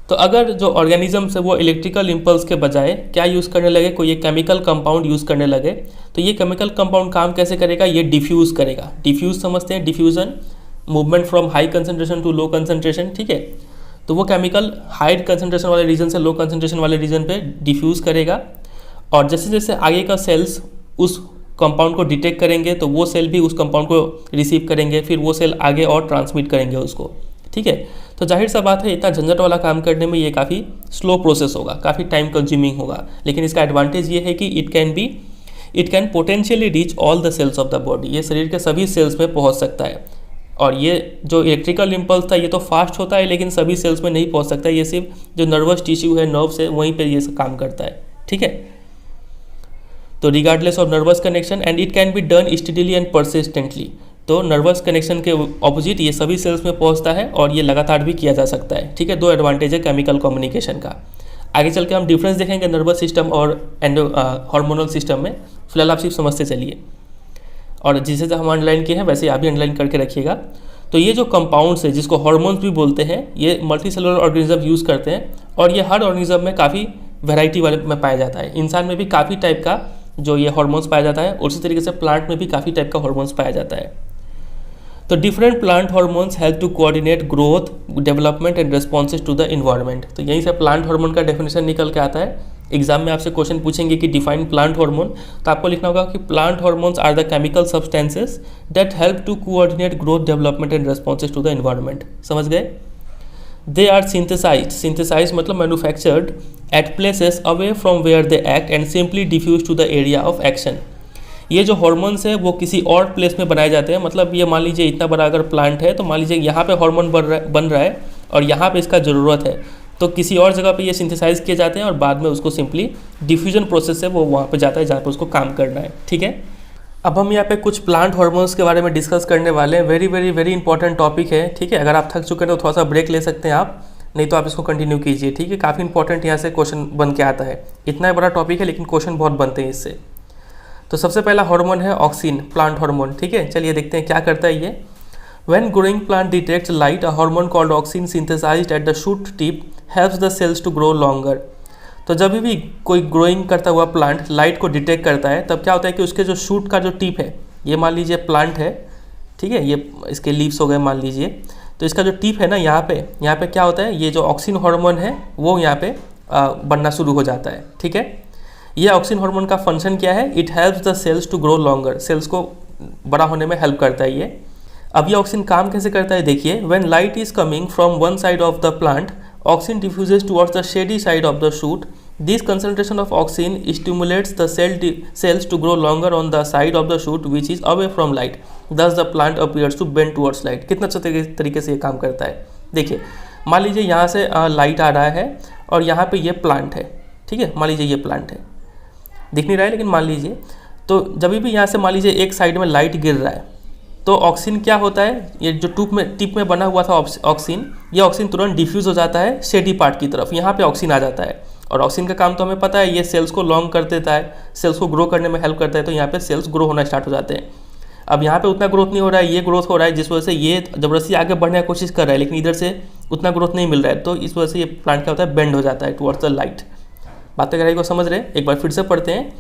S1: तो अगर जो ऑर्गेनिजम्स है वो इलेक्ट्रिकल इम्पल्स के बजाय क्या यूज़ करने लगे, कोई एक केमिकल कंपाउंड यूज़ करने लगे, तो ये केमिकल कंपाउंड काम कैसे करेगा, ये डिफ्यूज़ करेगा। डिफ्यूज़ समझते हैं, diffusion, movement from high concentration to low concentration, ठीक है। तो वो केमिकल हाई कंसनट्रेशन वाले रीजन से लो कंसनट्रेशन वाले रीजन पे डिफ्यूज़ करेगा, और जैसे जैसे आगे का सेल्स उस कंपाउंड को डिटेक्ट करेंगे तो वो सेल भी उस कंपाउंड को रिसीव करेंगे, फिर वो सेल आगे और ट्रांसमिट करेंगे उसको, ठीक है। तो जाहिर सा बात है इतना झंझट वाला काम करने में ये काफ़ी स्लो प्रोसेस होगा, काफ़ी टाइम कंज्यूमिंग होगा, लेकिन इसका एडवांटेज ये है कि it can potentially reach all the cells of the body, ये शरीर के सभी सेल्स में पहुंच सकता है। और ये जो इलेक्ट्रिकल इम्पल्स था ये तो फास्ट होता है लेकिन सभी सेल्स में नहीं पहुंच सकता, ये सिर्फ जो नर्वस टिश्यू है, नर्व्स है, वहीं पे ये काम करता है, ठीक है। तो regardless of nervous connection and it can be done steadily and persistently, तो नर्वस कनेक्शन के ऑपोजिट ये सभी सेल्स में पहुंचता है और ये लगातार भी किया जा सकता है, ठीक है। दो एडवांटेज है केमिकल कम्युनिकेशन का। आगे चल के हम डिफरेंस देखेंगे नर्वस सिस्टम और हार्मोनल सिस्टम में, फिलहाल आप सिर्फ समझते चलिए, और जिसे जो हम अंडरलाइन किए हैं वैसे आप भी अंडरलाइन करके रखिएगा। तो ये जो कंपाउंड्स है जिसको हार्मोन्स भी बोलते हैं, ये मल्टी सेलुलर ऑर्गेनिज्म यूज़ करते हैं और ये हर ऑर्गेनिज्म में काफ़ी वैरायटी वाले में पाया जाता है। इंसान में भी काफ़ी टाइप का जो ये हार्मोन्स पाया जाता है, उसी तरीके से प्लांट में भी काफ़ी टाइप का हार्मोन्स पाया जाता है। तो different plant hormones help to coordinate growth, development and responses to the environment. तो यहीं से प्लांट हार्मोन का डेफिनेशन निकल के आता है। एग्जाम में आपसे क्वेश्चन पूछेंगे कि डिफाइन प्लांट हार्मोन, तो आपको लिखना होगा कि plant hormones are the chemical substances that help to coordinate growth, development and responses to the environment. समझ गए? दे आर सिंथेसाइज मतलब manufactured at places away from where they act and simply diffuse to the area of action. ये जो हार्मोन्स है वो किसी और प्लेस में बनाए जाते हैं, मतलब ये मान लीजिए इतना बड़ा अगर प्लांट है तो मान लीजिए यहाँ पे हार्मोन बन रहा है और यहाँ पे इसका ज़रूरत है, तो किसी और जगह पे ये सिंथेसाइज किए जाते हैं और बाद में उसको सिंपली डिफ्यूजन प्रोसेस से वो वहाँ पे जाता है जहाँ पे उसको काम करना है, ठीक है। अब हम यहाँ पे कुछ प्लांट हार्मोन्स के बारे में डिस्कस करने वाले हैं। Very very very important topic है, ठीक है। अगर आप थक चुके हैं तो थोड़ा सा ब्रेक ले सकते हैं आप, नहीं तो आप इसको कंटिन्यू कीजिए, ठीक है। काफ़ी इंपॉर्टेंट यहाँ से क्वेश्चन बन के आता है। इतना बड़ा टॉपिक है लेकिन क्वेश्चन बहुत बनते हैं इससे। तो सबसे पहला हार्मोन है ऑक्सिन, प्लांट हार्मोन, ठीक है। चलिए देखते हैं क्या करता है ये। When growing plant detects light, a hormone called auxin synthesized at the shoot tip helps the cells to grow longer. तो जब भी कोई ग्रोइंग करता हुआ प्लांट लाइट को डिटेक्ट करता है तब क्या होता है कि उसके जो शूट का जो टिप है, ये मान लीजिए प्लांट है, ठीक है, ये इसके लीव्स हो गए मान लीजिए, तो इसका जो टिप है ना यहाँ पे क्या होता है, ये जो ऑक्सिन हार्मोन है वो यहाँ पे बनना शुरू हो जाता है, ठीक है। ये ऑक्सिन हार्मोन का फंक्शन क्या है? It helps the cells to grow longer, cells को बड़ा होने में हेल्प करता है ये। अब ये ऑक्सिन काम कैसे करता है देखिए। When light is coming from one side of the plant, auxin diffuses towards the shady side of the shoot. This concentration of auxin stimulates the cells to grow longer on the side of the shoot which is away from light, thus the plant appears to bend towards light. कितना अच्छा तरीके से ये काम करता है देखिए। मान लीजिए यहाँ से लाइट आ रहा है और यहाँ पे ये प्लांट है, ठीक है, मान लीजिए ये प्लांट है, दिख नहीं रहा है लेकिन मान लीजिए, तो जब भी यहाँ से मान लीजिए एक साइड में लाइट गिर रहा है तो ऑक्सिन क्या होता है, ये जो टिप में बना हुआ था ऑक्सिन, ये ऑक्सिन तुरंत डिफ्यूज हो जाता है शेडी पार्ट की तरफ, यहाँ पे ऑक्सिन आ जाता है। और ऑक्सिन का काम तो हमें पता है, ये सेल्स को लॉन्ग कर देता है, सेल्स को ग्रो करने में हेल्प करता है, तो यहाँ पे सेल्स ग्रो होना स्टार्ट हो जाते हैं। अब यहाँ पे उतना ग्रोथ नहीं हो रहा है, ये ग्रोथ हो रहा है, जिस वजह से ये जबरदस्ती आगे बढ़ने की कोशिश कर रहा है लेकिन इधर से उतना ग्रोथ नहीं मिल रहा है, तो इस वजह से ये प्लांट क्या होता है, बेंड हो जाता है टुवर्ड्स द लाइट। बातें गहराई को समझ रहे हैं? एक बार फिर से पढ़ते हैं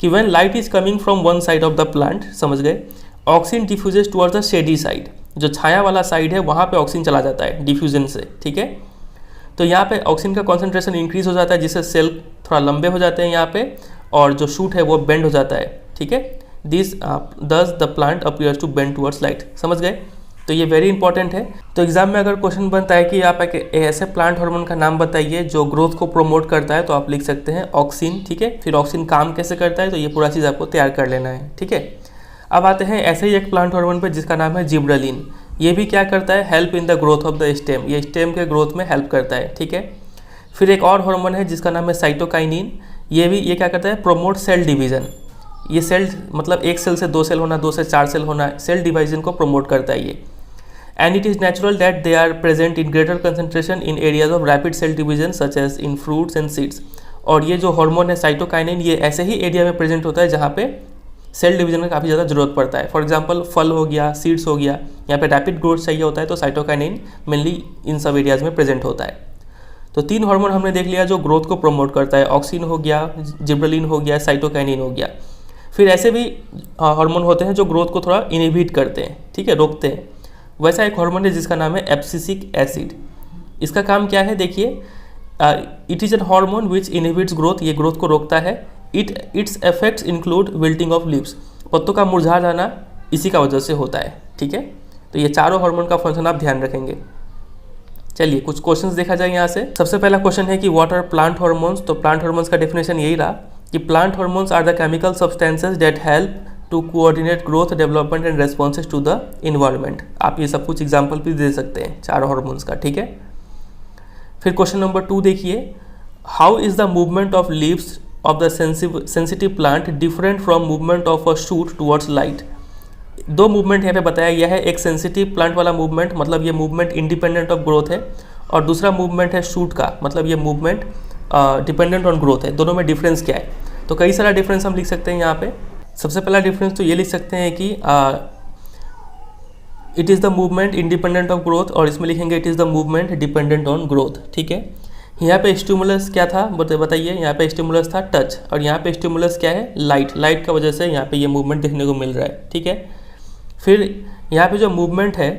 S1: कि when light is coming from one side of the plant, समझ गए, auxin diffuses towards the shady side, जो छाया वाला साइड है वहाँ पे ऑक्सिन चला जाता है डिफ्यूजन से, ठीक है। तो यहाँ पे ऑक्सिन का कॉन्सेंट्रेशन इंक्रीज हो जाता है जिससे सेल थोड़ा लंबे हो जाते हैं यहाँ पे, और जो शूट है वो बेंड हो जाता है, ठीक है। This thus the plant appears to bend towards light. समझ गए? तो ये वेरी इंपॉर्टेंट है। तो एग्जाम में अगर क्वेश्चन बनता है कि आप एक ऐसे प्लांट हार्मोन का नाम बताइए जो ग्रोथ को प्रमोट करता है, तो आप लिख सकते हैं ऑक्सिन, ठीक है। फिर ऑक्सिन काम कैसे करता है, तो ये पूरा चीज़ आपको तैयार कर लेना है, ठीक है। अब आते हैं ऐसे ही एक प्लांट हार्मोन पे जिसका नाम है जिब्रेलिन। ये भी क्या करता है, help in the growth of the stem, ये स्टेम के ग्रोथ में हेल्प करता है, ठीक है। फिर एक और हार्मोन है जिसका नाम है साइटोकाइनिन। ये क्या करता है, प्रोमोट सेल डिवीजन। ये सेल मतलब एक सेल से 2 सेल होना, 2 से 4 सेल होना, सेल डिवीजन को प्रमोट करता है ये। And it is natural that they are present in greater concentration in areas of rapid cell division such as in fruits and seeds। और ये जो हार्मोन है साइटोकाइनिन, ये ऐसे ही एरिया में प्रेजेंट होता है जहाँ पे सेल डिवीजन में काफ़ी ज़्यादा जरूरत पड़ता है। फॉर एग्जांपल फल हो गया, सीड्स हो गया, यहाँ पे रैपिड ग्रोथ चाहिए होता है, तो साइटोकाइनिन मेनली इन सब एरियाज में प्रेजेंट होता है। तो 3 हार्मोन हमने देख लिया जो ग्रोथ को प्रमोट करता है, ऑक्सिन हो गया, जिब्रेलिन हो गया, साइटोकाइनिन हो गया। फिर ऐसे भी हार्मोन होते हैं जो ग्रोथ को थोड़ा इनहिबिट करते हैं, ठीक है, रोकते हैं। वैसा एक हार्मोन है जिसका नाम है एब्सिसिक एसिड। इसका काम क्या है देखिए, it is N hormone which inhibits growth, ये ग्रोथ को रोकता है। It's effects include wilting of leaves, पत्तों का मुरझा जाना इसी का वजह से होता है, ठीक है। तो ये चारों हार्मोन का फंक्शन आप ध्यान रखेंगे। चलिए कुछ क्वेश्चंस देखा जाए यहाँ से। सबसे पहला क्वेश्चन है कि व्हाट आर प्लांट हार्मोन्स। तो प्लांट हार्मोन्स का डेफिनेशन यही रहा कि plant hormones are the chemical substances that help to coordinate growth, development and responses to the environment. आप ये सब कुछ एग्जाम्पल भी दे सकते हैं चारों हार्मोन्स का, ठीक है। फिर क्वेश्चन नंबर 2 देखिए, how is the movement of leaves of the sensitive plant different from movement of a shoot towards light. दो मूवमेंट यहाँ पे बताया गया है, एक सेंसिटिव प्लांट वाला मूवमेंट, मतलब ये मूवमेंट इंडिपेंडेंट ऑफ ग्रोथ है, और दूसरा मूवमेंट है शूट का, मतलब ये मूवमेंट डिपेंडेंट ऑन ग्रोथ है। दोनों में डिफरेंस क्या है? तो कई सारा डिफरेंस हम लिख सकते हैं यहाँ पे। सबसे पहला डिफरेंस तो ये लिख सकते हैं कि it is the movement independent of growth, और इसमें लिखेंगे it is the movement dependent on growth, ठीक है। यहाँ पे स्टिमुलस क्या था बताइए? यहाँ पे स्टिमुलस था टच, और यहाँ पे स्टिमुलस क्या है? लाइट। लाइट का वजह से यहाँ पे ये मूवमेंट देखने को मिल रहा है, ठीक है। फिर यहाँ पे जो मूवमेंट है,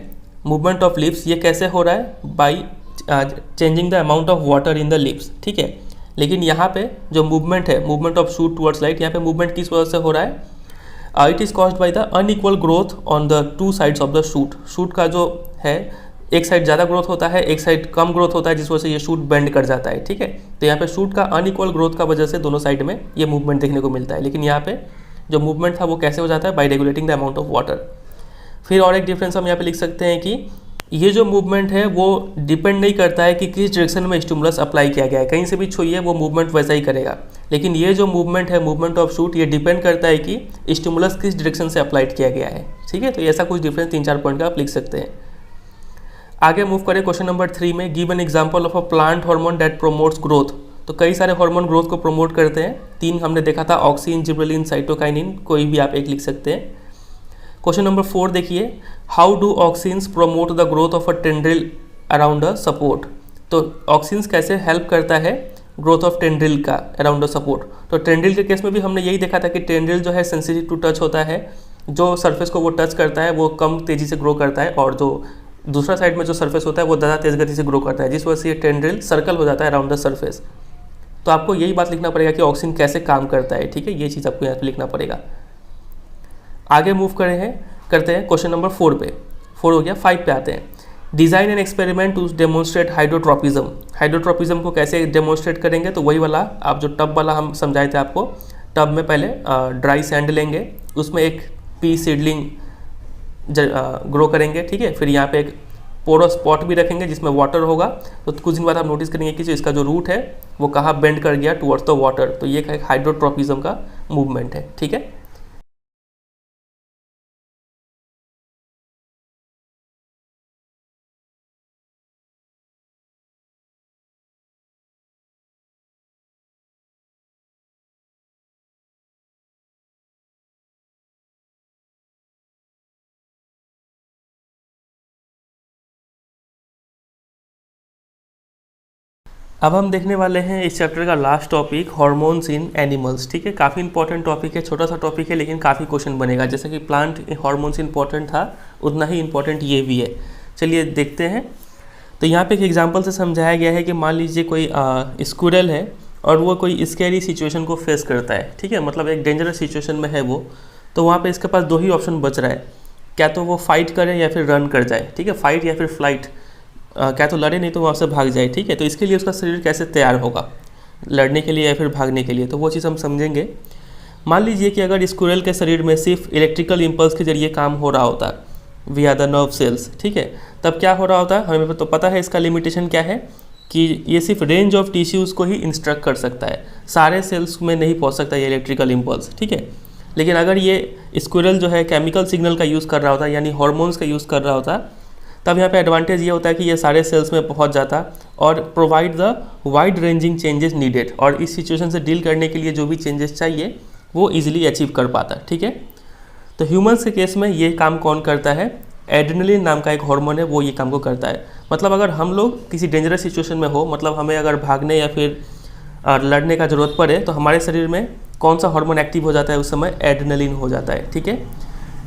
S1: मूवमेंट ऑफ लिप्स, ये कैसे हो रहा है? By changing the amount of water in the lips, ठीक है। लेकिन यहाँ पे जो मूवमेंट है, movement of shoot towards light, यहाँ पे मूवमेंट किस वजह से हो रहा है? It is caused by the unequal growth on the two sides of the shoot. Shoot का जो है, एक साइड ज़्यादा ग्रोथ होता है, एक साइड कम ग्रोथ होता है, जिस वजह से ये शूट बेंड कर जाता है, ठीक है। तो यहाँ पे शूट का अनइक्वल ग्रोथ का वजह से दोनों साइड में ये मूवमेंट देखने को मिलता है। लेकिन यहाँ पे जो मूवमेंट था वो कैसे हो जाता है? Bye regulating the amount of water. फिर और एक डिफरेंस हम यहाँ पे लिख सकते हैं कि ये जो मूवमेंट है वो डिपेंड नहीं करता है कि किस डायरेक्शन में स्टिमुलस अप्लाई किया गया है, कहीं से भी छूइए वो मूवमेंट वैसा ही करेगा। लेकिन ये जो मूवमेंट है, मूवमेंट ऑफ शूट, ये डिपेंड करता है कि स्टिमुलस किस डायरेक्शन से अप्लाइड किया गया है, ठीक है। तो ऐसा कुछ डिफरेंस 3-4 पॉइंट का आप लिख सकते हैं। आगे मूव करें क्वेश्चन नंबर 3 में, give an example of a plant hormone that promotes growth. तो कई सारे हार्मोन ग्रोथ को प्रमोट करते हैं। 3 हमने देखा था, ऑक्सिन, जिबरेलिन, साइटोकाइनिन, कोई भी आप एक लिख सकते हैं। क्वेश्चन नंबर 4 देखिए, how do auxins promote the growth of a tendril around a support. तो ऑक्सिन्स कैसे हेल्प करता है ग्रोथ ऑफ टेंड्रिल का अराउंड अ सपोर्ट। तो टेंड्रिल के केस में भी हमने यही देखा था कि टेंड्रिल जो है सेंसिटिव टू टच होता है, जो सरफेस को वो टच करता है वो कम तेज़ी से ग्रो करता है, और जो दूसरा साइड में जो सरफेस होता है वो ज़्यादा तेज़ गति से ग्रो करता है, जिस वजह से ये टेंड्रिल सर्कल हो जाता है अराउंड द सरफेस। तो आपको यही बात लिखना पड़ेगा कि ऑक्सिन कैसे काम करता है, ठीक है। ये चीज़ आपको यहाँ पे लिखना पड़ेगा। आगे मूव करते हैं क्वेश्चन नंबर 4 पे। 4 हो गया, 5 पे आते हैं। Design an experiment to demonstrate hydrotropism. Hydrotropism को कैसे डेमोन्स्ट्रेट करेंगे? तो वही वाला आप जो टब वाला हम समझाए थे आपको, टब में पहले ड्राई सैंड लेंगे, उसमें एक पी सीडलिंग ग्रो करेंगे, ठीक है। फिर यहाँ पे एक पोरस पॉट भी रखेंगे जिसमें वाटर होगा। तो कुछ दिन बाद आप नोटिस करेंगे कि जो इसका जो रूट है वो कहाँ बेंड कर गया, टुवर्ड्स द वाटर। तो ये एक हाइड्रोट्रोपिज्म का मूवमेंट है, ठीक है। अब हम देखने वाले हैं इस चैप्टर का लास्ट टॉपिक, हार्मोन्स इन एनिमल्स, ठीक है। काफ़ी इंपॉर्टेंट टॉपिक है, छोटा सा टॉपिक है लेकिन काफ़ी क्वेश्चन बनेगा। जैसे कि प्लांट हार्मोन्स इंपॉर्टेंट था, उतना ही इंपॉर्टेंट ये भी है। चलिए देखते हैं। तो यहाँ पे एक एग्जांपल से समझाया गया है कि मान लीजिए कोई स्क्विरल है और वो कोई स्कैरी सिचुएशन को फेस करता है, ठीक है। मतलब एक डेंजरस सिचुएशन में है वो, तो वहाँ पे इसके पास 2 ही ऑप्शन बच रहा है, क्या तो वो फाइट करे या फिर रन कर जाए, ठीक है। फाइट या फिर फ्लाइट, क्या तो लड़े नहीं तो वहाँ से भाग जाए, ठीक है। तो इसके लिए उसका शरीर कैसे तैयार होगा लड़ने के लिए या फिर भागने के लिए, तो वो चीज़ हम समझेंगे। मान लीजिए कि अगर स्क्विरल के शरीर में सिर्फ इलेक्ट्रिकल इम्पल्स के जरिए काम हो रहा होता विया द नर्व सेल्स, ठीक है, तब क्या हो रहा होता है? हमें तो पता है इसका लिमिटेशन क्या है कि ये सिर्फ रेंज ऑफ टिश्यूज़ को ही इंस्ट्रक्ट कर सकता है, सारे सेल्स में नहीं पहुँच सकता ये इलेक्ट्रिकल इम्पल्स, ठीक है। लेकिन अगर ये स्क्विरल जो है केमिकल सिग्नल का यूज़ कर रहा होता, यानी हार्मोन्स का यूज़ कर रहा होता, तब यहाँ पे एडवांटेज ये होता है कि ये सारे सेल्स में पहुँच जाता और provide the wide ranging changes needed, और इस सिचुएशन से डील करने के लिए जो भी चेंजेस चाहिए वो इजीली अचीव कर पाता, ठीक है। तो ह्यूमंस के केस में ये काम कौन करता है? एड्रेनलिन नाम का एक हार्मोन है, वो ये काम को करता है। मतलब अगर हम लोग किसी डेंजरस सिचुएशन में हो, मतलब हमें अगर भागने या फिर लड़ने का ज़रूरत पड़े, तो हमारे शरीर में कौन सा हार्मोन एक्टिव हो जाता है उस समय? एड्रेनलिन हो जाता है, ठीक है।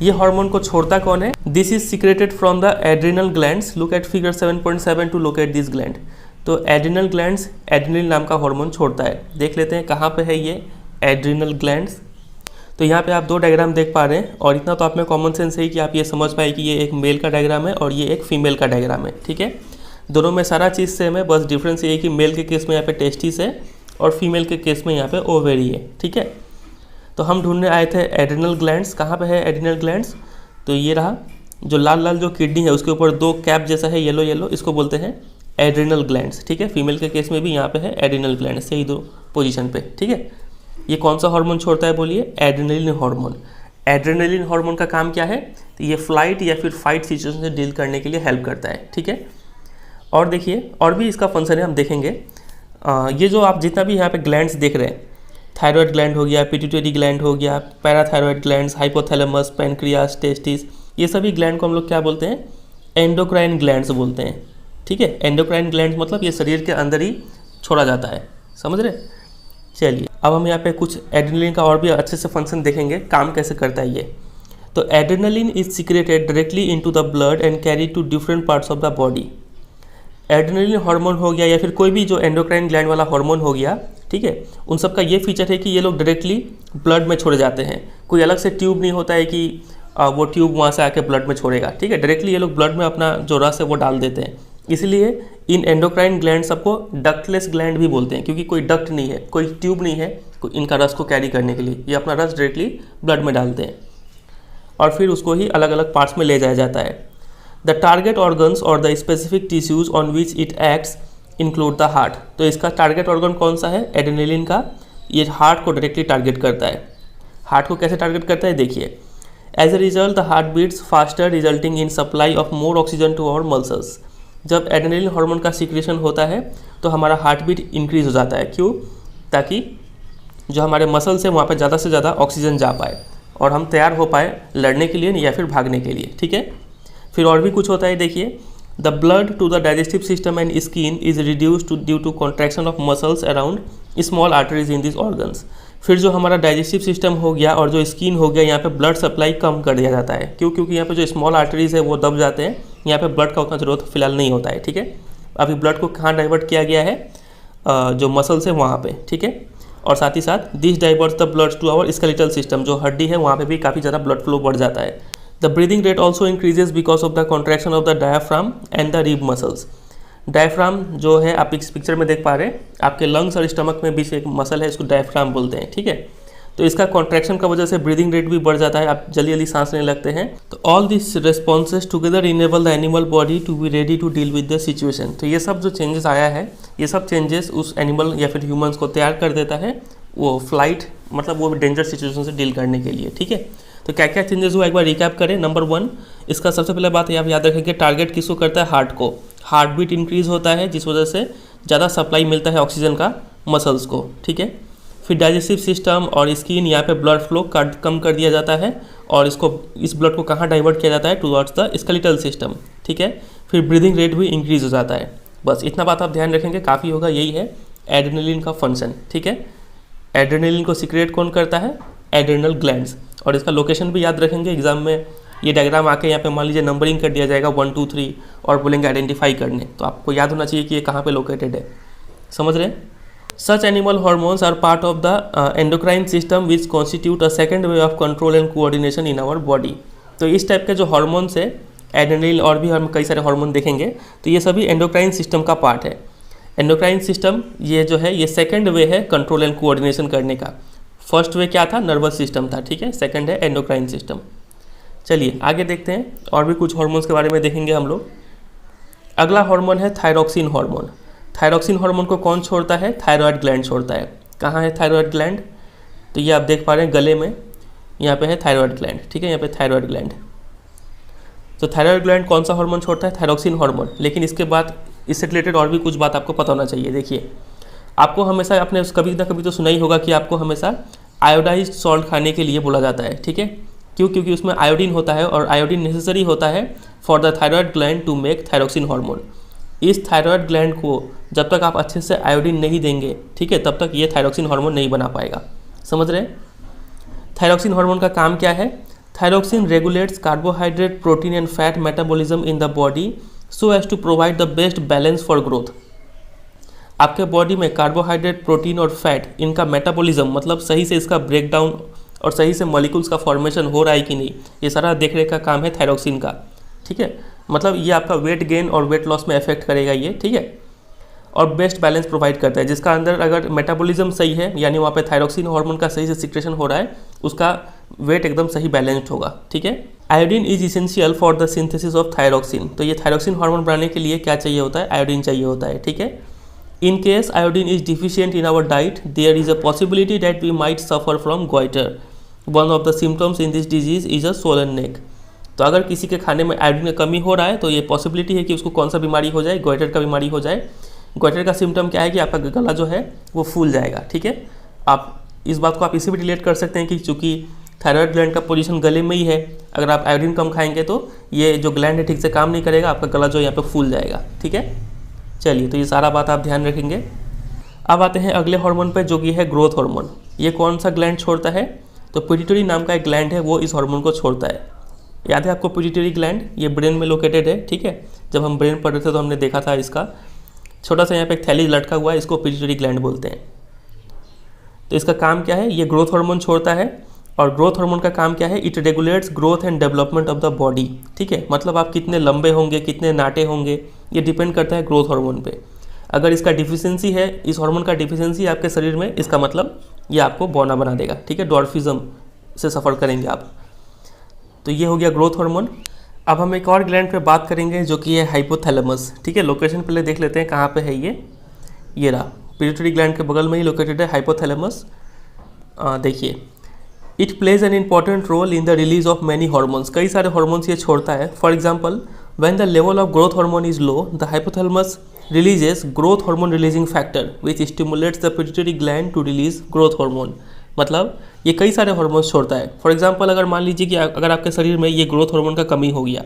S1: ये हार्मोन को छोड़ता कौन है? This is secreted from the adrenal glands, look at figure 7.7 to locate this gland. तो एड्रिनल ग्लैंड्स एड्रेनलिन नाम का हार्मोन छोड़ता है। देख लेते हैं कहाँ पे है ये एड्रिनल ग्लैंड्स। तो यहाँ पे आप दो डायग्राम देख पा रहे हैं और इतना तो आप में कॉमन सेंस है कि आप ये समझ पाए कि ये एक मेल का डायग्राम है और ये एक फीमेल का डायग्राम है। ठीक है, दोनों में सारा चीज़ सेम है, बस डिफरेंस ये है कि मेल के केस में यहाँ पे टेस्टिस है और फीमेल के केस में यहाँ पे ओवेरी है। ठीक है, तो हम ढूंढने आए थे एड्रिनल ग्लैंड्स। कहाँ पे है एड्रिनल ग्लैंड्स? तो ये रहा, जो लाल लाल जो किडनी है उसके ऊपर दो कैप जैसा है येलो येलो, इसको बोलते हैं एड्रिनल ग्लैंड्स। ठीक है, फीमेल के केस में भी यहाँ पे है एड्रिनल ग्लैंड्स, यही दो पोजीशन पे। ठीक है, ये कौन सा हार्मोन छोड़ता है बोलिए? Adrenaline hormone. एड्रेनलिन हार्मोन का काम क्या है? तो ये फ्लाइट या फिर फाइट सिचुएशन से डील करने के लिए हेल्प करता है। ठीक है, और देखिए और भी इसका फंक्शन है, हम देखेंगे। ये जो आप जितना भी यहाँ पे ग्लैंड्स देख रहे हैं, थायराइड ग्लैंड हो गया, पिट्यूटरी ग्लैंड हो गया, parathyroid glands, hypothalamus, pancreas, testis, ये सभी ग्लैंड को हम लोग क्या बोलते हैं? एंडोक्राइन ग्लैंड्स बोलते हैं। ठीक है, एंडोक्राइन ग्लैंड्स मतलब ये शरीर के अंदर ही छोड़ा जाता है, समझ रहे? चलिए अब हम यहाँ पे कुछ एड्रेनलिन का और भी अच्छे से फंक्शन देखेंगे, काम कैसे करता है ये। तो adrenaline is secreted directly into the blood and carry to different parts of the body. Adrenaline hormone हो गया या फिर कोई भी जो एंडोक्राइन ग्लैंड वाला हार्मोन हो गया, ठीक है, उन सब का ये फीचर है कि ये लोग डायरेक्टली ब्लड में छोड़े जाते हैं। कोई अलग से ट्यूब नहीं होता है कि वो ट्यूब वहाँ से आके ब्लड में छोड़ेगा। ठीक है, डायरेक्टली ये लोग ब्लड में अपना जो रस है वो डाल देते हैं। इसलिए इन एंडोक्राइन ग्लैंड सबको डक्टलेस ग्लैंड भी बोलते हैं, क्योंकि कोई डक्ट नहीं है, कोई ट्यूब नहीं है इनका रस को कैरी करने के लिए। ये अपना रस डायरेक्टली ब्लड में डालते हैं और फिर उसको ही अलग अलग पार्ट्स में ले जाया जाता है। द टारगेट ऑर्गन्स और the specific tissues on which it acts include the heart. तो इसका टारगेट ऑर्गन कौन सा है? एड्रेनलिन का। ये हार्ट को डायरेक्टली टारगेट करता है। हार्ट को कैसे टारगेट करता है देखिए। As a result the heart beats faster resulting in supply of more oxygen to our muscles. जब एड्रेनलिन हार्मोन का सीक्रेशन होता है तो हमारा हार्ट बीट इंक्रीज हो जाता है। क्यों? ताकि जो हमारे मसल्स हैं वहाँ पर ज़्यादा से ज़्यादा ऑक्सीजन जा पाए और हम तैयार हो पाए लड़ने के लिए या फिर भागने के लिए। ठीक है, फिर और भी कुछ होता है देखिए। The blood to the digestive system and skin is reduced due to contraction of muscles around small arteries in this organs. फिर जो हमारा डाइजेस्टिव सिस्टम हो गया और जो स्किन हो गया, यहाँ पे ब्लड सप्लाई कम कर दिया जाता है। क्यों? क्योंकि यहाँ पे जो स्मॉल आर्टरीज है वो दब जाते हैं, यहाँ पे ब्लड का उतना ज़रूरत फिलहाल नहीं होता है। ठीक है, अभी ब्लड को कहाँ डाइवर्ट किया गया है? जो मसल्स है वहाँ पे। ठीक है, और साथ ही साथ this diverts the blood to our skeletal system, जो हड्डी है वहाँ पे भी काफ़ी ज़्यादा ब्लड फ्लो बढ़ जाता है। The breathing rate also increases because of the contraction of the diaphragm and the rib muscles. Diaphragm जो है आप इस पिक्चर में देख पा रहे हैं, आपके लंग्स और स्टमक में बीच एक मसल है, इसको डायफ्राम बोलते हैं। ठीक है, तो इसका कॉन्ट्रैक्शन का वजह से ब्रीदिंग रेट भी बढ़ जाता है, आप जल्दी जल्दी सांस लेने लगते हैं। तो all this responses together enable the animal body to be ready to deal with the situation. तो ये सब जो चेंजेस आया है, ये सब चेंजेस उस एनिमल या फिर ह्यूमंस को तैयार कर देता है वो फ्लाइट, मतलब वो डेंजर सिचुएशन से डील करने के लिए। ठीक है, तो क्या क्या चेंजेस हुआ एक बार रिकैप करें। नंबर 1, इसका सबसे पहले बात आप याद रखेंगे, टारगेट किसको करता है? हार्ट को। हार्ट बीट इंक्रीज होता है जिस वजह से ज़्यादा सप्लाई मिलता है ऑक्सीजन का मसल्स को। ठीक है, फिर डाइजेस्टिव सिस्टम और स्किन, यहाँ पे ब्लड फ्लो कम कर दिया जाता है और इस ब्लड को कहाँ डाइवर्ट किया जाता है? Towards the skeletal system. ठीक है, फिर ब्रीदिंग रेट भी इंक्रीज हो जाता है। बस इतना बात आप ध्यान रखेंगे, काफ़ी होगा। यही है एड्रेनलिन का फंक्शन। ठीक है, एड्रेनलिन को सीक्रेट कौन करता है? Adrenal glands. और इसका लोकेशन भी याद रखेंगे, एग्जाम में ये डायग्राम आके यहाँ पे मान लीजिए नंबरिंग कर दिया जाएगा 1 2 3 और बोलेंगे आइडेंटिफाई करने, तो आपको याद होना चाहिए कि ये कहाँ पे लोकेटेड है। समझ रहे हैं? Such animal hormones are part of the endocrine system which constitute a second way of control and coordination in our body. तो इस टाइप के जो हार्मोन्स है, एड्रेनलिन और भी हम कई सारे हार्मोन देखेंगे, तो ये सभी एंडोक्राइन सिस्टम का पार्ट है। एंडोक्राइन सिस्टम ये जो है ये सेकेंड वे है कंट्रोल एंड कोऑर्डिनेशन करने का। फर्स्ट वे क्या था? नर्वस सिस्टम था। ठीक है, सेकंड है एंडोक्राइन सिस्टम। चलिए आगे देखते हैं, और भी कुछ हार्मोन्स के बारे में देखेंगे हम लोग। अगला हार्मोन है थायरॉक्सिन हार्मोन। थायरॉक्सिन हार्मोन को कौन छोड़ता है? थायराइड ग्लैंड छोड़ता है। कहाँ है थायराइड ग्लैंड? तो ये आप देख पा रहे हैं गले में, यहाँ पे है थायराइड ग्लैंड। ठीक है, यहाँ पे थायराइड ग्लैंड। तो थायराइड ग्लैंड कौन सा हार्मोन छोड़ता है? Thyroxine hormone. लेकिन इसके बाद इससे रिलेटेड और भी कुछ बात आपको पता होना चाहिए। देखिए, आपको हमेशा आपने कभी ना कभी तो सुना ही होगा कि आपको हमेशा आयोडाइज्ड सॉल्ट खाने के लिए बोला जाता है। ठीक है, क्यों? क्योंकि उसमें आयोडीन होता है और आयोडीन नेसेसरी होता है for the thyroid gland to make thyroxine hormone. इस थायराइड ग्लैंड को जब तक आप अच्छे से आयोडीन नहीं देंगे, ठीक है, तब तक ये थायरॉक्सिन हार्मोन नहीं बना पाएगा। समझ रहे हैं? थायरॉक्सिन हार्मोन का काम क्या है? Thyroxine regulates carbohydrate, protein and fat metabolism in the body so as to provide the best balance for growth. आपके बॉडी में कार्बोहाइड्रेट, प्रोटीन और फैट, इनका मेटाबॉलिज्म मतलब सही से इसका ब्रेक डाउन और सही से मॉलिक्यूल्स का फॉर्मेशन हो रहा है कि नहीं, ये सारा देख रेख का काम है थायरॉक्सिन का। ठीक है, मतलब ये आपका वेट गेन और वेट लॉस में इफेक्ट करेगा ये। ठीक है, और बेस्ट बैलेंस प्रोवाइड करता है, जिसका अंदर अगर मेटाबॉलिज्म सही है यानी वहाँ पे थायरॉक्सिन हार्मोन का सही से सिक्रेशन हो रहा है, उसका वेट एकदम सही बैलेंस्ड होगा। ठीक है, iodine is essential for the synthesis of thyroxine. तो ये थायरॉक्सिन हार्मोन बनाने के लिए क्या चाहिए होता है, आयोडीन चाहिए होता है। ठीक है, in case iodine is deficient in our diet, there is a possibility that we might suffer from goitre. One of the symptoms in this disease is a swollen neck. तो अगर किसी के खाने में आयोडीन की कमी हो रहा है तो ये पॉसिबिलिटी है कि उसको कौन सा बीमारी हो जाए, गोइटर का बीमारी हो जाए। गोइटर का सिम्टम क्या है कि आपका गला जो है वो फूल जाएगा। ठीक है, आप इस बात को आप इसी भी रिलेट कर सकते हैं कि चूँकि थायराइड ग्लैंड का पोजीशन गले में ही है, अगर आप आयोडीन कम खाएंगे तो ये जो ग्लैंड है ठीक से काम नहीं करेगा, आपका गला जो यहाँ पे फूल जाएगा। ठीक है, चलिए तो ये सारा बात आप ध्यान रखेंगे। अब आते हैं अगले हार्मोन पे जो कि है ग्रोथ हार्मोन। ये कौन सा ग्लैंड छोड़ता है, तो पिट्यूटरी नाम का एक ग्लैंड है वो इस हार्मोन को छोड़ता है। याद है आपको पिट्यूटरी ग्लैंड, ये ब्रेन में लोकेटेड है। ठीक है, जब हम ब्रेन पढ़ रहे थे तो हमने देखा था इसका छोटा सा यहाँ पे एक थैली लटका हुआ है, इसको पिट्यूटरी ग्लैंड बोलते हैं। तो इसका काम क्या है, ये ग्रोथ हार्मोन छोड़ता है। और ग्रोथ हार्मोन का काम क्या है, it regulates growth and development of the body. ठीक है, मतलब आप कितने लंबे होंगे, कितने नाटे होंगे, ये डिपेंड करता है ग्रोथ हार्मोन पे। अगर इसका डिफिशियंसी है, इस हार्मोन का डिफिशियंसी आपके शरीर में, इसका मतलब ये आपको बौना बना देगा। ठीक है, डॉर्फिज्म से सफ़र करेंगे आप। तो ये हो गया ग्रोथ हार्मोन। अब हम एक और ग्लैंड पे बात करेंगे जो कि है हाइपोथैलेमस। ठीक है, लोकेशन पहले देख लेते हैं कहाँ पे है ये रहा, पिट्यूटरी ग्लैंड के बगल में ही लोकेटेड है हाइपोथैलेमस। देखिए, it plays an important role in the release of many hormones. कई सारे हार्मोन्स ये छोड़ता है। For example, when the level of growth hormone is low, the hypothalamus releases growth hormone releasing factor which stimulates the pituitary gland to release growth hormone. मतलब ये कई सारे हार्मोन्स छोड़ता है। फॉर एग्जाम्पल, अगर मान लीजिए कि अगर आपके शरीर में ये ग्रोथ हार्मोन का कमी हो गया,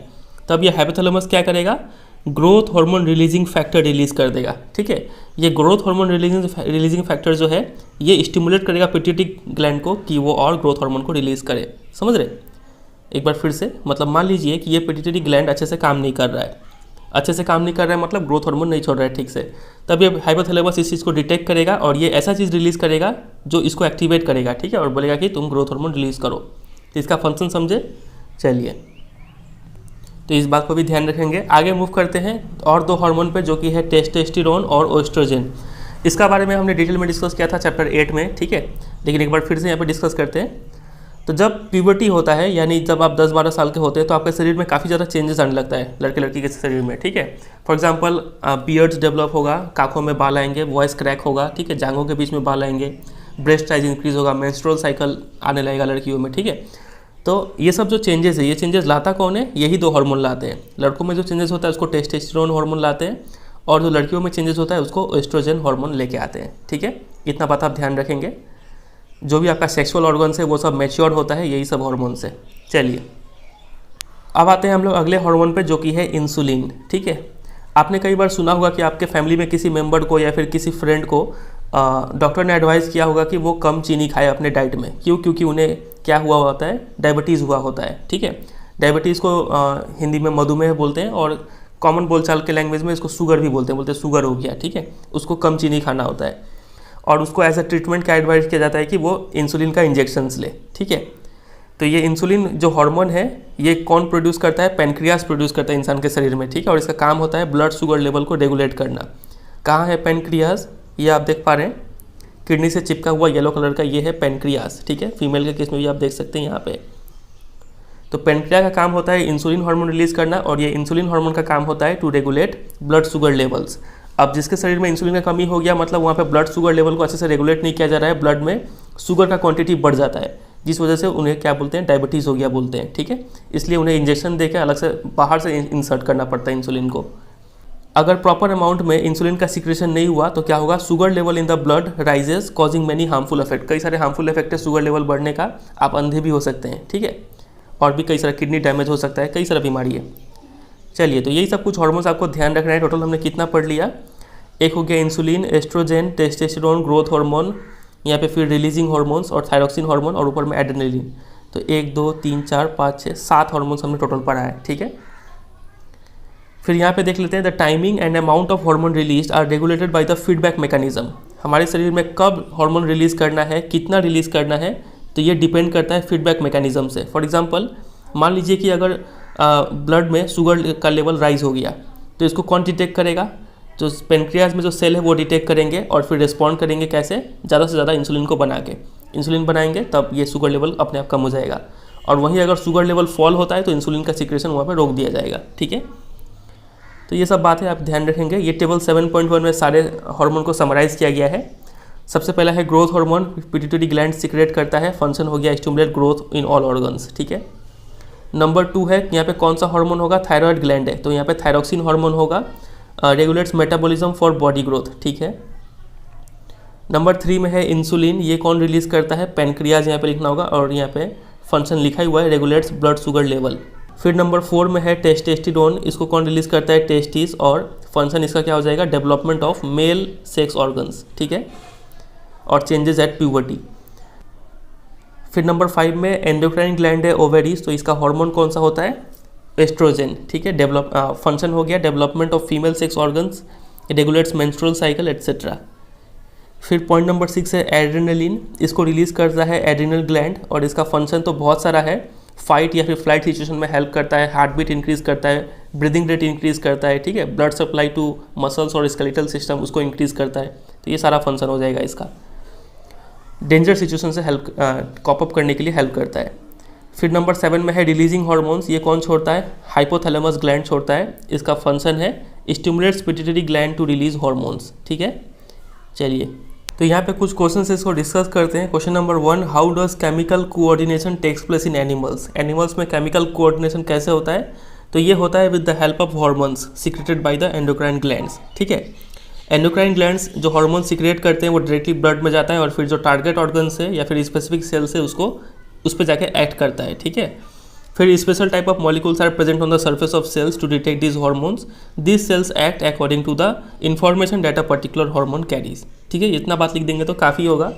S1: तब ये हाइपोथैलेमस क्या करेगा, growth hormone releasing factor release कर देगा। ठीक है, ये ग्रोथ हार्मोन रिलीजिंग फैक्टर जो है ये स्टिमुलेट करेगा पिट्यूटरी ग्लैंड को कि वो और ग्रोथ हार्मोन को रिलीज करे। समझ रहे, एक बार फिर से, मतलब मान लीजिए कि ये पिट्यूटरी ग्लैंड अच्छे से काम नहीं कर रहा है, अच्छे से काम नहीं कर रहा है मतलब ग्रोथ हार्मोन नहीं छोड़ रहा है ठीक से, तब ये हाइपोथैलेमस इस चीज़ को डिटेक्ट करेगा और ये ऐसा चीज़ रिलीज़ करेगा जो इसको एक्टिवेट करेगा। ठीक है, और बोलेगा कि तुम ग्रोथ हार्मोन रिलीज़ करो। तो इसका फंक्शन समझे। चलिए, तो इस बात को भी ध्यान रखेंगे। आगे मूव करते हैं और दो हार्मोन पे जो कि है टेस्टोस्टेरोन और ओएस्ट्रोजन। इसका बारे में हमने डिटेल में डिस्कस किया था चैप्टर 8 में। ठीक है, लेकिन एक बार फिर से यहाँ पे डिस्कस करते हैं। तो जब प्यूबर्टी होता है यानी जब आप 10-12 साल के होते हैं तो आपके शरीर में काफ़ी ज़्यादा चेंजेस आने लगता है लड़के लड़की के शरीर में। ठीक है, फॉर एग्जांपल बियर्ड्स डेवलप होगा, काखों में बाल आएंगे, वॉइस क्रैक होगा। ठीक है, जांघों के बीच में बाल आएंगे, ब्रेस्ट साइज इंक्रीज होगा, मेंस्ट्रुअल साइकिल आने लगेगा लड़कियों में। ठीक है, तो ये सब जो चेंजेस है, ये चेंजेस लाता कौन है, यही दो हार्मोन लाते हैं। लड़कों में जो चेंजेस होता है उसको टेस्टोस्टेरोन हार्मोन लाते हैं और जो लड़कियों में चेंजेस होता है उसको एस्ट्रोजन हार्मोन लेके आते हैं। ठीक है, इतना बात आप ध्यान रखेंगे। जो भी आपका सेक्सुअल ऑर्गन्स है वो सब मैच्योर होता है यही सब हार्मोन से। चलिए, अब आते हैं हम लोग अगले हार्मोन पे जो कि है इंसुलिन। ठीक है, आपने कई बार सुना होगा कि आपके फैमिली में किसी मेंबर को या फिर किसी फ्रेंड को डॉक्टर ने एडवाइस किया होगा कि वो कम चीनी खाए अपने डाइट में। क्यों? क्योंकि उन्हें क्या हुआ होता है, डायबिटीज़ हुआ होता है। ठीक है, डायबिटीज़ को हिंदी में मधुमेह बोलते हैं और कॉमन बोलचाल के लैंग्वेज में इसको शुगर भी बोलते हैं शुगर हो गया। ठीक है, उसको कम चीनी खाना होता है और उसको एज अ ट्रीटमेंट क्या एडवाइस किया जाता है कि वो इंसुलिन का इंजेक्शंस ले। ठीक है, तो ये इंसुलिन जो हार्मोन है ये कौन प्रोड्यूस करता है, पेनक्रियास प्रोड्यूस करता है इंसान के शरीर में। ठीक है, और इसका काम होता है ब्लड शुगर लेवल को रेगुलेट करना। कहाँ है पेनक्रियास, ये आप देख पा रहे हैं, किडनी से चिपका हुआ येलो कलर का ये है पेनक्रियास। ठीक है, फीमेल के केस में भी आप देख सकते हैं यहाँ पे। तो पेनक्रिया का काम होता है इंसुलिन हार्मोन रिलीज करना और ये इंसुलिन हार्मोन का काम होता है to regulate blood sugar levels. अब जिसके शरीर में इंसुलिन का कमी हो गया मतलब वहाँ पे ब्लड शुगर लेवल को अच्छे से रेगुलेट नहीं किया जा रहा है, ब्लड में शुगर का क्वांटिटी बढ़ जाता है, जिस वजह से उन्हें क्या बोलते हैं, डायबिटीज़ हो गया बोलते हैं। ठीक है, इसलिए उन्हें इंजेक्शन देकर अलग से बाहर से इंसर्ट करना पड़ता है इंसुलिन को। अगर प्रॉपर अमाउंट में इंसुलिन का सिक्रेशन नहीं हुआ तो क्या होगा, sugar level in the blood rises causing many harmful effect. कई सारे हार्मफुल इफेक्ट है शुगर लेवल बढ़ने का, आप अंधे भी हो सकते हैं। ठीक है, और भी कई सारा किडनी डैमेज हो सकता है, कई सारा बीमारी है। चलिए, तो यही सब कुछ हार्मोन्स आपको ध्यान रखना है। टोटल हमने कितना पढ़ लिया, एक हो गया insulin, estrogen, testosterone, growth hormone, यहाँ पे फिर रिलीजिंग हार्मोन्स और थायरॉक्सिन हार्मोन और ऊपर में एड्रेनलिन। तो 1 2 3 4 5 6 7 हार्मोन्स हमने टोटल पढ़ा है। ठीक है, फिर यहाँ पे देख लेते हैं the timing and amount of hormone release are regulated by the feedback mechanism. हमारे शरीर में कब हार्मोन रिलीज़ करना है, कितना रिलीज़ करना है, तो ये डिपेंड करता है फीडबैक मैकेनिज्म से। फॉर एग्जांपल मान लीजिए कि अगर ब्लड में शुगर का लेवल राइज हो गया तो इसको कौन डिटेक्ट करेगा, तो पेनक्रियाज में जो सेल है वो डिटेक्ट करेंगे और फिर रिस्पॉन्ड करेंगे कैसे, ज़्यादा से ज़्यादा इंसुलिन को बना के। इंसुलिन बनाएंगे तब ये शुगर लेवल अपने आप कम हो जाएगा, और वहीं अगर शुगर लेवल फॉल होता है तो इंसुलिन का सिक्रेशन वहाँ पर रोक दिया जाएगा। ठीक है, तो ये सब बातें आप ध्यान रखेंगे। ये टेबल 7.1 में सारे हार्मोन को समराइज़ किया गया है। सबसे पहला है growth hormone, pituitary gland secrete करता है, फंक्शन हो गया stimulate growth in all organs. ठीक है। नंबर 2 है यहाँ पे कौन सा हार्मोन होगा, थायराइड ग्लैंड है, तो यहाँ पे थायरोक्सिन हार्मोन होगा, regulates metabolism for body growth. ठीक है। नंबर 3 में है इंसुलिन, ये कौन रिलीज़ करता है, पेनक्रियाज यहाँ पे लिखना होगा, और यहाँ पे फंक्शन लिखा ही हुआ है, रेगुलेट्स ब्लड शुगर लेवल। फिर नंबर 4 में है टेस्टेस्टिरोन, इसको कौन रिलीज़ करता है, टेस्टिस, और फंक्शन इसका क्या हो जाएगा, development of male sex organs. ठीक है, और चेंजेस एट प्यूबर्टी। फिर नंबर 5 में एंडोक्राइन ग्लैंड है, ओवेरीज, तो इसका हार्मोन कौन सा होता है, एस्ट्रोजन। ठीक है, फंक्शन हो गया development of female sex organs, regulates menstrual cycle etcetera. फिर पॉइंट नंबर 6 है एड्रेनलिन, इसको रिलीज़ करता है एड्रिनल ग्लैंड, और इसका फंक्शन तो बहुत सारा है, फाइट या फिर फ्लाइट सिचुएशन में हेल्प करता है, हार्ट बीट इंक्रीज़ करता है, ब्रीदिंग रेट इंक्रीज़ करता है। ठीक है, ब्लड सप्लाई टू मसल्स और स्केलेटल सिस्टम उसको इंक्रीज़ करता है, तो ये सारा फंक्शन हो जाएगा इसका। डेंजर सिचुएशन से हेल्प कॉप अप करने के लिए हेल्प करता है। फिर नंबर 7 में है रिलीजिंग हार्मोन्स, ये कौन छोड़ता है, हाइपोथैलेमस ग्लैंड छोड़ता है, इसका फंक्शन है stimulates pituitary gland to release hormones. ठीक है, चलिए तो यहाँ पे कुछ क्वेश्चन इसको डिस्कस करते हैं। Question number 1, how does chemical coordination takes place in animals. Animals में केमिकल कोऑर्डिनेशन कैसे होता है, तो ये होता है with the help of hormones secreted by the endocrine glands. ठीक है, एंडोक्राइन ग्लैंड्स जो हार्मोन सिक्रेट करते हैं वो डायरेक्टली ब्लड में जाता है, और फिर जो टारगेट ऑर्गन से या फिर स्पेसिफिक सेल से उसको उस पर जाके एक्ट करता है। ठीक है, फिर special type of molecules are present on the surface of cells to detect this hormones, this cells act according to the information that a particular hormone carries. ठीक है, इतना बात लिख देंगे तो काफ़ी होगा।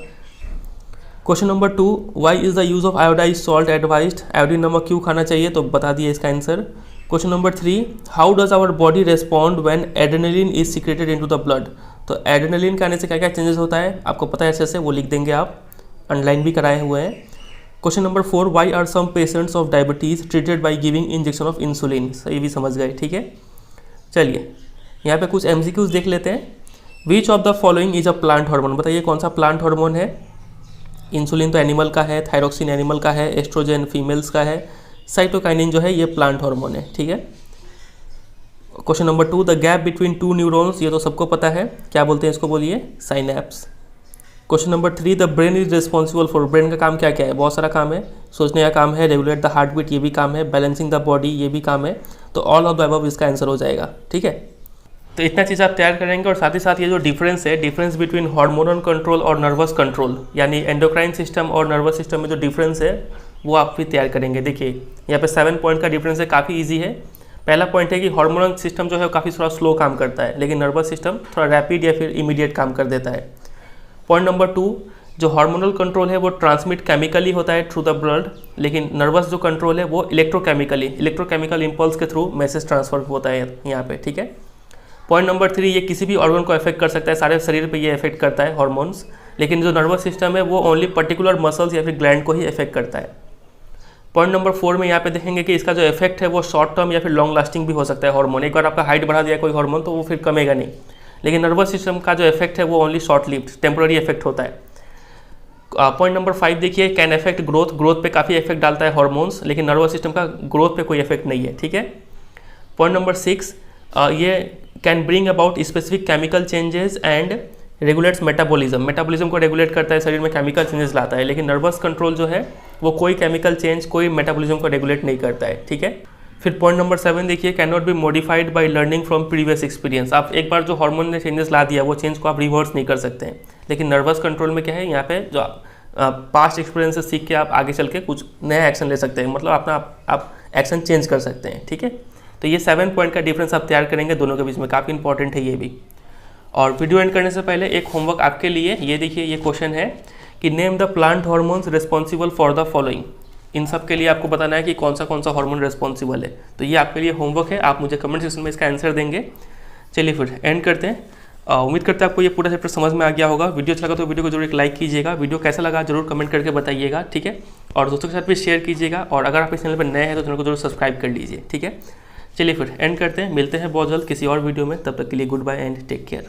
S1: Question number 2, why is the use of iodise salt advised, iodine नमक क्यों खाना चाहिए, तो बता दिए इसका answer. Question number 3, how does our body respond when adrenaline is secreted into the blood, तो एड्रेनलिन के आने से क्या क्या चेंजेस होता है आपको पता है अच्छे से, वो लिख देंगे आप, अंडरलाइन भी कराए हुए हैं। Question number 4, why are some patients of diabetes treated by giving injection of insulin, सही भी समझ गए। ठीक है, चलिए यहाँ पे कुछ MCQs देख लेते हैं। Which of the following is a plant hormone, बताइए कौन सा प्लांट हार्मोन है। इंसुलिन तो एनिमल का है, थायरोक्सिन एनिमल का है, एस्ट्रोजन फीमेल्स का है, साइटोकाइनिन जो है ये प्लांट हार्मोन है। ठीक है। Question number 2, the gap between two neurons, ये तो सबको पता है, क्या बोलते हैं इसको, बोलिए, synapse. Question number 3, the brain is responsible for, brain का काम क्या क्या है, बहुत सारा काम है, सोचने का काम है, रेगुलेट द हार्ट बीट ये भी काम है, बैलेंसिंग द बॉडी ये भी काम है, तो ऑल ऑफ द अबव इसका आंसर हो जाएगा। ठीक है, तो इतना चीज़ आप तैयार करेंगे, और साथ ही साथ ये जो डिफरेंस है, डिफरेंस बिटवीन हार्मोनल कंट्रोल और नर्वस कंट्रोल, यानी एंडोक्राइन सिस्टम और नर्वस सिस्टम में जो डिफरेंस है वो आप भी तैयार करेंगे। देखिए यहाँ पे 7 पॉइंट का डिफरेंस है, काफ़ी ईजी है। पहला पॉइंट है कि हार्मोनल सिस्टम जो है काफ़ी थोड़ा स्लो काम करता है, लेकिन नर्वस सिस्टम थोड़ा रैपिड या फिर इमीडिएट काम कर देता है। पॉइंट नंबर 2, जो हार्मोनल कंट्रोल है वो ट्रांसमिट केमिकली होता है थ्रू द ब्लड, लेकिन नर्वस जो कंट्रोल है वो इलेक्ट्रोकेमिकल इंपल्स के थ्रू मैसेज ट्रांसफर होता है यहाँ पे। ठीक है। पॉइंट नंबर 3, ये किसी भी ऑर्गन को अफेक्ट कर सकता है, सारे शरीर पे ये अफेक्ट करता है हार्मोन्स, लेकिन जो नर्वस सिस्टम है वो ओनली पर्टिकुलर मसल्स या फिर ग्लैंड को ही अफेक्ट करता है। पॉइंट नंबर 4 में यहाँ पे देखेंगे कि इसका जो इफेक्ट है वो शॉर्ट टर्म या फिर लॉन्ग लास्टिंग भी हो सकता है हार्मोन। एक बार आपका हाइट बढ़ा दिया कोई हार्मोन तो वो फिर कमेगा नहीं, लेकिन नर्वस सिस्टम का जो इफेक्ट है वो only short lived temporary effect होता है। पॉइंट नंबर 5 देखिए, कैन इफेक्ट ग्रोथ पे काफ़ी इफेक्ट डालता है हार्मोन्स, लेकिन नर्वस सिस्टम का ग्रोथ पे कोई इफेक्ट नहीं है। ठीक है। पॉइंट नंबर 6, ये can bring about specific chemical changes and regulates metabolism को रेगुलेट करता है, शरीर में केमिकल चेंजेस लाता है, लेकिन नर्वस कंट्रोल जो है वो कोई केमिकल चेंज, कोई मेटाबॉलिज्म को रेगुलेट नहीं करता है। ठीक है। फिर पॉइंट नंबर 7 देखिए, can not be modified by learning from previous experience. आप एक बार जो हार्मोन ने चेंजेस ला दिया वो चेंज को आप रिवर्स नहीं कर सकते हैं, लेकिन नर्वस कंट्रोल में क्या है, यहाँ पे जो पास्ट एक्सपीरियंस से सीख के आप आगे चल के कुछ नया एक्शन ले सकते हैं, मतलब अपना आप एक्शन चेंज कर सकते हैं। ठीक है। तो ये 7 पॉइंट का डिफरेंस आप तैयार करेंगे दोनों के बीच में, काफ़ी इंपॉर्टेंट है ये भी। और वीडियो एंड करने से पहले एक होमवर्क आपके लिए, ये देखिए, ये क्वेश्चन है कि name the plant hormones responsible for the following. इन सब के लिए आपको बताना है कि कौन सा हार्मोन रिस्पॉन्सिबल है। तो ये आपके लिए होमवर्क है, आप मुझे कमेंट सेक्शन में इसका आंसर देंगे। चलिए फिर एंड करते हैं। उम्मीद करते हैं आपको ये पूरा चैप्टर समझ में आ गया होगा। वीडियो अच्छा लगा तो वीडियो को जरूर एक लाइक कीजिएगा, वीडियो कैसा लगा जरूर कमेंट करके बताइएगा, ठीक है। और दोस्तों के साथ भी शेयर कीजिएगा, और अगर आप इस चैनल पर नए हैं तो चैनल को जरूर सब्सक्राइब कर लीजिए, ठीक है। चलिए फिर एंड करते हैं, मिलते हैं बहुत जल्द किसी और वीडियो में। तब तक के लिए goodbye and take care.